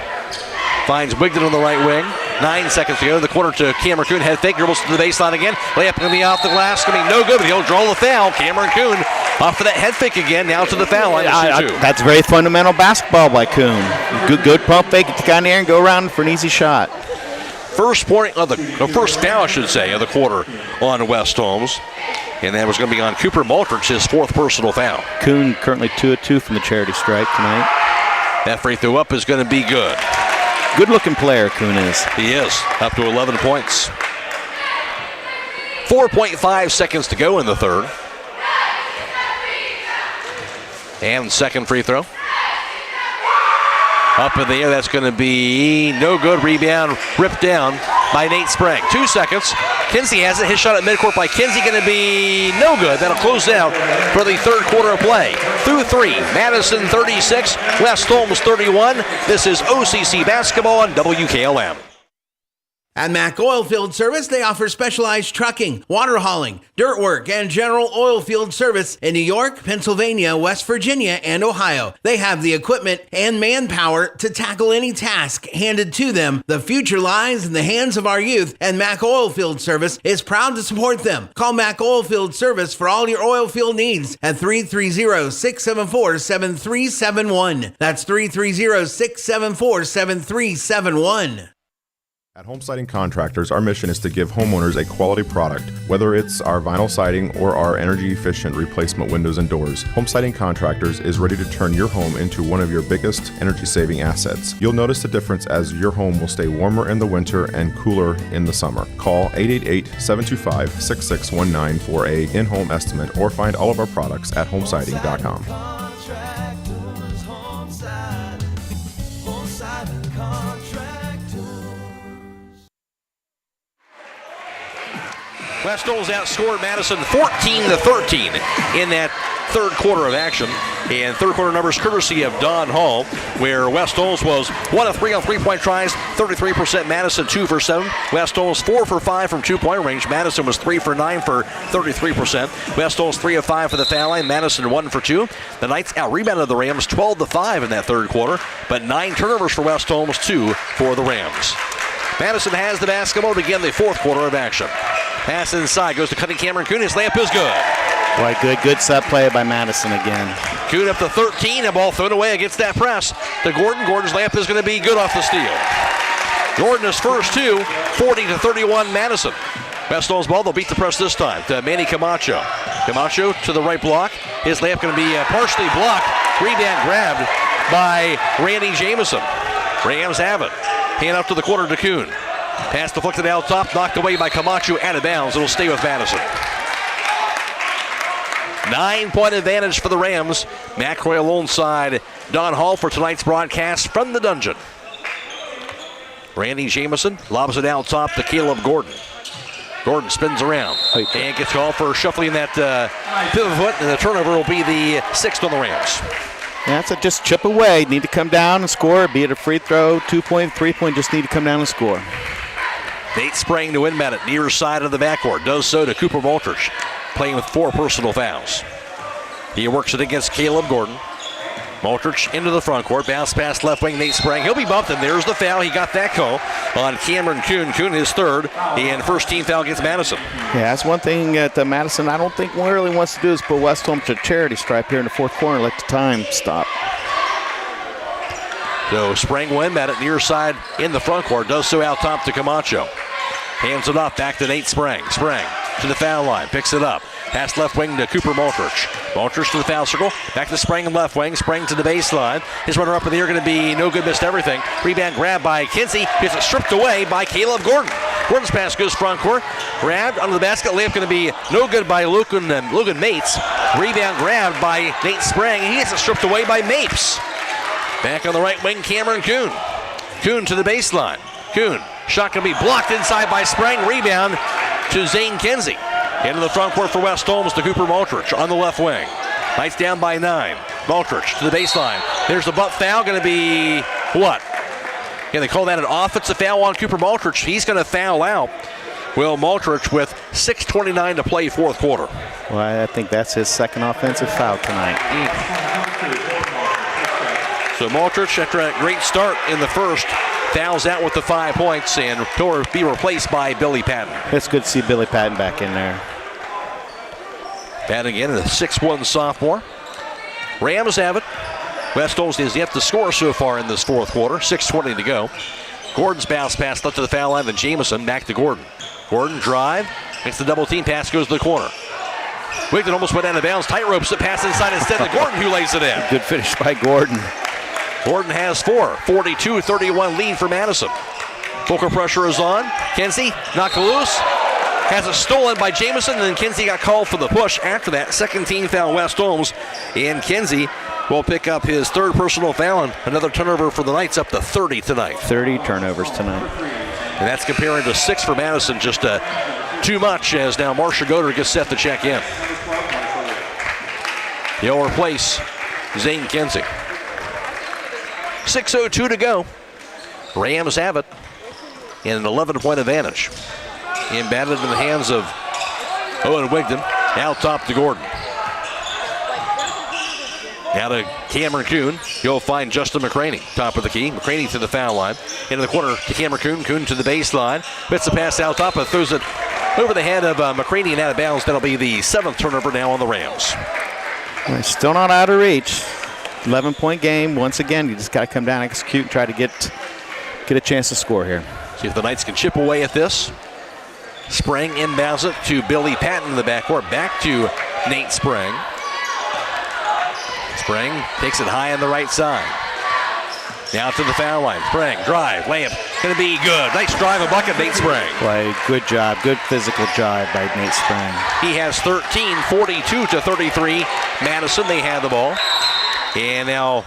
Finds Wigdon on the right wing. 9 seconds to go. The corner to Cameron Kuhn. Head fake. Dribbles to the baseline again. Layup going to be off the glass. Going to be no good, but he'll draw the foul. Cameron Kuhn off for that head fake again. Now to the foul line.
That's very fundamental basketball by Kuhn. Good pump fake. Get the guy in there and go around for an easy shot.
First point of the first foul, I should say, of the quarter on West Holmes. And that was going to be on Cooper Maltrich, his fourth personal foul.
Kuhn currently 2 of 2 from the charity stripe tonight.
That free throw up is going to be good.
Good-looking player, Kuhn is.
He is, up to 11 points. 4.5 seconds to go in the third. And second free throw. Up in the air, that's going to be no good. Rebound ripped down by Nate Sprang. 2 seconds. Kinsey has it. His shot at midcourt by Kinsey going to be no good. That'll close out for the third quarter of play. Through 3, Madison 36, West Holmes 31. This is OCC basketball on WKLM.
At Mack Oilfield Service, they offer specialized trucking, water hauling, dirt work, and general oil field service in New York, Pennsylvania, West Virginia, and Ohio. They have the equipment and manpower to tackle any task handed to them. The future lies in the hands of our youth, and Mack Oilfield Service is proud to support them. Call Mack Oilfield Service for all your oil field needs at 330-674-7371. That's 330-674-7371.
At Home Siding Contractors, our mission is to give homeowners a quality product, whether it's our vinyl siding or our energy-efficient replacement windows and doors. Home Siding Contractors is ready to turn your home into one of your biggest energy-saving assets. You'll notice the difference as your home will stay warmer in the winter and cooler in the summer. Call 888-725-6619 for a in-home estimate or find all of our products at homesiding.com.
West Holmes outscored Madison 14-13 in that third quarter of action. And third quarter numbers courtesy of Don Hall, where West Holmes was 1 of 3 on three-point tries, 33%. Madison 2 for 7. West Holmes 4 for 5 from two-point range. Madison was 3 for 9 for 33%. West Holmes 3 of 5 for the foul line. Madison 1 for 2. The Knights out-rebounded the Rams 12-5 in that third quarter, but 9 turnovers for West Holmes, 2 for the Rams. Madison has the basketball to begin the fourth quarter of action. Pass inside, goes to cutting Cameron Kuhn. His layup is good.
Boy, good set play by Madison again.
Kuhn up to 13, a ball thrown away against that press to Gordon. Gordon's layup is going to be good off the steal. Gordon is first two, 40-31 Madison. West Holmes ball, they'll beat the press this time to Manny Camacho. Camacho to the right block. His layup going to be partially blocked. Rebound grabbed by Randy Jamison. Rams have it. Hand up to the corner to Kuhn. Pass deflected out top, knocked away by Camacho, out of bounds. It'll stay with Madison. 9-point advantage for the Rams. Matt Croy alongside Don Hall for tonight's broadcast from the dungeon. Randy Jamison lobs it out top to Caleb Gordon. Gordon spins around and gets called for shuffling that pivot foot, and the turnover will be the 6th on the Rams.
That's it, just chip away. Need to come down and score, be it a free throw, 2-point, 3-point, just need to come down and score.
Nate Sprang to win at near side of the backcourt. Does so to Cooper Walters, playing with 4 personal fouls. He works it against Caleb Gordon. Walters into the front court. Bounce pass left wing, Nate Sprang. He'll be bumped, and there's the foul. He got that call on Cameron Kuhn. Kuhn his third, and first team foul against Madison.
Yeah, that's one thing that Madison I don't think really wants to do is put West Holmes to charity stripe here in the fourth quarter and let the time stop.
So Sprang will inbound it near side in the front court. Does so out top to Camacho. Hands it off back to Nate Sprang. Sprang to the foul line. Picks it up. Pass left wing to Cooper Maltrich. Maltrich to the foul circle. Back to Sprang in left wing. Sprang to the baseline. His runner up in the air going to be no good. Missed everything. Rebound grab by Kinsey. Gets it stripped away by Caleb Gordon. Gordon's pass goes front court. Grabbed under the basket. Layup going to be no good by Logan Mates. Rebound grabbed by Nate Sprang. And he gets it stripped away by Mapes. Back on the right wing, Cameron Kuhn. Kuhn to the baseline. Kuhn. Shot going to be blocked inside by Sprang. Rebound to Zane Kinsey. Into the front court for West Holmes to Cooper Maltrich on the left wing. Knights down by 9. Maltrich to the baseline. There's the butt foul. Going to be what? Yeah, they call that an offensive foul on Cooper Maltrich. He's going to foul out. Will Maltrich with 6:29 to play fourth quarter.
Well, I think that's his second offensive foul tonight.
So Maltrich, after a great start in the first, fouls out with the 5 points and will be replaced by Billy Patton.
It's good to see Billy Patton back in there.
Patton again, a 6'1" sophomore. Rams have it. West Holmes has yet to score so far in this fourth quarter. 6:20 to go. Gordon's bounce pass left to the foul line, then Jamison back to Gordon. Gordon drive, makes the double team, pass goes to the corner. Wigton almost went out of bounds, tight ropes the pass inside instead to Gordon, who lays it in.
Good finish by Gordon.
Gordon has 4, 42-31 lead for Madison. Focal pressure is on. Kinsey knocked loose. Has it stolen by Jamison, and then Kinsey got called for the push after that. Second team foul West Holmes, and Kinsey will pick up his third personal foul, and another turnover for the Knights, up to 30 tonight.
30 turnovers tonight.
And that's comparing to 6 for Madison, just too much, as now Marsha Goder gets set to check in. He'll replace Zane Kinsey. 6:02 to go. Rams have it. and an 11-point advantage. Embatted in the hands of Owen Wigton. Now top to Gordon. Now to Cameron Kuhn. You'll find Justin McCraney, top of the key. McCraney to the foul line. Into the corner to Cameron Kuhn. Kuhn to the baseline. Fits the pass out top and throws it over the head of McCraney and out of bounds. That'll be the 7th turnover now on the Rams.
We're still not out of reach. 11-point game. Once again, you just got to come down, execute, and try to get a chance to score here.
See if the Knights can chip away at this. Sprang inbounds it to Billy Patton in the backcourt. Back to Nate Sprang. Sprang takes it high on the right side. Now to the foul line. Sprang, drive, layup, gonna be good. Nice drive and bucket, Nate Sprang.
Play, good job, good physical job by Nate Sprang.
He has 13, 42-33. Madison, they have the ball. And now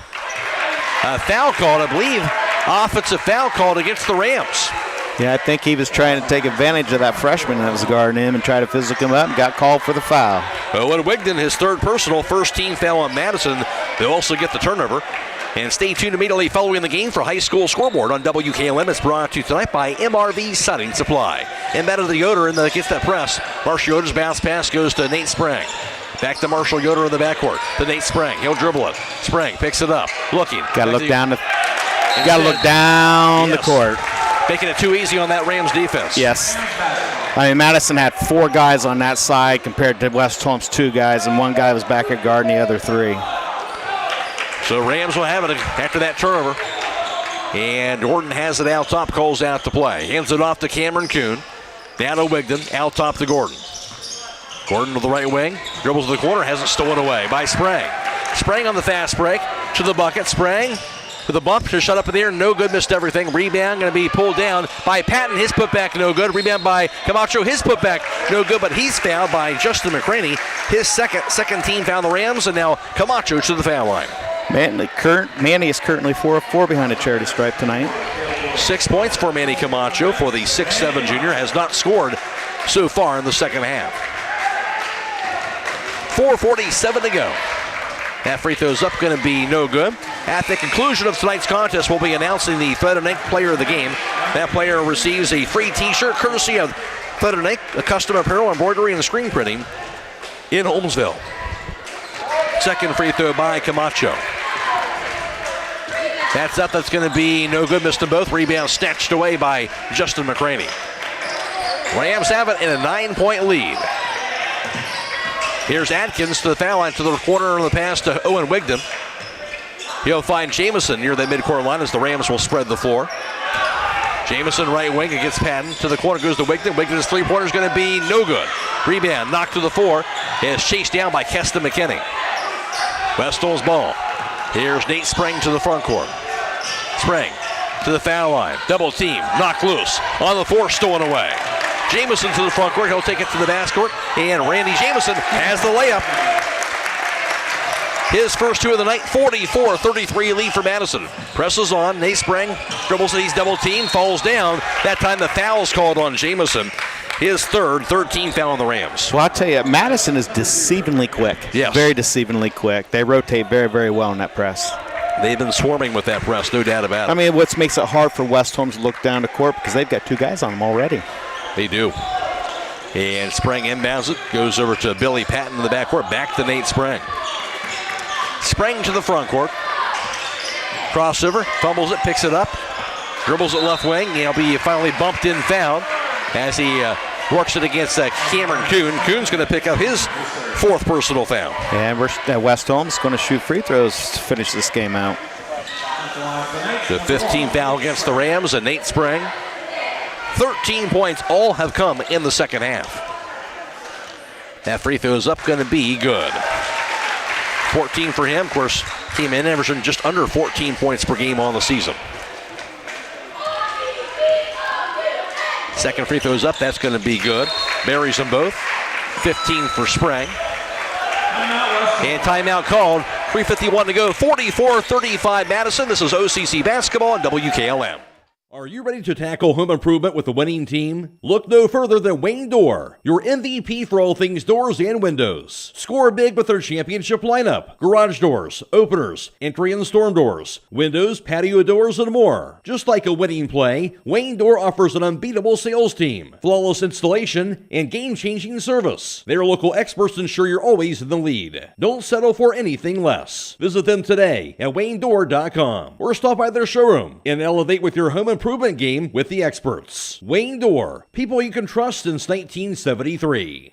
a foul called, I believe, offensive foul called against the Rams.
Yeah, I think he was trying to take advantage of that freshman that was guarding him and try to physical him up and got called for the foul.
Owen Wigton, his 3rd personal, first team foul on Madison. They'll also get the turnover. And stay tuned immediately following the game for High School Scoreboard on WKLM. It's brought to you tonight by MRV Siding Supply. Embedded to Yoder and gets that press. Marshall Yoder's bounce pass goes to Nate Sprang. Back to Marshall Yoder in the backcourt. To Nate Sprang.Ll dribble it. Sprang picks it up. Looking.
Got to look down the court.
Making it too easy on that Rams defense.
Yes. I mean, Madison had 4 guys on that side compared to West Holmes' 2 guys, and one guy was back at guard and the other 3.
So Rams will have it after that turnover. And Gordon has it out top, calls out to play. Hands it off to Cameron Kuhn. Down to Wigton, out top to Gordon. Gordon to the right wing, dribbles to the corner, has it stolen away by Sprang. Sprang on the fast break, to the bucket, Sprang. With a bump, just shut up in the air, no good, missed everything. Rebound going to be pulled down by Patton, his putback no good. Rebound by Camacho, his putback no good, but he's fouled by Justin McCraney. His second team fouled the Rams, and now Camacho to the foul line.
Manny is currently 4 of 4 behind a charity stripe tonight.
6 points for Manny Camacho for the 6'7 junior. Has not scored so far in the second half. 4:47 to go. That free throw's up, going to be no good. At the conclusion of tonight's contest, we'll be announcing the Thread of Night player of the game. That player receives a free t-shirt courtesy of Thread of Night, a custom apparel, embroidery, and screen printing in Holmesville. Second free throw by Camacho. That's up, that's going to be no good, missed them both. Rebound snatched away by Justin McCraney. Rams have it in a 9-point lead. Here's Atkins to the foul line, to the corner of the pass to Owen Wigton. He'll find Jamison near the midcourt line as the Rams will spread the floor. Jamison right wing against Patton. To the corner goes to Wigton. Wigton's three-pointer is going to be no good. Rebound knocked to the floor. Is chased down by Keston McKinney. West Holmes ball. Here's Nate Sprang to the front court. Sprang to the foul line. Double team. Knocked loose. On the floor, stolen away. Jamison to the front court. He'll take it to the basket. And Randy Jamison has the layup. His first 2 of the night, 44-33 lead for Madison. Presses on, Nate Sprang dribbles it, he's double teamed, falls down. That time the foul's called on Jamison. His third, 13th foul on the Rams.
Well, I'll tell you, Madison is deceivingly quick.
Yes.
Very deceivingly quick. They rotate very, very well in that press.
They've been swarming with that press, no doubt about it.
I mean, what makes it hard for West Holmes to look down the court because they've got 2 guys on them already.
They do. And Sprang inbounds it, goes over to Billy Patton in the backcourt, back to Nate Sprang. Sprang to the front court. Crossover, fumbles it, picks it up, dribbles it left wing. He'll be finally bumped in foul as he works it against Cameron Kuhn. Kuhn's going to pick up his 4th personal foul.
And West Holmes going to shoot free throws to finish this game out.
The 15th foul against the Rams and Nate Sprang. 13 points all have come in the second half. That free throw is up, going to be good. 14 for him, of course, came in averaging just under 14 points per game on the season. Second free throw is up, that's going to be good. Buries them both. 15 for Sprang. And timeout called. 3:51 to go. 44-35 Madison. This is OCC basketball on WKLM.
Are you ready to tackle home improvement with a winning team? Look no further than Wayne Door, your MVP for all things doors and windows. Score big with their championship lineup: garage doors, openers, entry and storm doors, windows, patio doors, and more. Just like a winning play, Wayne Door offers an unbeatable sales team, flawless installation, and game-changing service. Their local experts ensure you're always in the lead. Don't settle for anything less. Visit them today at waynedoor.com or stop by their showroom and elevate with your home improvement game with the experts. Wayne Door, people you can trust since 1973.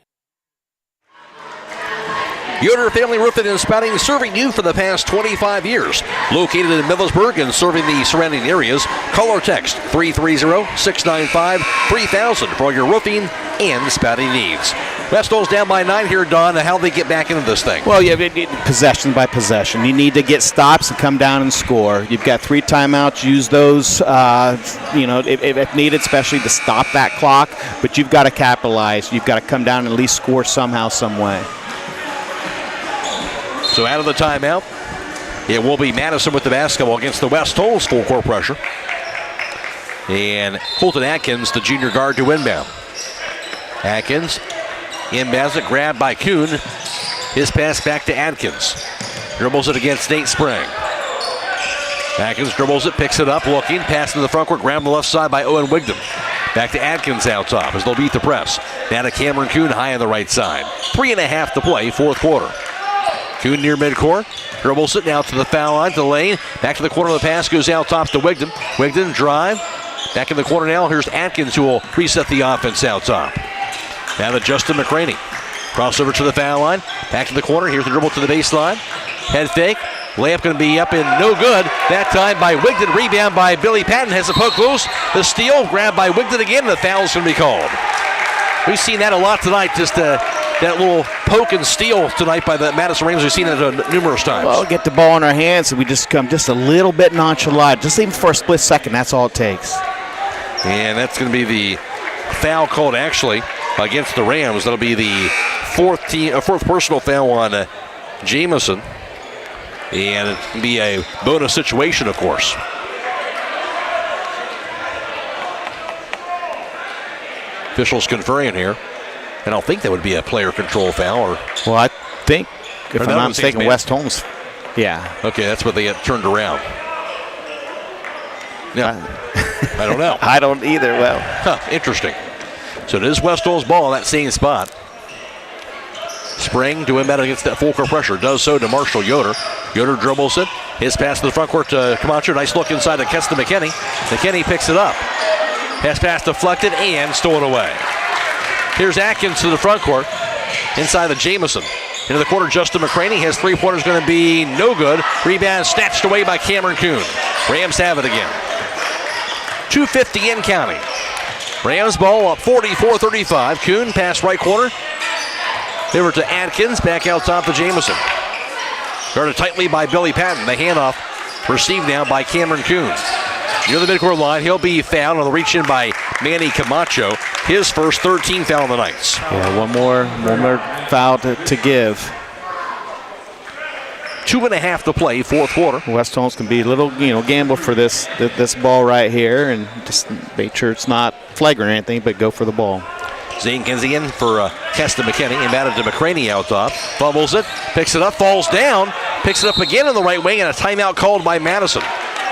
Yoder Family Roofing and Spouting, serving you for the past 25 years. Located in Millersburg and serving the surrounding areas. Call or text 330-695-3000 for all your roofing and spouting needs. West Holmes down by 9 here, Don. How do they get back into this thing?
Well, you have possession by possession. You need to get stops and come down and score. You've got 3 timeouts. Use those, if needed, especially to stop that clock. But you've got to capitalize. You've got to come down and at least score somehow, some way.
So out of the timeout, it will be Madison with the basketball against the West Holmes full court pressure. And Fulton Atkins, the junior guard, to inbound. Atkins inbounds it, grabbed by Kuhn. His pass back to Atkins. Dribbles it against Nate Sprang. Atkins dribbles it, picks it up, looking, pass to the front court, grabbed on the left side by Owen Wigdam. Back to Atkins out top as they'll beat the press. Now to Cameron Kuhn high on the right side. 3.5 to play, fourth quarter. Kuhn near midcourt, dribbles it now to the foul line, to the lane. Back to the corner of the pass, goes out top to Wigdam. Wigdam drive. Back in the corner now, here's Atkins who will reset the offense out top. Now to Justin McCraney. Crossover to the foul line. Back to the corner, here's the dribble to the baseline. Head fake. Layup going to be up and no good. That time by Wigdam. Rebound by Billy Patton. Has the poke loose. The steal grabbed by Wigdam again, and the foul is going to be called. We've seen that a lot tonight, just that little poke and steal tonight by the Madison Rams. We've seen it numerous times.
Well, get the ball in our hands and we just come just a little bit nonchalant. Just even for a split second, that's all it takes.
And that's going to be the foul called actually against the Rams. That'll be the fourth personal foul on Jamison. And it can be a bonus situation, of course. Officials conferring here. I don't think that would be a player control foul.
Well, I think, if I'm not mistaken, West Holmes. Yeah.
Okay, that's what they had turned around. Yeah. I don't know.
I don't either. Well.
Interesting. So it is West Holmes' ball in that same spot. Spring to inbound against that full court pressure. Does so to Marshall Yoder. Yoder dribbles it. His pass to the front court to Camacho. Nice look inside to Keston McKinney. McKinney picks it up. Pass deflected and stolen away. Here's Atkins to the front court. Inside the Jamison. Into the corner, Justin McCraney. His three-pointer's going to be no good. Rebound snatched away by Cameron Kuhn. Rams have it again. 2:50 in counting. Rams ball up 44-35. Kuhn pass right corner. Over to Atkins. Back out top to Jamison. Guarded tightly by Billy Patton. The handoff received now by Cameron Kuhn. Near the midcourt line, he'll be fouled on the reach in by Manny Camacho. His first 13th foul of the night.
Yeah, one more foul to give.
2.5 to play, fourth quarter.
West Holmes can be a little, gamble for this ball right here and just make sure it's not flagrant or anything, but go for the ball.
Zane Kinsigan for Keston McKinney. Inbounded to McCraney out top. Fumbles it, picks it up, falls down, picks it up again in the right wing, and a timeout called by Madison.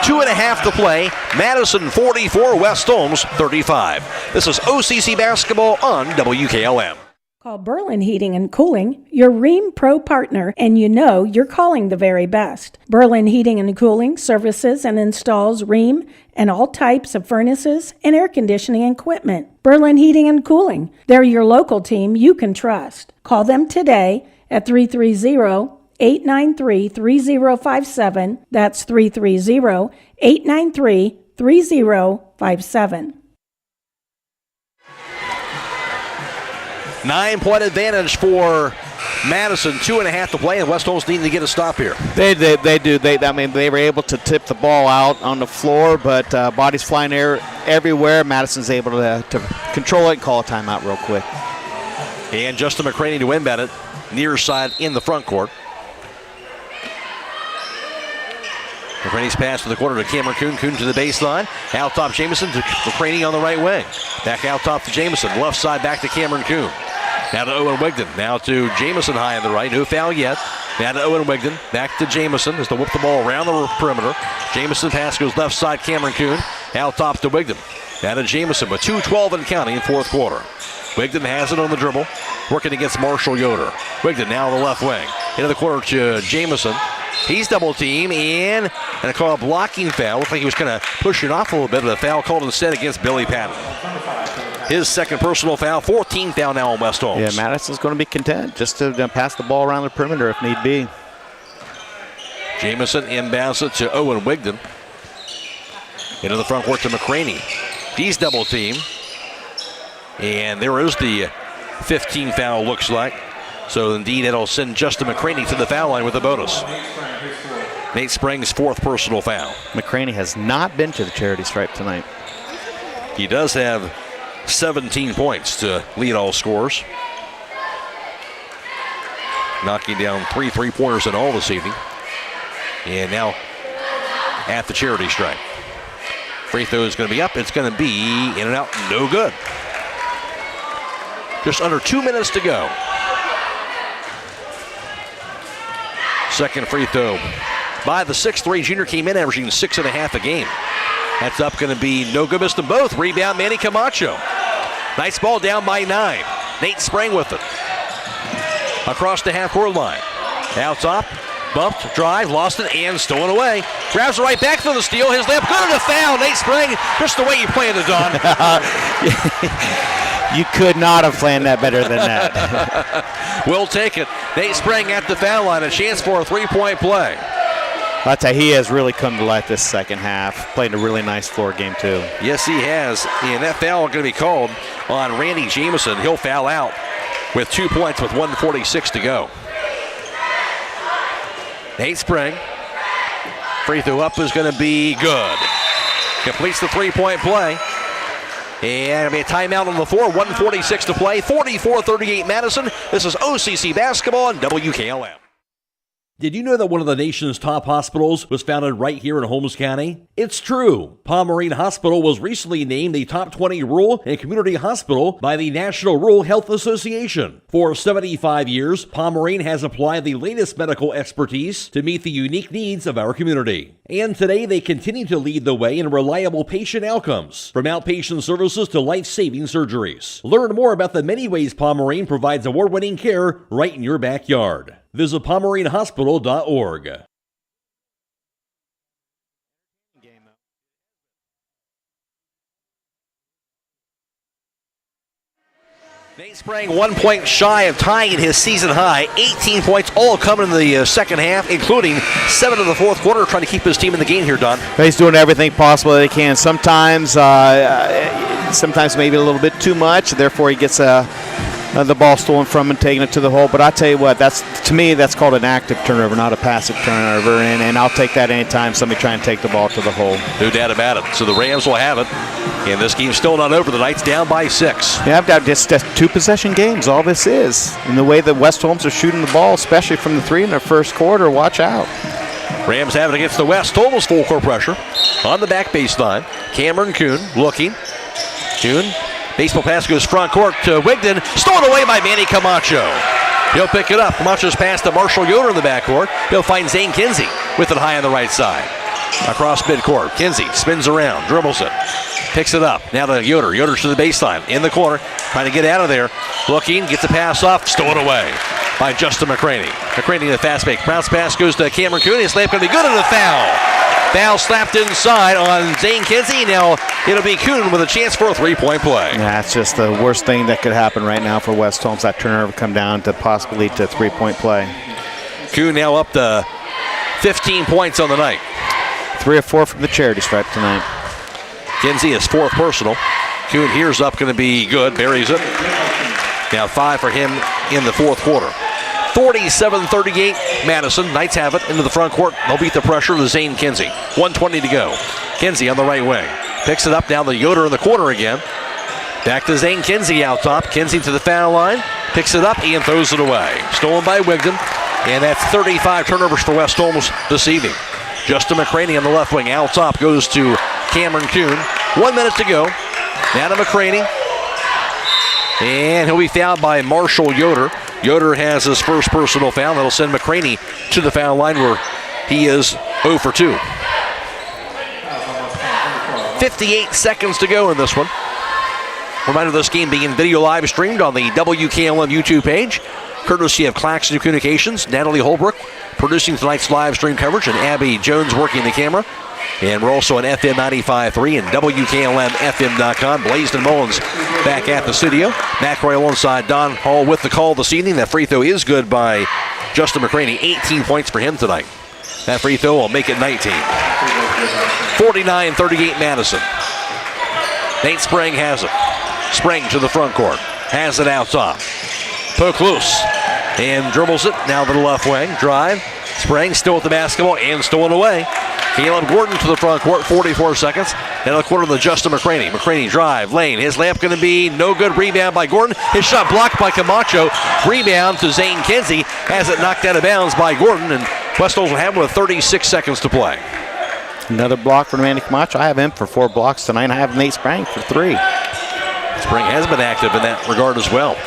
2.5 to play. Madison 44, West Holmes 35. This is OCC basketball on WKLM.
Call Berlin Heating and Cooling, your Rheem Pro partner, and you know you're calling the very best. Berlin Heating and Cooling services and installs Rheem and all types of furnaces and air conditioning equipment. Berlin Heating and Cooling, they're your local team you can trust. Call them today at 330-893-3057. That's 330-893-3057.
9-point advantage for Madison. 2.5 to play, and West Holmes needing to get a stop here.
They do. They were able to tip the ball out on the floor, but bodies flying everywhere. Madison's able to control it and call a timeout real quick.
And Justin McCraney to inbound it, near side in the front court. McCraney's pass to the corner to Cameron Kuhn. Kuhn to the baseline. Out top Jamison to McCraney on the right wing. Back out top to Jamison. Left side back to Cameron Kuhn. Now to Owen Wigden. Now to Jamison high on the right. No foul yet. Now to Owen Wigden. Back to Jamison as to whip the ball around the perimeter. Jamison pass goes left side. Cameron Kuhn. Out top to Wigden. Now to Jamison with 2:12 and counting in fourth quarter. Wigden has it on the dribble. Working against Marshall Yoder. Wigden now on the left wing. Into the corner to Jamison. He's double team and a call a blocking foul. Looked like he was kind of pushing off a little bit, but a foul called instead against Billy Patton. His second personal foul, 14th foul now on West Holmes.
Yeah, Madison's going to be content just to pass the ball around the perimeter if need be.
Jamison inbounds it to Owen Wigden. Into the front court to McCraney. He's double team. And there is the 15th foul, looks like. So indeed, it'll send Justin McCraney to the foul line with a bonus. Nate Spring's fourth personal foul.
McCraney has not been to the charity stripe tonight.
He does have 17 points to lead all scorers. Knocking down 3 3-pointers in all this evening. And now at the charity stripe. Free throw is going to be up. It's going to be in and out. No good. Just under 2 minutes to go. Second free throw by the 6'3 junior, came in averaging 6.5 a game. That's up, going to be no good. Missed them both. Rebound, Manny Camacho. Nice ball down by 9. Nate Spring with it. Across the half-court line. Out top, bumped, drive, lost it, and stolen away. Grabs it right back for the steal. His layup, good, and a foul. Nate Spring, just the way you planned it, Don.
You could not have planned that better than that.
We'll take it. Nate Spring at the foul line, a chance for a three-point play.
I'll tell you, he has really come to life this second half. Played a really nice floor game, too.
Yes, he has. And that foul is going to be called on Randy Jamison. He'll foul out with 2 points with 1:46 to go. Nate Spring. Free throw up is going to be good. Completes the three-point play. And it'll be a timeout on the floor. 1:46 to play. 44-38 Madison. This is OCC basketball on WKLM. Did you know that one of the nation's top hospitals was founded right here in Holmes County? It's true. Pomerene Hospital was recently named the top 20 rural and community hospital by the National Rural Health Association. For 75 years, Pomerene has applied the latest medical expertise to meet the unique needs of our community. And today they continue to lead the way in reliable patient outcomes, from outpatient services to life-saving surgeries. Learn more about the many ways Pomerene provides award-winning care right in your backyard. Visit PomereneHospital.org. Nate Spring 1 point shy of tying his season high. 18 points all coming in the second half, including 7 in the fourth quarter, trying to keep his team in the game here, Don.
He's doing everything possible that he can. Sometimes maybe a little bit too much. Therefore, he gets the ball stolen from him and taking it to the hole. But I tell you what, to me, that's called an active turnover, not a passive turnover. And I'll take that anytime somebody trying to take the ball to the hole.
No doubt about it. So the Rams will have it. And this game's still not over. The Knights down by 6.
Yeah, I've got just 2-possession games. All this is. And the way that West Holmes are shooting the ball, especially from the 3 in their first quarter, watch out.
Rams have it against the West. Holmes full court pressure on the back baseline. Cameron Kuhn looking. Kuhn. Baseball pass goes front court to Wigden. Stolen away by Manny Camacho. He'll pick it up. Camacho's pass to Marshall Yoder in the backcourt. He'll find Zane Kinsey with it high on the right side. Across midcourt. Kinsey spins around, dribbles it, picks it up. Now to Yoder. Yoder's to the baseline. In the corner. Trying to get out of there. Looking. Gets a pass off. Stolen away by Justin McCraney. McCraney in the fast break. Bounce pass goes to Cameron Kuhn. His layup going to be good, and a foul. Foul slapped inside on Zane Kinsey. Now it'll be Kuhn with a chance for a three-point play.
That's just the worst thing that could happen right now for West Holmes. That turnover come down to possibly lead to a three-point play.
Kuhn now up to 15 points on the night.
3 or 4 from the charity stripe tonight.
Kinsey is 4th personal. Kuhn here's up, going to be good. Buries it. Now 5 for him in the fourth quarter. 47-38 Madison. Knights have it into the front court. They'll beat the pressure to Zane Kinsey. 1:20 to go. Kinsey on the right wing. Picks it up down the Yoder in the corner again. Back to Zane Kinsey out top. Kinsey to the foul line. Picks it up and throws it away. Stolen by Wigden. And that's 35 turnovers for West Holmes this evening. Justin McCraney on the left wing. Out top goes to Cameron Kuhn. 1 minute to go. Now to McCraney. And he'll be fouled by Marshall Yoder. Yoder has his first personal foul. That'll send McCraney to the foul line where he is 0 for 2. 58 seconds to go in this one. Reminder, this game being video live streamed on the WKLM YouTube page, courtesy of Claxon Communications. Natalie Holbrook producing tonight's live stream coverage, and Abby Jones working the camera. And we're also on FM 95.3 and WKLM-FM.com. Blazedyn Mullins back at the studio. Matt Croy alongside Don Hall with the call this evening. That free throw is good by Justin McCraney. 18 points for him tonight. That free throw will make it 19. 49-38 Madison. Nate Sprang has it. Sprang to the front court. Has it out top. Poke loose. And dribbles it. Now to the left wing. Drive. Sprang still with the basketball and stolen away. Caleb Gordon to the front court. 44 seconds. Now the quarter to Justin McCraney. McCraney drive. Lane. His layup going to be no good. Rebound by Gordon. His shot blocked by Camacho. Rebound to Zane Kinsey. Has it knocked out of bounds by Gordon. And West Holmes will have him with 36 seconds to play.
Another block for Randy Camacho. I have him for 4 blocks tonight. I have Nate Sprang for 3.
Sprang has been active in that regard as well.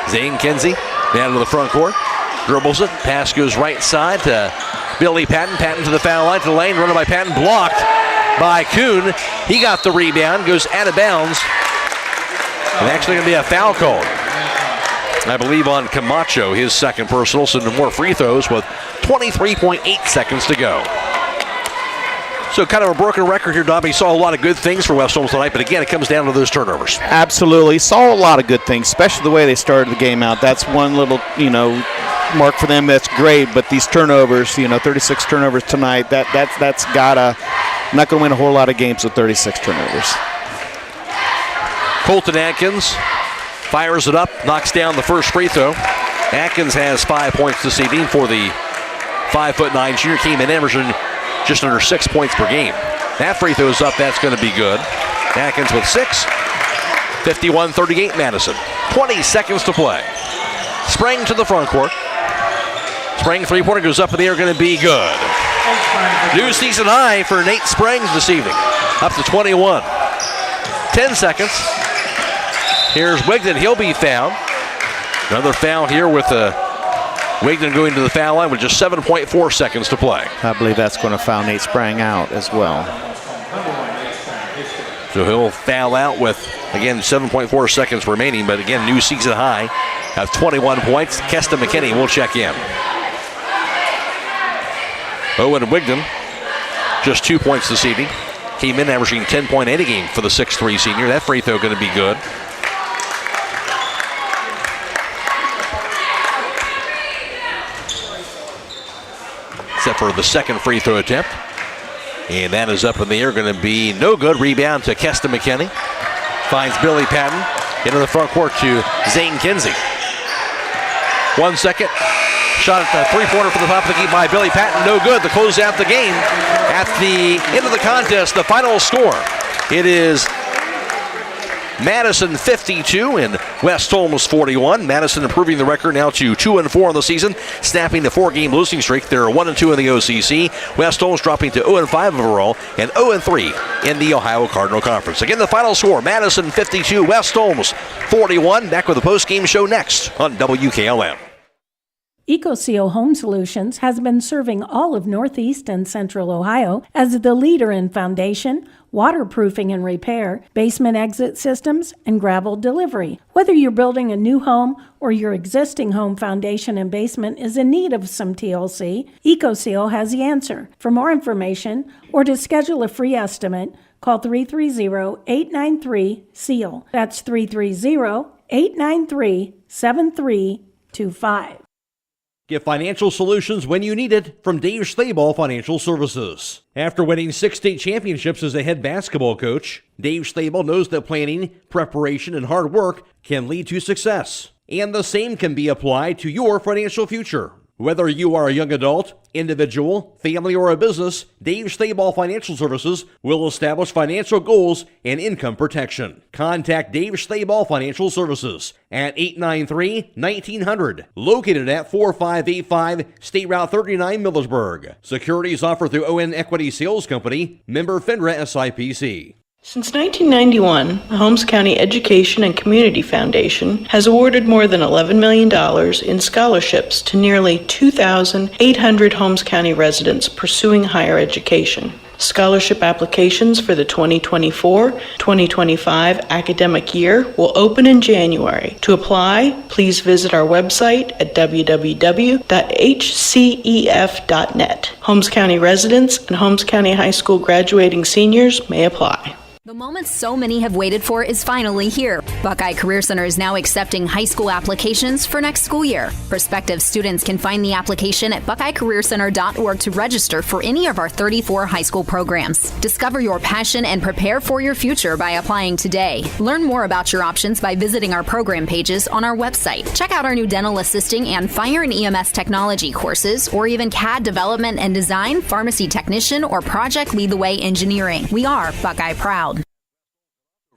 Zane Kinsey down to the front court. Dribbles it. Pass goes right side to Billy Patton. Patton to the foul line to the lane. Runner by Patton. Blocked by Kuhn. He got the rebound. Goes out of bounds. And actually going to be a foul call, I believe, on Camacho. His second personal. So no more free throws with 23.8 seconds to go. So kind of a broken record here, Dobby. Saw a lot of good things for West Holmes tonight, but again, it comes down to those turnovers.
Absolutely. Saw a lot of good things, especially the way they started the game out. That's one little, mark for them. That's great, but these turnovers, 36 turnovers tonight, that's gotta, not going to win a whole lot of games with 36 turnovers.
Colton Atkins fires it up, knocks down the first free throw. Atkins has 5 points this evening for the 5'9" junior. Came in averaging just under 6 points per game. That free throw is up. That's going to be good. Atkins with 6. 51-38 Madison. 20 seconds to play. Sprang to the front court. Sprang three-pointer goes up in the air. Going to be good. New season high for Nate Sprang this evening. Up to 21. 10 seconds. Here's Wigden. He'll be fouled. Another foul here with Wigden going to the foul line with just 7.4 seconds to play.
I believe that's going to foul Nate Sprang out as well.
So he'll foul out with, again, 7.4 seconds remaining, but again, new season high of 21 points. Keston McKinney will check in. Owen Wigden, just 2 points this evening. Came in averaging 10.8 a game for the 6'3" senior. That free throw going to be good. Except for the second free throw attempt. And that is up in the air, going to be no good. Rebound to Keston McKinney. Finds Billy Patton into the front court to Zane Kinsey. 1 second. Shot at the three-pointer from the top of the key by Billy Patton. No good to close out the game. At the end of the contest, the final score, it is Madison 52 and West Holmes 41. Madison improving the record now to 2-4 in the season, snapping the 4-game losing streak. They're 1-2 in the OCC. West Holmes dropping to 0-5 overall and 0-3 in the Ohio Cardinal Conference. Again, the final score, Madison 52, West Holmes 41. Back with the post-game show next on WKLM.
EcoSeal Home Solutions has been serving all of Northeast and Central Ohio as the leader in foundation, waterproofing and repair, basement exit systems, and gravel delivery. Whether you're building a new home or your existing home foundation and basement is in need of some TLC, EcoSeal has the answer. For more information or to schedule a free estimate, call 330-893-SEAL. That's 330-893-7325.
Get financial solutions when you need it from Dave Schlabel Financial Services. After winning 6 state championships as a head basketball coach, Dave Schlabel knows that planning, preparation, and hard work can lead to success. And the same can be applied to your financial future. Whether you are a young adult, individual, family, or a business, Dave Stayball Financial Services will establish financial goals and income protection. Contact Dave Stayball Financial Services at 893-1900, located at 4585 State Route 39, Millersburg. Securities offered through ON Equity Sales Company, member FINRA SIPC.
Since 1991, the Holmes County Education and Community Foundation has awarded more than $11 million in scholarships to nearly 2,800 Holmes County residents pursuing higher education. Scholarship applications for the 2024-2025 academic year will open in January. To apply, please visit our website at www.hcef.net. Holmes County residents and Holmes County High School graduating seniors may apply.
The moment so many have waited for is finally here. Buckeye Career Center is now accepting high school applications for next school year. Prospective students can find the application at buckeyecareercenter.org to register for any of our 34 high school programs. Discover your passion and prepare for your future by applying today. Learn more about your options by visiting our program pages on our website. Check out our new dental assisting and fire and EMS technology courses, or even CAD development and design, pharmacy technician, or project lead the way engineering. We are Buckeye Proud.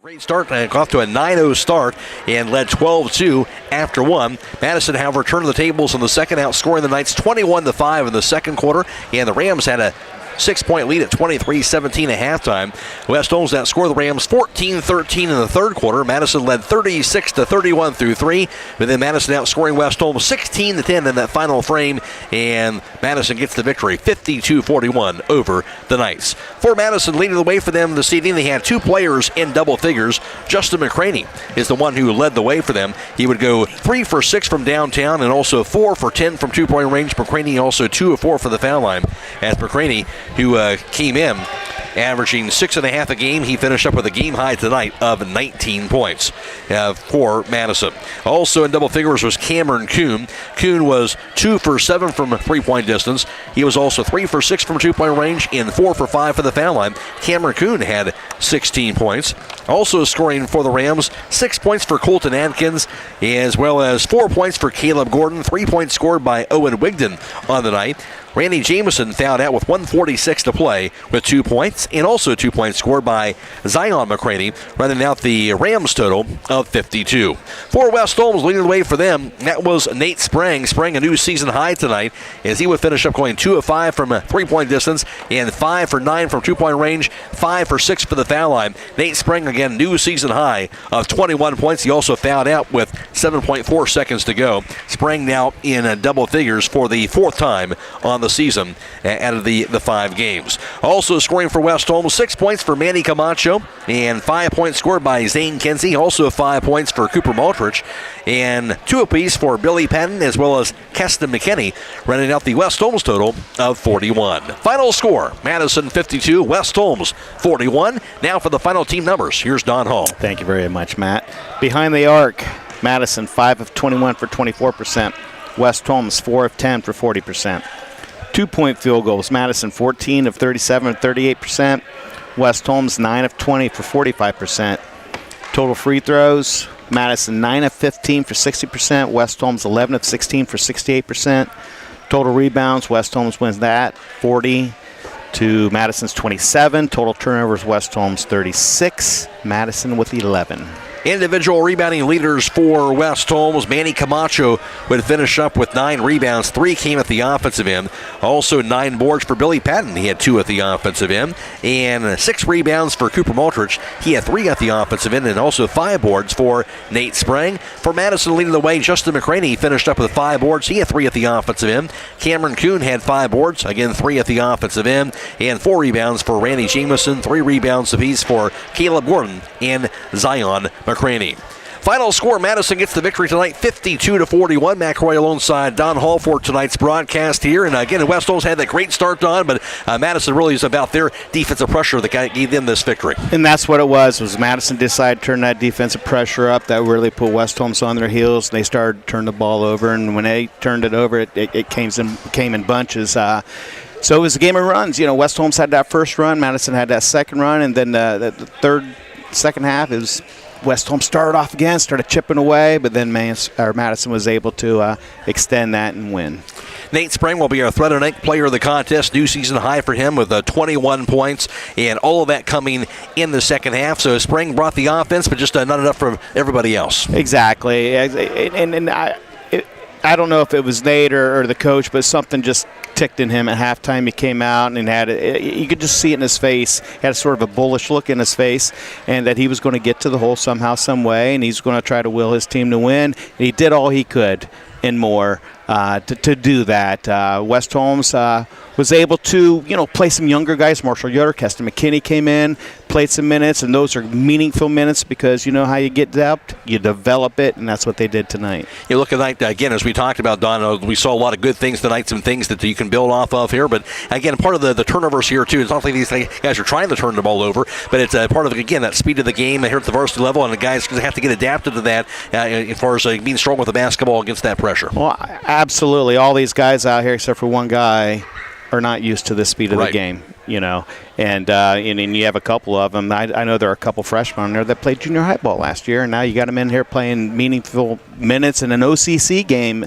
Great start, off to a 9-0 start and led 12-2 after one. Madison, however, turned the tables in the second, outscoring the Knights 21-5 in the second quarter, and the Rams had a 6-point lead at 23-17 at halftime. West Holmes outscored the Rams 14-13 in the third quarter. Madison led 36-31 through three, but then Madison outscoring West Holmes 16-10 in that final frame, and Madison gets the victory 52-41 over the Knights. For Madison, leading the way for them this evening, they had two players in double figures. Justin McCraney is the one who led the way for them. He would go 3 for 6 from downtown and also 4 for 10 from two-point range. McCraney also 2 of 4 for the foul line, as McCraney, who came in averaging 6.5 a game. He finished up with a game high tonight of 19 points for Madison. Also in double figures was Cameron Kuhn. Kuhn was 2 for 7 from three-point distance. He was also 3 for 6 from two-point range and 4 for 5 for the foul line. Cameron Kuhn had 16 points. Also scoring for the Rams, 6 points for Colton Adkins, as well as 4 points for Caleb Gordon. 3 points scored by Owen Wigden on the night. Randy Jameson fouled out with 1:46 to play with 2 points, and also 2 points scored by Zion McCraney, running out the Rams total of 52. For West Holmes, leading the way for them, that was Nate Sprang. Sprang a new season high tonight, as he would finish up going 2 of 5 from a three-point distance and 5 for 9 from two-point range, 5 for 6 for the foul line. Nate Sprang, again, new season high of 21 points. He also fouled out with 7.4 seconds to go. Sprang now in double figures for the fourth time on the season out of the 5 games. Also scoring for West Holmes, 6 points for Manny Camacho and 5 points scored by Zane Kinsey. Also 5 points for Cooper Maltrich and 2 apiece for Billy Patton as well as Keston McKinney, running out the West Holmes total of 41. Final score, Madison 52, West Holmes 41. Now for the final team numbers, here's Don Hall.
Thank you very much, Matt. Behind the arc, Madison 5 of 21 for 24%. West Holmes 4 of 10 for 40%. 2-point field goals, Madison 14 of 37 for 38%. West Holmes 9 of 20 for 45%. Total free throws, Madison 9 of 15 for 60%. West Holmes 11 of 16 for 68%. Total rebounds, West Holmes wins that 40 to Madison's 27. Total turnovers, West Holmes 36. Madison with 11.
Individual rebounding leaders for West Holmes. Manny Camacho would finish up with 9 rebounds. 3 came at the offensive end. Also 9 boards for Billy Patton. He had 2 at the offensive end. And 6 rebounds for Cooper Maltrich. He had 3 at the offensive end. And also 5 boards for Nate Sprang. For Madison leading the way, Justin McCraney finished up with 5 boards. He had 3 at the offensive end. Cameron Kuhn had 5 boards. Again, 3 at the offensive end. And 4 rebounds for Randy Jameson. 3 rebounds apiece for Caleb Gordon and Zion McCraney. Final score, Madison gets the victory tonight, 52-41. Matt Croy alongside Don Hall for tonight's broadcast here. And again, West Holmes had that great start, Don, but Madison really is about their defensive pressure that gave them this victory.
And that's what it was Madison decided to turn that defensive pressure up. That really put West Holmes on their heels. They started to turn the ball over, and when they turned it over, it came in bunches. So it was a game of runs. You know, West Holmes had that first run, Madison had that second run, and then the second half is West Holmes started off again, started chipping away, but then Madison was able to extend that and win.
Nate Spring will be our Thread of Night player of the contest. New season high for him with 21 points, and all of that coming in the second half. So Spring brought the offense, but just not enough for everybody else.
Exactly. And I don't know if it was Nate or the coach, but something just ticked in him at halftime. He came out and you could just see it in his face. He had sort of a bullish look in his face, and that he was going to get to the hole somehow, some way, and he's going to try to will his team to win. And he did all he could and more to do that. West Holmes was able to, play some younger guys. Marshall Yoder, Keston McKinney came in, played some minutes, and those are meaningful minutes because you know how you get depth, you develop it, and that's what they did tonight.
You look at tonight, again, as we talked about, Don, we saw a lot of good things tonight, some things that you can build off of here, but again, part of the turnovers here, too, it's not like these guys are trying to turn the ball over, but it's part of, again, that speed of the game here at the varsity level, and the guys have to get adapted to that as far as being strong with the basketball against that pressure.
Well, absolutely. All these guys out here, except for one guy, are not used to the speed of the game, and you have a couple of them. I know there are a couple freshmen there that played junior high ball last year, and now you got them in here playing meaningful minutes in an OCC game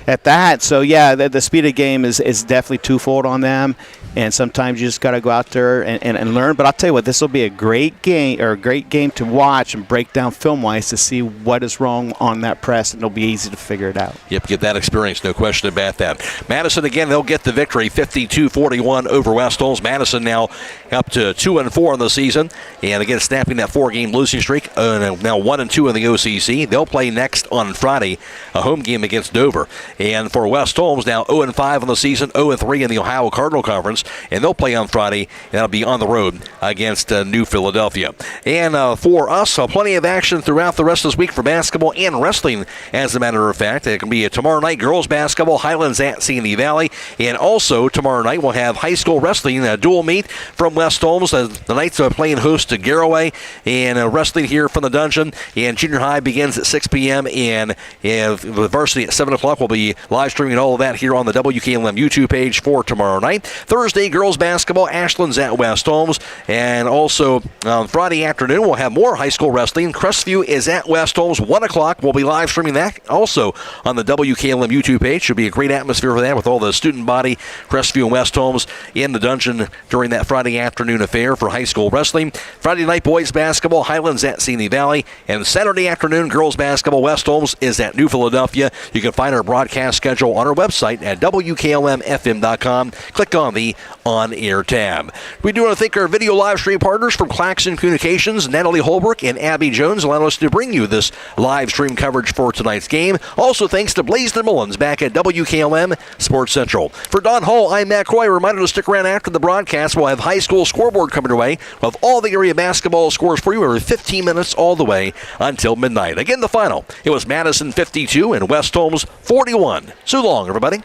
at that. So, yeah, the speed of the game is definitely twofold on them, and sometimes you just got to go out there and learn. But I'll tell you what, this will be a great game to watch and break down film-wise to see what is wrong on that press, and it'll be easy to figure it out.
Yep, get that experience, no question about that. Madison, again, they'll get the victory, 52-41 over West Holmes. Madison now up to 2-4 in the season, and again, snapping that 4-game losing streak, now 1-2 in the OCC. They'll play next on Friday, a home game against Dover. And for West Holmes, now 0-5 in the season, 0-3 in the Ohio Cardinal Conference, and they'll play on Friday, and that'll be on the road against New Philadelphia. And for us, plenty of action throughout the rest of this week for basketball and wrestling, as a matter of fact. It can be tomorrow night, girls basketball, Highlands at Sandy Valley, and also tomorrow night we'll have high school wrestling, a dual meet from West Holmes. The Knights are playing host to Garraway, and wrestling here from the dungeon, and junior high begins at 6 p.m., and the varsity at 7 o'clock. We'll be live streaming all of that here on the WKLM YouTube page for tomorrow night. Thursday, girls basketball, Ashland's at West Holmes. And also on Friday afternoon, we'll have more high school wrestling. Crestview is at West Holmes, 1 o'clock. We'll be live streaming that also on the WKLM YouTube page. Should be a great atmosphere for that with all the student body, Crestview and West Holmes in the dungeon during that Friday afternoon affair for high school wrestling. Friday night, boys basketball, Highlands at Sandy Valley. And Saturday afternoon, girls basketball, West Holmes is at New Philadelphia. You can find our broadcast schedule on our website at WKLM-FM.com. Click on the On-Air tab. We do want to thank our video live stream partners from Claxon Communications, Natalie Holbrook and Abby Jones, allowing us to bring you this live stream coverage for tonight's game. Also thanks to Blazedyn Mullins back at WKLM Sports Central. For Don Hall, I'm Matt Croy. Reminder to stick around after the broadcast. We'll have high school scoreboard coming your way. We'll have all the area basketball scores for you every 15 minutes all the way until midnight. Again, the final. It was Madison 52 and West Holmes 41. So long, everybody.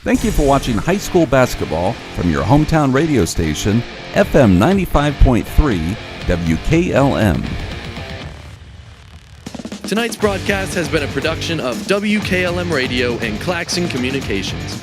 Thank you for watching high school basketball from your hometown radio station, FM 95.3 WKLM.
Tonight's broadcast has been a production of WKLM Radio and Claxon Communications.